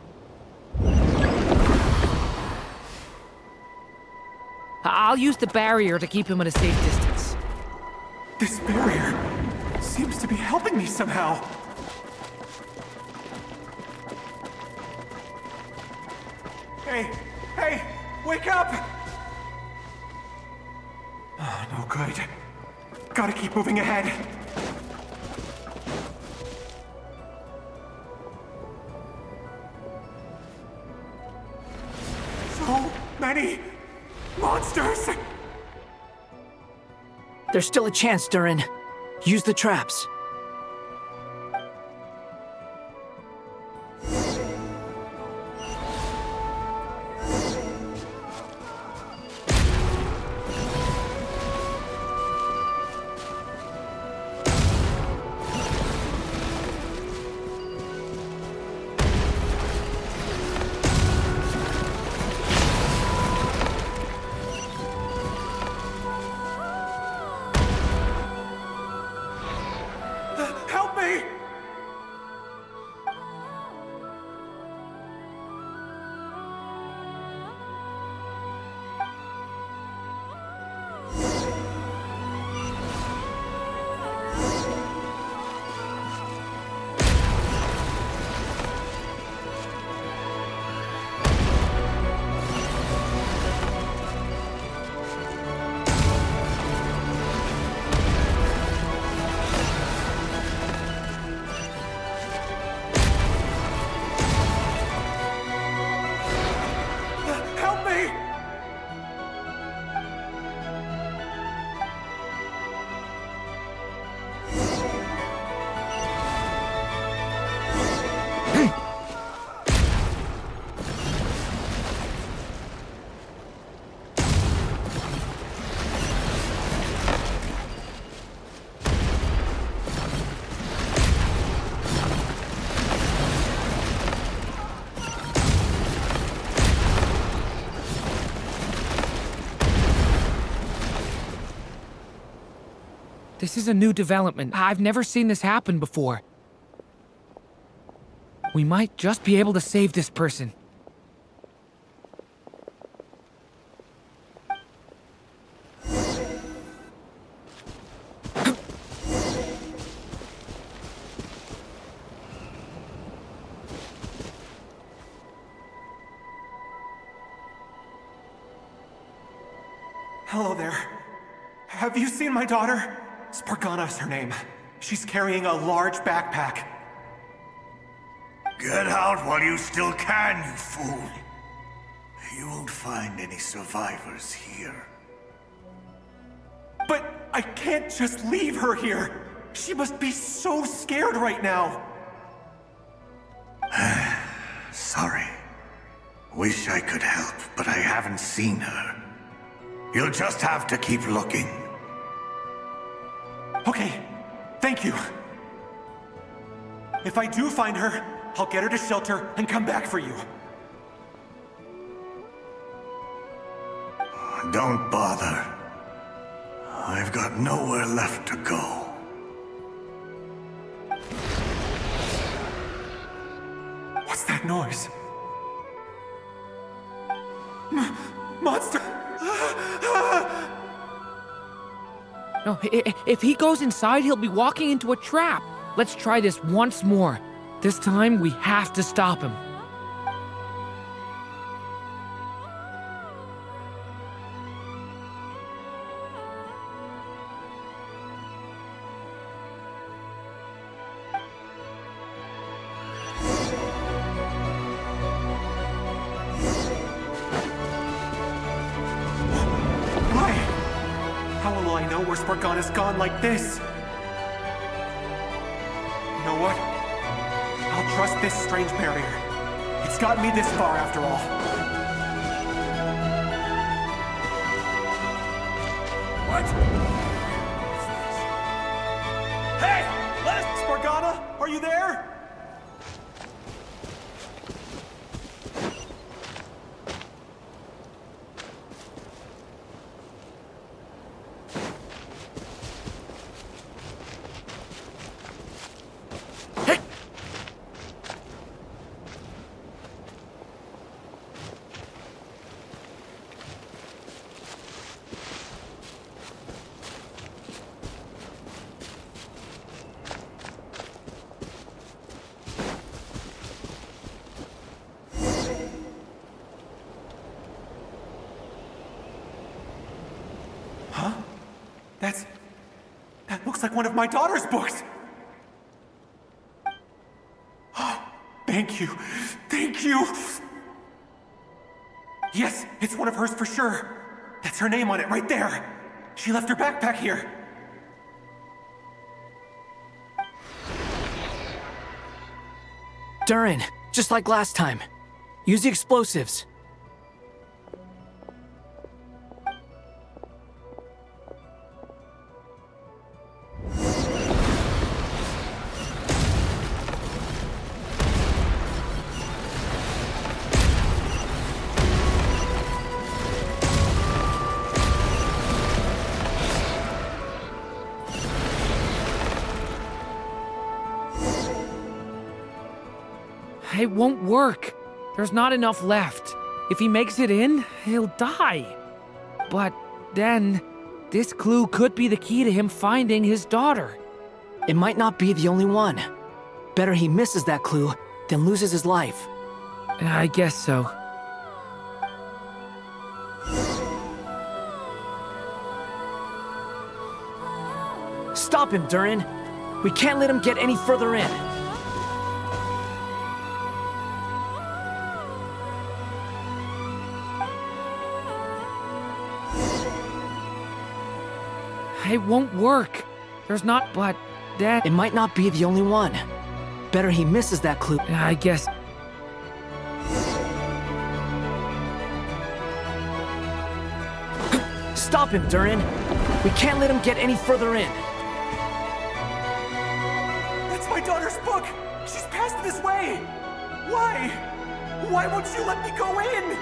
I'll use the barrier to keep him at a safe distance. This barrier seems to be helping me somehow. Hey, wake up! Oh, no good. Gotta keep moving ahead. So many monsters! There's still a chance, Durin. Use the traps. Help me! Help me! This is a new development. I've never seen this happen before. We might just be able to save this person. Hello there. Have you seen my daughter? Spargana's her name. She's carrying a large backpack. Get out while you still can, you fool. You won't find any survivors here. But I can't just leave her here. She must be so scared right now. Sorry. Wish I could help, but I haven't seen her. You'll just have to keep looking. Okay, thank you. If I do find her, I'll get her to shelter and come back for you. Don't bother. I've got nowhere left to go. What's that noise? Monster! No, if he goes inside, he'll be walking into a trap. Let's try this once more. This time, we have to stop him. How will I know where Spargana's gone like this? You know what? I'll trust this strange barrier. It's got me this far after all. What? Hey! Let us... Spargana, are you there? That looks like one of my daughter's books! Thank you. Thank you! Yes, it's one of hers for sure. That's her name on it right there. She left her backpack here. Durin, just like last time. Use the explosives. It won't work. There's not enough left. If he makes it in, he'll die. But then, this clue could be the key to him finding his daughter. It might not be the only one. Better he misses that clue than loses his life. I guess so. Stop him, Durin. We can't let him get any further in. It won't work. There's not, but that... It might not be the only one. Better he misses that clue. I guess... Stop him, Durin. We can't let him get any further in. That's my daughter's book! She's passed this way! Why? Why won't you let me go in?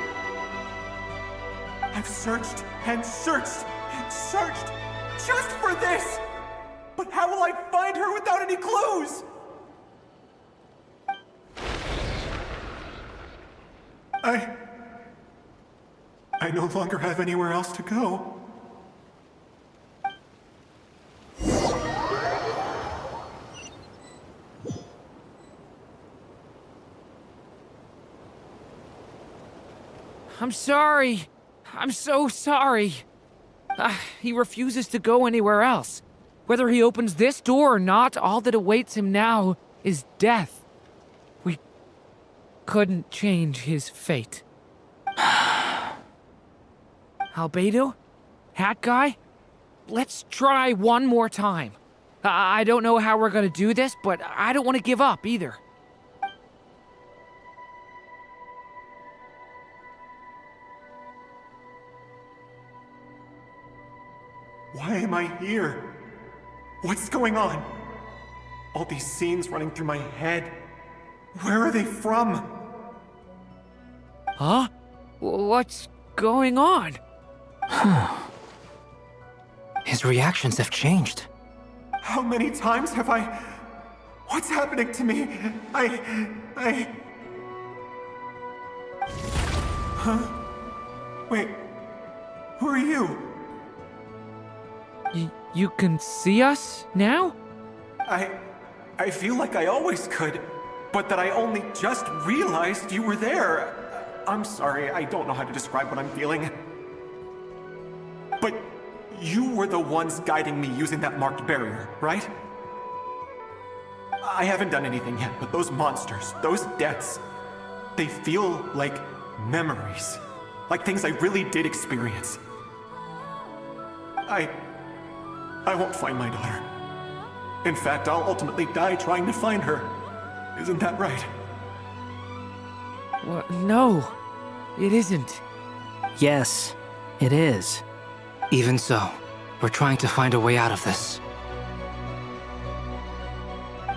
I've searched and searched and searched just for this! But how will I find her without any clues? I no longer have anywhere else to go. I'm sorry. I'm so sorry. He refuses to go anywhere else. Whether he opens this door or not, all that awaits him now is death. We couldn't change his fate. Albedo? Hat Guy? Let's try one more time. I don't know how we're gonna do this, but I don't want to give up either. Why am I here? What's going on? All these scenes running through my head. Where are they from? Huh? What's going on? His reactions have changed. How many times have I... What's happening to me? Huh? Wait, who are you? You can see us now? I feel like I always could, but that I only just realized you were there. I'm sorry, I don't know how to describe what I'm feeling. But you were the ones guiding me using that marked barrier, right? I haven't done anything yet, but those monsters, those deaths, they feel like memories. Like things I really did experience. I won't find my daughter. In fact, I'll ultimately die trying to find her. Isn't that right? Well, no, it isn't. Yes, it is. Even so, We're trying to find a way out of this.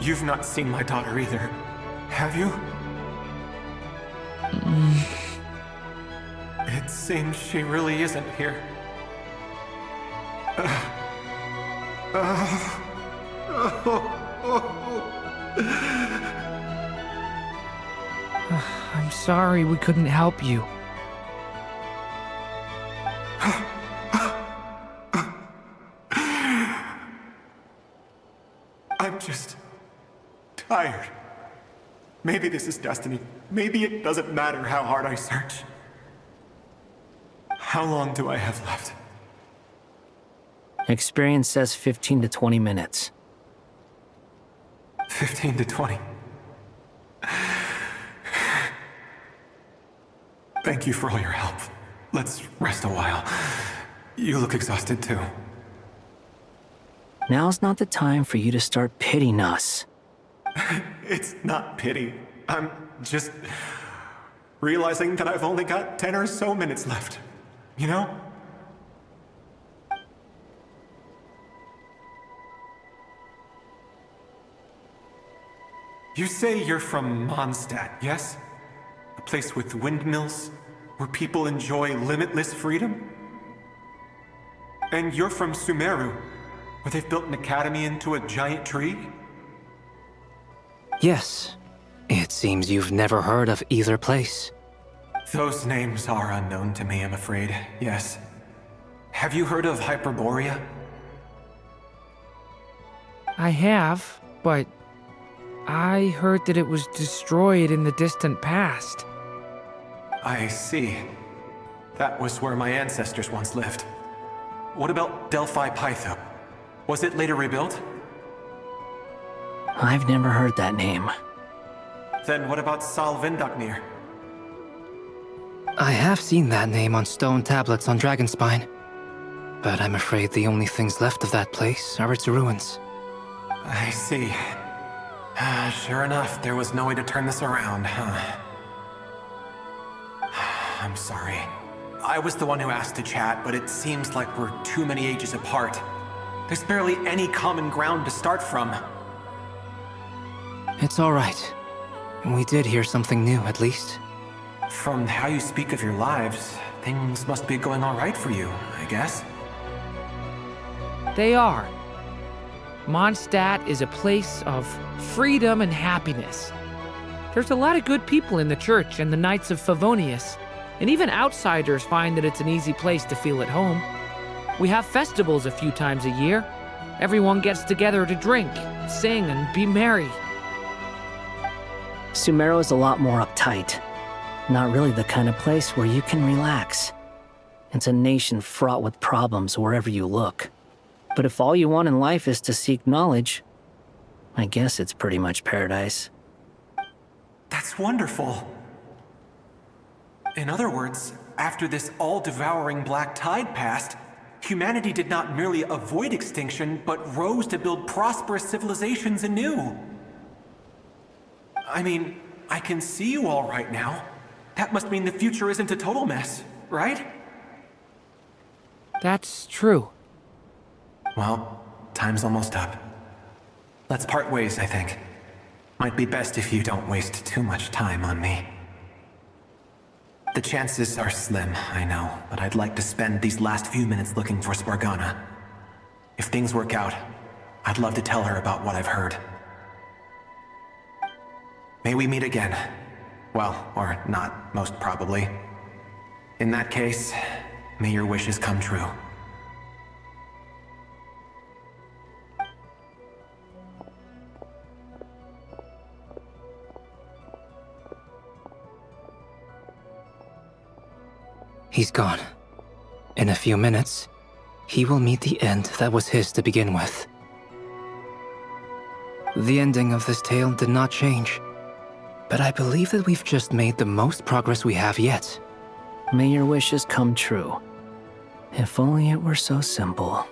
You've not seen my daughter either, have you? It seems she really isn't here. I'm sorry we couldn't help you. I'm just tired. Maybe this is destiny. Maybe it doesn't matter how hard I search. How long do I have left? Experience says 15 to 20 minutes. 15 to 20. Thank you for all your help. Let's rest a while. You look exhausted too. Now's not the time for you to start pitying us. It's not pity. I'm just realizing that I've only got 10 or so minutes left. You know? You say you're from Mondstadt, yes? A place with windmills, where people enjoy limitless freedom? And you're from Sumeru, where they've built an academy into a giant tree? Yes. It seems you've never heard of either place. Those names are unknown to me, I'm afraid, yes. Have you heard of Hyperborea? I have, but I heard that it was destroyed in the distant past. I see. That was where my ancestors once lived. What about Delphi Pytho? Was it later rebuilt? I've never heard that name. Then what about Sal Vindaknir? I have seen that name on stone tablets on Dragonspine. But I'm afraid the only things left of that place are its ruins. I see. Sure enough, there was no way to turn this around, huh? I'm sorry. I was the one who asked to chat, but it seems like we're too many ages apart. There's barely any common ground to start from. It's all right. We did hear something new, at least. From how you speak of your lives, things must be going all right for you, I guess. They are. Mondstadt is a place of freedom and happiness. There's a lot of good people in the church and the Knights of Favonius, and even outsiders find that it's an easy place to feel at home. We have festivals a few times a year. Everyone gets together to drink, sing, and be merry. Sumeru is a lot more uptight. Not really the kind of place where you can relax. It's a nation fraught with problems wherever you look. But if all you want in life is to seek knowledge, I guess it's pretty much paradise. That's wonderful. In other words, after this all-devouring black tide passed, humanity did not merely avoid extinction, but rose to build prosperous civilizations anew. I mean, I can see you all right now. That must mean the future isn't a total mess, right? That's true. Well, time's almost up. Let's part ways, I think. Might be best if you don't waste too much time on me. The chances are slim, I know, but I'd like to spend these last few minutes looking for Spargana. If things work out, I'd love to tell her about what I've heard. May we meet again. Well, or not, most probably. In that case, may your wishes come true. He's gone. In a few minutes, he will meet the end that was his to begin with. The ending of this tale did not change, but I believe that we've just made the most progress we have yet. May your wishes come true. If only it were so simple.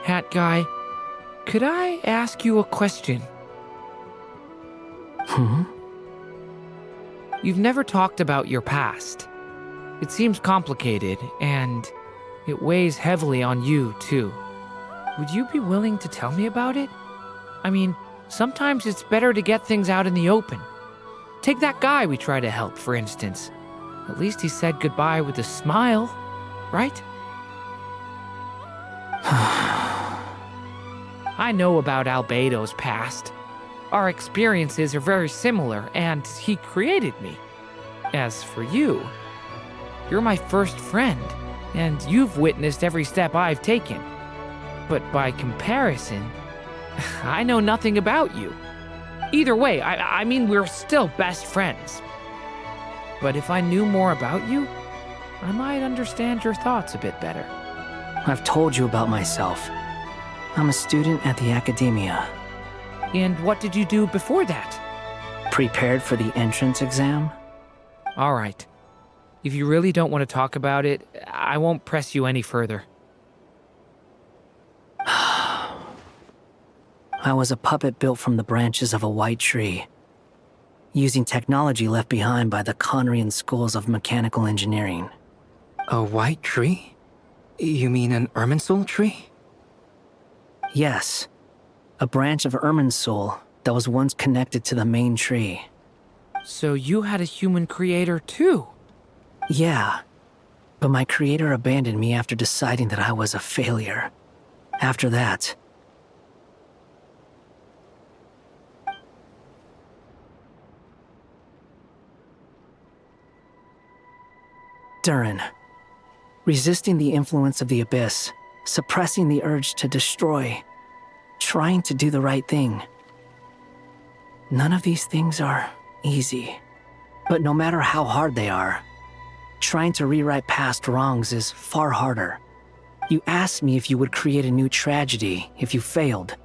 Hat Guy, could I ask you a question? You've never talked about your past. It seems complicated, and It weighs heavily on you, too. Would you be willing to tell me about it? I mean, sometimes it's better to get things out in the open. Take that guy we try to help, for instance. At least he said goodbye with a smile, right? I know about Albedo's past. Our experiences are very similar, and he created me. As for you, you're my first friend, and you've witnessed every step I've taken. But by comparison, I know nothing about you. Either way, I mean, we're still best friends. But if I knew more about you, I might understand your thoughts a bit better. I've told you about myself. I'm a student at the academia. And what did you do before that? Prepared for the entrance exam? All right. If you really don't want to talk about it, I won't press you any further. I was a puppet built from the branches of a white tree, using technology left behind by the Conrian schools of mechanical engineering. A white tree? You mean an Irminsul tree? Yes. A branch of Irminsul that was once connected to the main tree. So you had a human creator too? Yeah. But my creator abandoned me after deciding that I was a failure. After that, Durin. Resisting the influence of the Abyss, suppressing the urge to destroy, trying to do the right thing. None of these things are easy. But no matter how hard they are, trying to rewrite past wrongs is far harder. You asked me if you would create a new tragedy if you failed.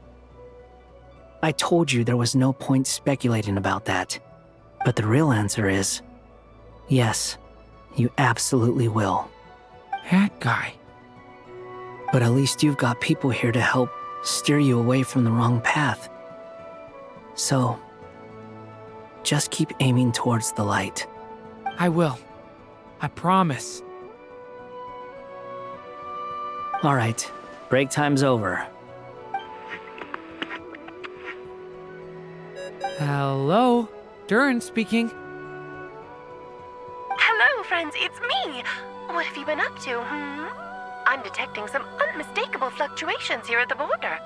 I told you there was no point speculating about that. But the real answer is, yes. You absolutely will. That guy. But at least you've got people here to help steer you away from the wrong path. So, just keep aiming towards the light. I will. I promise. All right, break time's over. Hello? Durin speaking. Hello, friends, it's me. What have you been up to, I'm detecting some unmistakable fluctuations here at the border.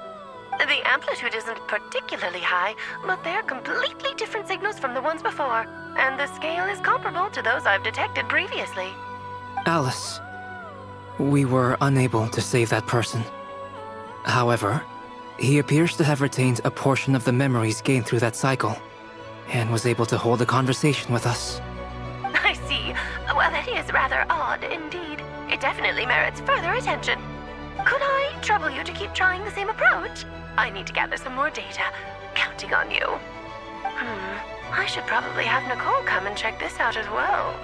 The amplitude isn't particularly high, but they're completely different signals from the ones before, and the scale is comparable to those I've detected previously. Alice, we were unable to save that person. However, he appears to have retained a portion of the memories gained through that cycle, and was able to hold a conversation with us. I see. Well, that is rather odd indeed. It definitely merits further attention. Could I trouble you to keep trying the same approach? I need to gather some more data. Counting on you. I should probably have Nicole come and check this out as well.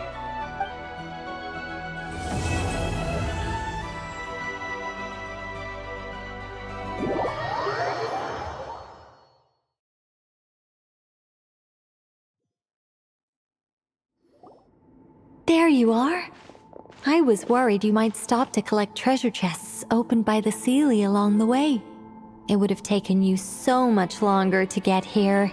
There you are. I was worried you might stop to collect treasure chests opened by the Seelie along the way. It would have taken you so much longer to get here.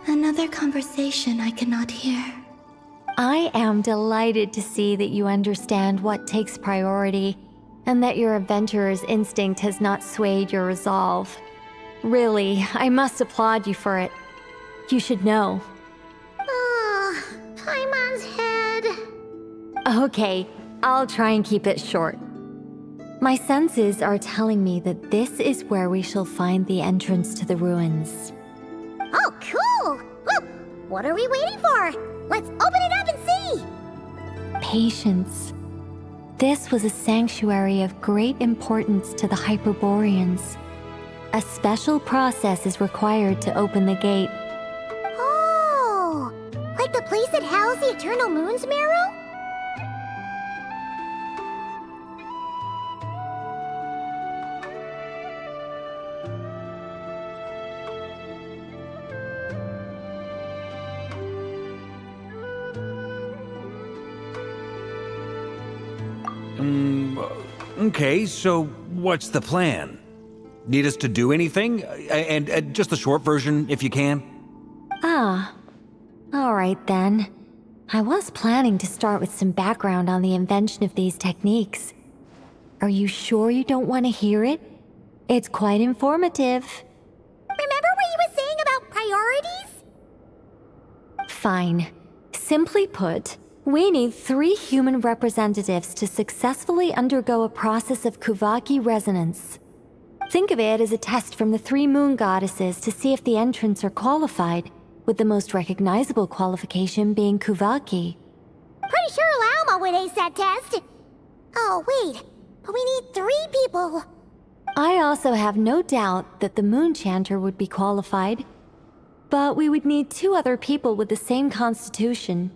Another conversation I cannot hear. I am delighted to see that you understand what takes priority, and that your adventurer's instinct has not swayed your resolve. Really, I must applaud you for it. You should know. Paimon's head. Okay, I'll try and keep it short. My senses are telling me that this is where we shall find the entrance to the ruins. Oh, cool! Well, what are we waiting for? Let's open it up and see! Patience. This was a sanctuary of great importance to the Hyperboreans. A special process is required to open the gate. Oh! Like the place that housed the Eternal Moon's Marrow? Okay, so what's the plan? Need us to do anything? And just the short version, if you can. Ah, all right then. I was planning to start with some background on the invention of these techniques. Are you sure you don't want to hear it? It's quite informative. Remember what you were saying about priorities? Fine. Simply put, we need 3 human representatives to successfully undergo a process of Kuvaki resonance. Think of it as a test from the 3 moon goddesses to see if the entrants are qualified, with the most recognizable qualification being Kuvaki. Pretty sure Lauma would ace that test. Oh, wait. But we need 3 people. I also have no doubt that the Moon Chanter would be qualified, but we would need 2 other people with the same constitution.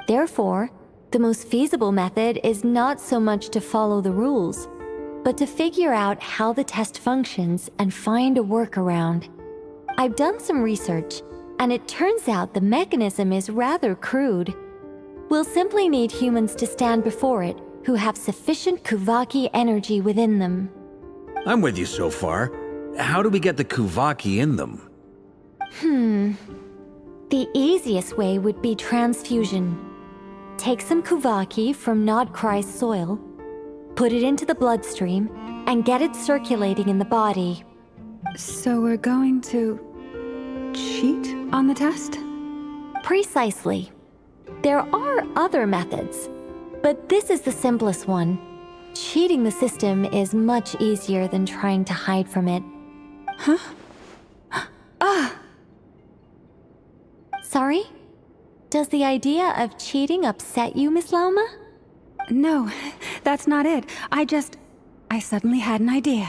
Therefore, the most feasible method is not so much to follow the rules, but to figure out how the test functions and find a workaround. I've done some research, and it turns out the mechanism is rather crude. We'll simply need humans to stand before it who have sufficient Kuvaki energy within them. I'm with you so far. How do we get the Kuvaki in them? The easiest way would be transfusion. Take some Kuvaki from Nodcry's soil, put it into the bloodstream, and get it circulating in the body. So we're going to cheat on the test? Precisely. There are other methods, but this is the simplest one. Cheating the system is much easier than trying to hide from it. Huh? Sorry? Does the idea of cheating upset you, Miss Lauma? No, that's not it. I suddenly had an idea.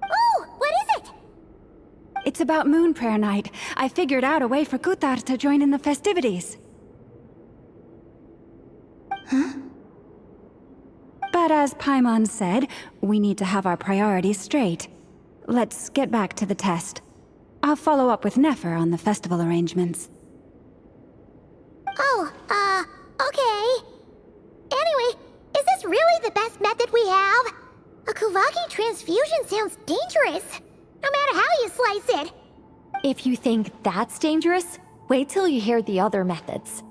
Ooh, what is it? It's about Moon Prayer Night. I figured out a way for Kutar to join in the festivities. Huh? But as Paimon said, we need to have our priorities straight. Let's get back to the test. I'll follow up with Nefer on the festival arrangements. Oh, okay. Anyway, is this really the best method we have? A Kuvaki transfusion sounds dangerous, no matter how you slice it. If you think that's dangerous, wait till you hear the other methods.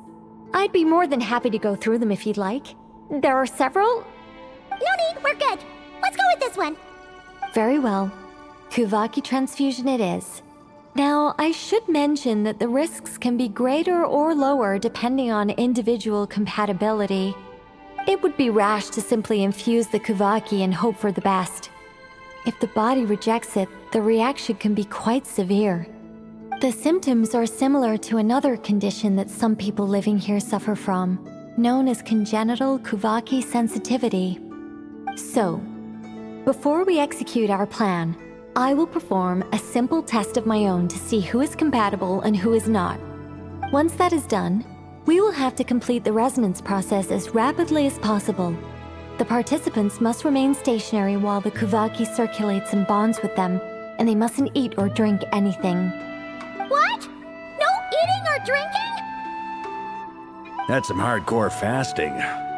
I'd be more than happy to go through them if you'd like. There are several. No need, we're good. Let's go with this one. Very well. Kuvaki transfusion it is. Now, I should mention that the risks can be greater or lower depending on individual compatibility. It would be rash to simply infuse the Kuvaki and hope for the best. If the body rejects it, the reaction can be quite severe. The symptoms are similar to another condition that some people living here suffer from, known as congenital Kuvaki sensitivity. So, before we execute our plan, I will perform a simple test of my own to see who is compatible and who is not. Once that is done, we will have to complete the resonance process as rapidly as possible. The participants must remain stationary while the Kuvaki circulates and bonds with them, and they mustn't eat or drink anything. What? No eating or drinking? That's some hardcore fasting.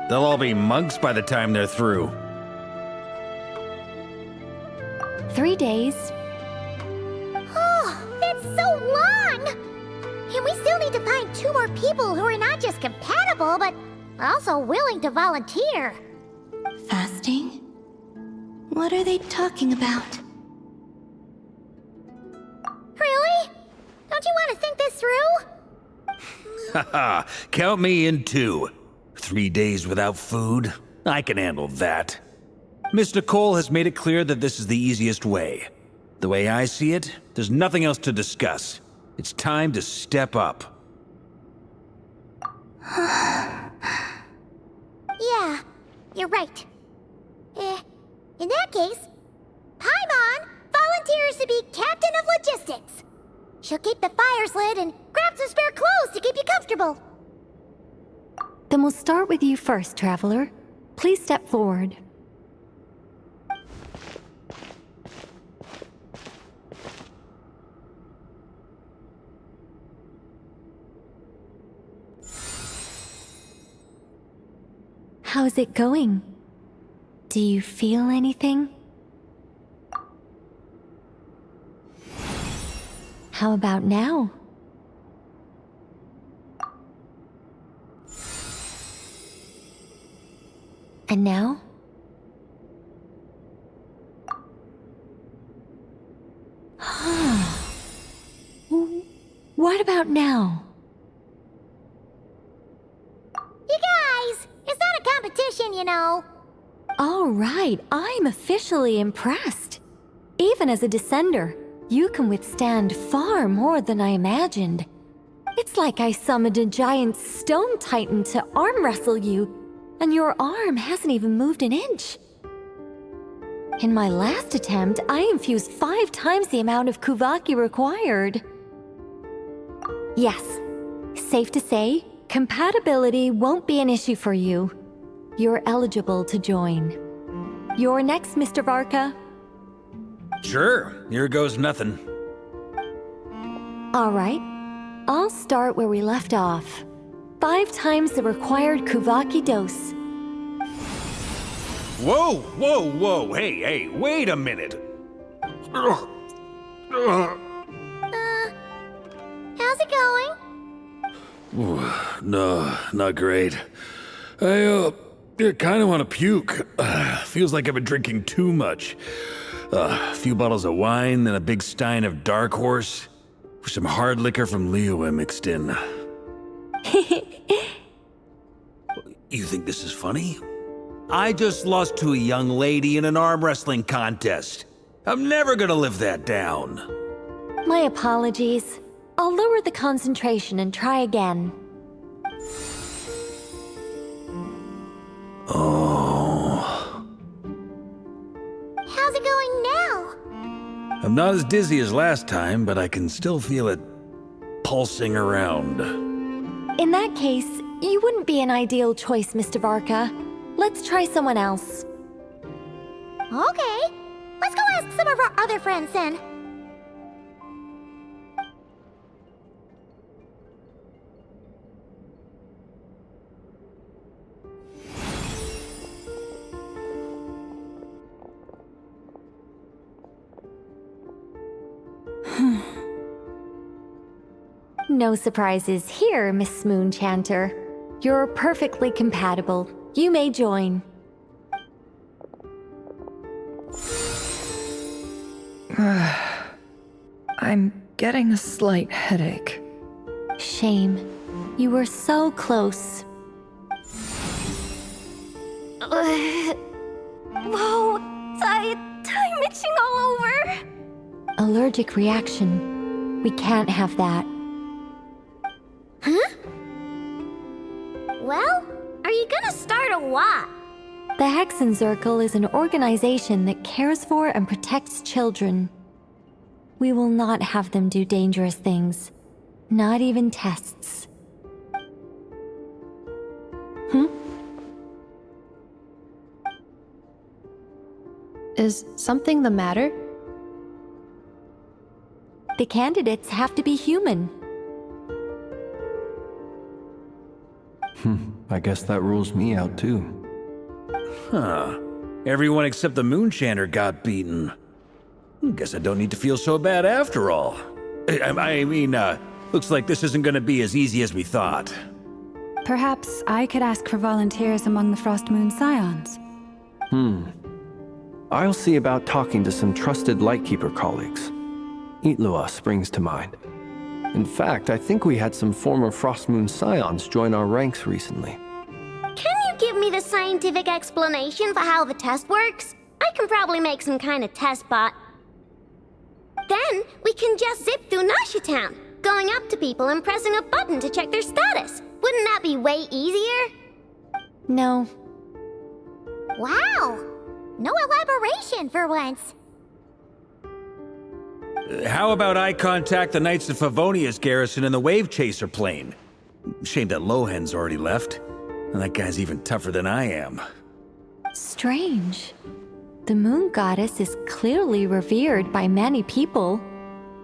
They'll all be monks by the time they're through. 3 days. Oh, that's so long! And we still need to find 2 more people who are not just compatible, but also willing to volunteer. Fasting? What are they talking about? Really? Don't you want to think this through? Haha, count me in too. 3 days without food? I can handle that. Miss Nicole has made it clear that this is the easiest way. The way I see it, there's nothing else to discuss. It's time to step up. Yeah, you're right. In that case, Paimon volunteers to be captain of logistics. She'll keep the fires lit and grab some spare clothes to keep you comfortable. Then we'll start with you first, Traveler. Please step forward. How's it going? Do you feel anything? How about now? And now? What about now? You guys, it's not a competition, you know. All right, I'm officially impressed. Even as a descender, you can withstand far more than I imagined. It's like I summoned a giant stone titan to arm wrestle you, and your arm hasn't even moved an inch. In my last attempt, I infused 5 times the amount of Kuvaki required. Yes, safe to say, compatibility won't be an issue for you. You're eligible to join. You're next, Mr. Varka. Sure, here goes nothing. All right, I'll start where we left off. 5 times the required Kuvaki dose. Whoa, whoa, whoa, hey, wait a minute. How's it going? No, not great. I kind of want to puke. Feels like I've been drinking too much. A few bottles of wine, then a big stein of Dark Horse. With some hard liquor from Liyue mixed in. You think this is funny? I just lost to a young lady in an arm wrestling contest. I'm never gonna live that down. My apologies. I'll lower the concentration and try again. Oh. How's it going now? I'm not as dizzy as last time, but I can still feel it pulsing around. In that case, you wouldn't be an ideal choice, Mr. Varka. Let's try someone else. Okay, let's go ask some of our other friends then. No surprises here, Miss Moonchanter. You're perfectly compatible. You may join. I'm getting a slight headache. Shame. You were so close. Whoa, I'm itching all over. Allergic reaction. We can't have that. Huh? Well, are you gonna start a what? The Hexenzirkel is an organization that cares for and protects children. We will not have them do dangerous things. Not even tests. Is something the matter? The candidates have to be human. I guess that rules me out too. Huh. Everyone except the Moonchanter got beaten. Guess I don't need to feel so bad after all. I mean, looks like this isn't gonna be as easy as we thought. Perhaps I could ask for volunteers among the Frost Moon Scions. I'll see about talking to some trusted Lightkeeper colleagues. Itlua springs to mind. In fact, I think we had some former Frost Moon Scions join our ranks recently. Can you give me the scientific explanation for how the test works? I can probably make some kind of test bot. Then we can just zip through Nashitown, going up to people and pressing a button to check their status. Wouldn't that be way easier? No. Wow! No elaboration for once. How about I contact the Knights of Favonia's garrison in the Wave Chaser plane? Shame that Lohan's already left. And that guy's even tougher than I am. Strange. The moon goddess is clearly revered by many people.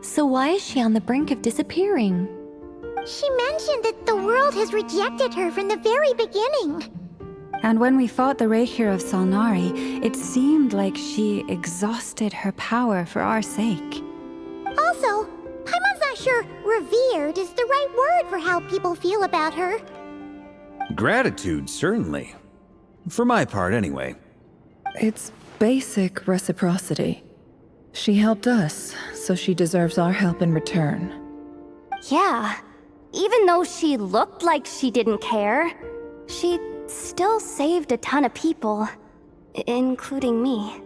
So why is she on the brink of disappearing? She mentioned that the world has rejected her from the very beginning. And when we fought the Rehir of Salnari, it seemed like she exhausted her power for our sake. Also, Paimon's not sure revered is the right word for how people feel about her. Gratitude, certainly. For my part, anyway. It's basic reciprocity. She helped us, so she deserves our help in return. Yeah, even though she looked like she didn't care, she still saved a ton of people, including me.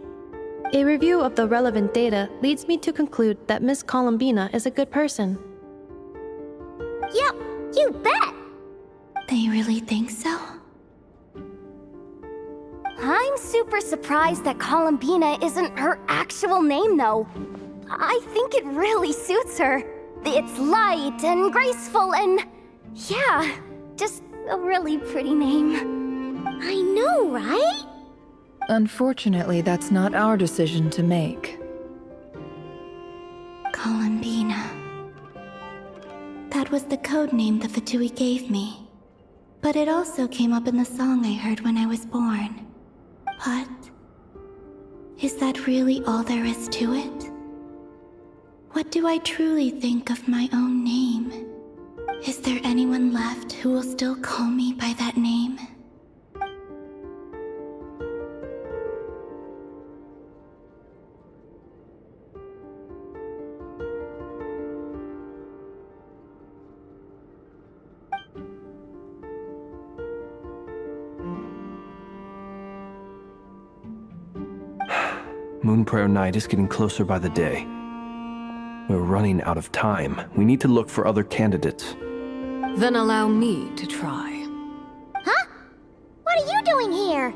A review of the relevant data leads me to conclude that Miss Columbina is a good person. Yep, you bet! They really think so? I'm super surprised that Columbina isn't her actual name, though. I think it really suits her. It's light and graceful and... yeah, just a really pretty name. I know, right? Unfortunately, that's not our decision to make. Columbina. That was the code name the Fatui gave me. But it also came up in the song I heard when I was born. But... is that really all there is to it? What do I truly think of my own name? Is there anyone left who will still call me by that name? Moon Prayer Night is getting closer by the day. We're running out of time. We need to look for other candidates. Then allow me to try. Huh? What are you doing here?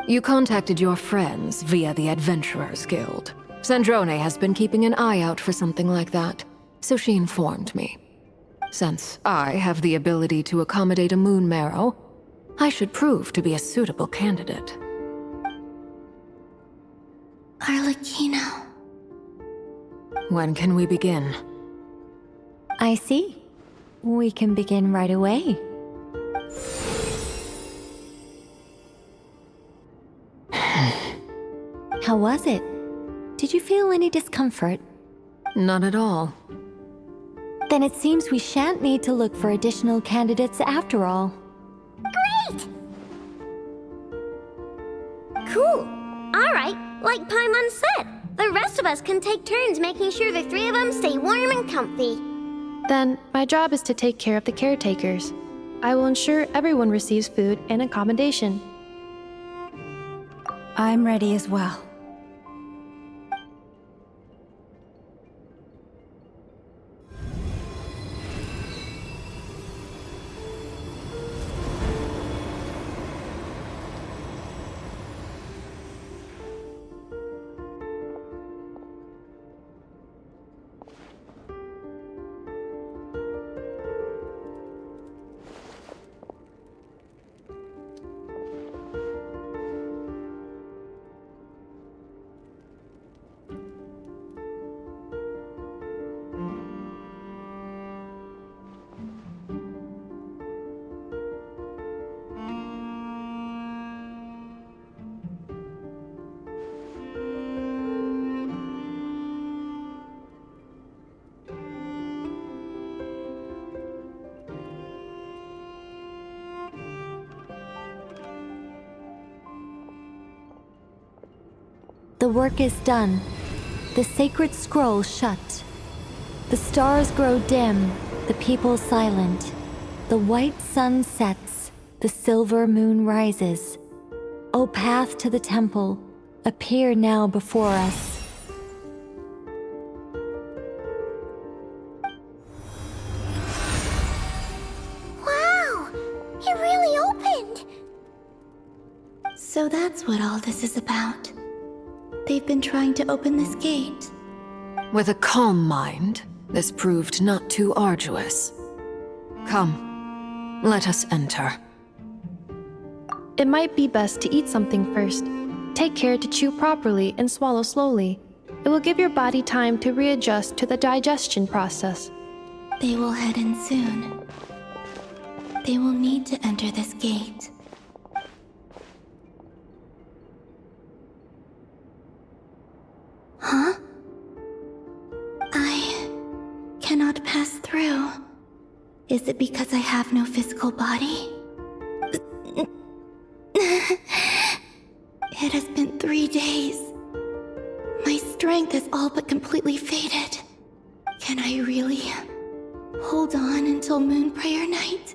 You contacted your friends via the Adventurers Guild. Sandrone has been keeping an eye out for something like that, so she informed me. Since I have the ability to accommodate a moon marrow, I should prove to be a suitable candidate. Arlecchino. When can we begin? I see. We can begin right away. How was it? Did you feel any discomfort? Not at all. Then it seems we shan't need to look for additional candidates after all. Great! Cool. Alright, like Paimon said, the rest of us can take turns making sure the three of them stay warm and comfy. Then, my job is to take care of the caretakers. I will ensure everyone receives food and accommodation. I'm ready as well. The work is done. The sacred scroll shut. The stars grow dim, the people silent. The white sun sets, the silver moon rises. O path to the temple, appear now before us. Wow! It really opened! So that's what all this is about. They've been trying to open this gate. With a calm mind, this proved not too arduous. Come, let us enter. It might be best to eat something first. Take care to chew properly and swallow slowly. It will give your body time to readjust to the digestion process. They will head in soon. They will need to enter this gate. cannot pass through? Is it because I have no physical body? It has been 3 days. My strength has all but completely faded. Can I really hold on until Moon Prayer Night?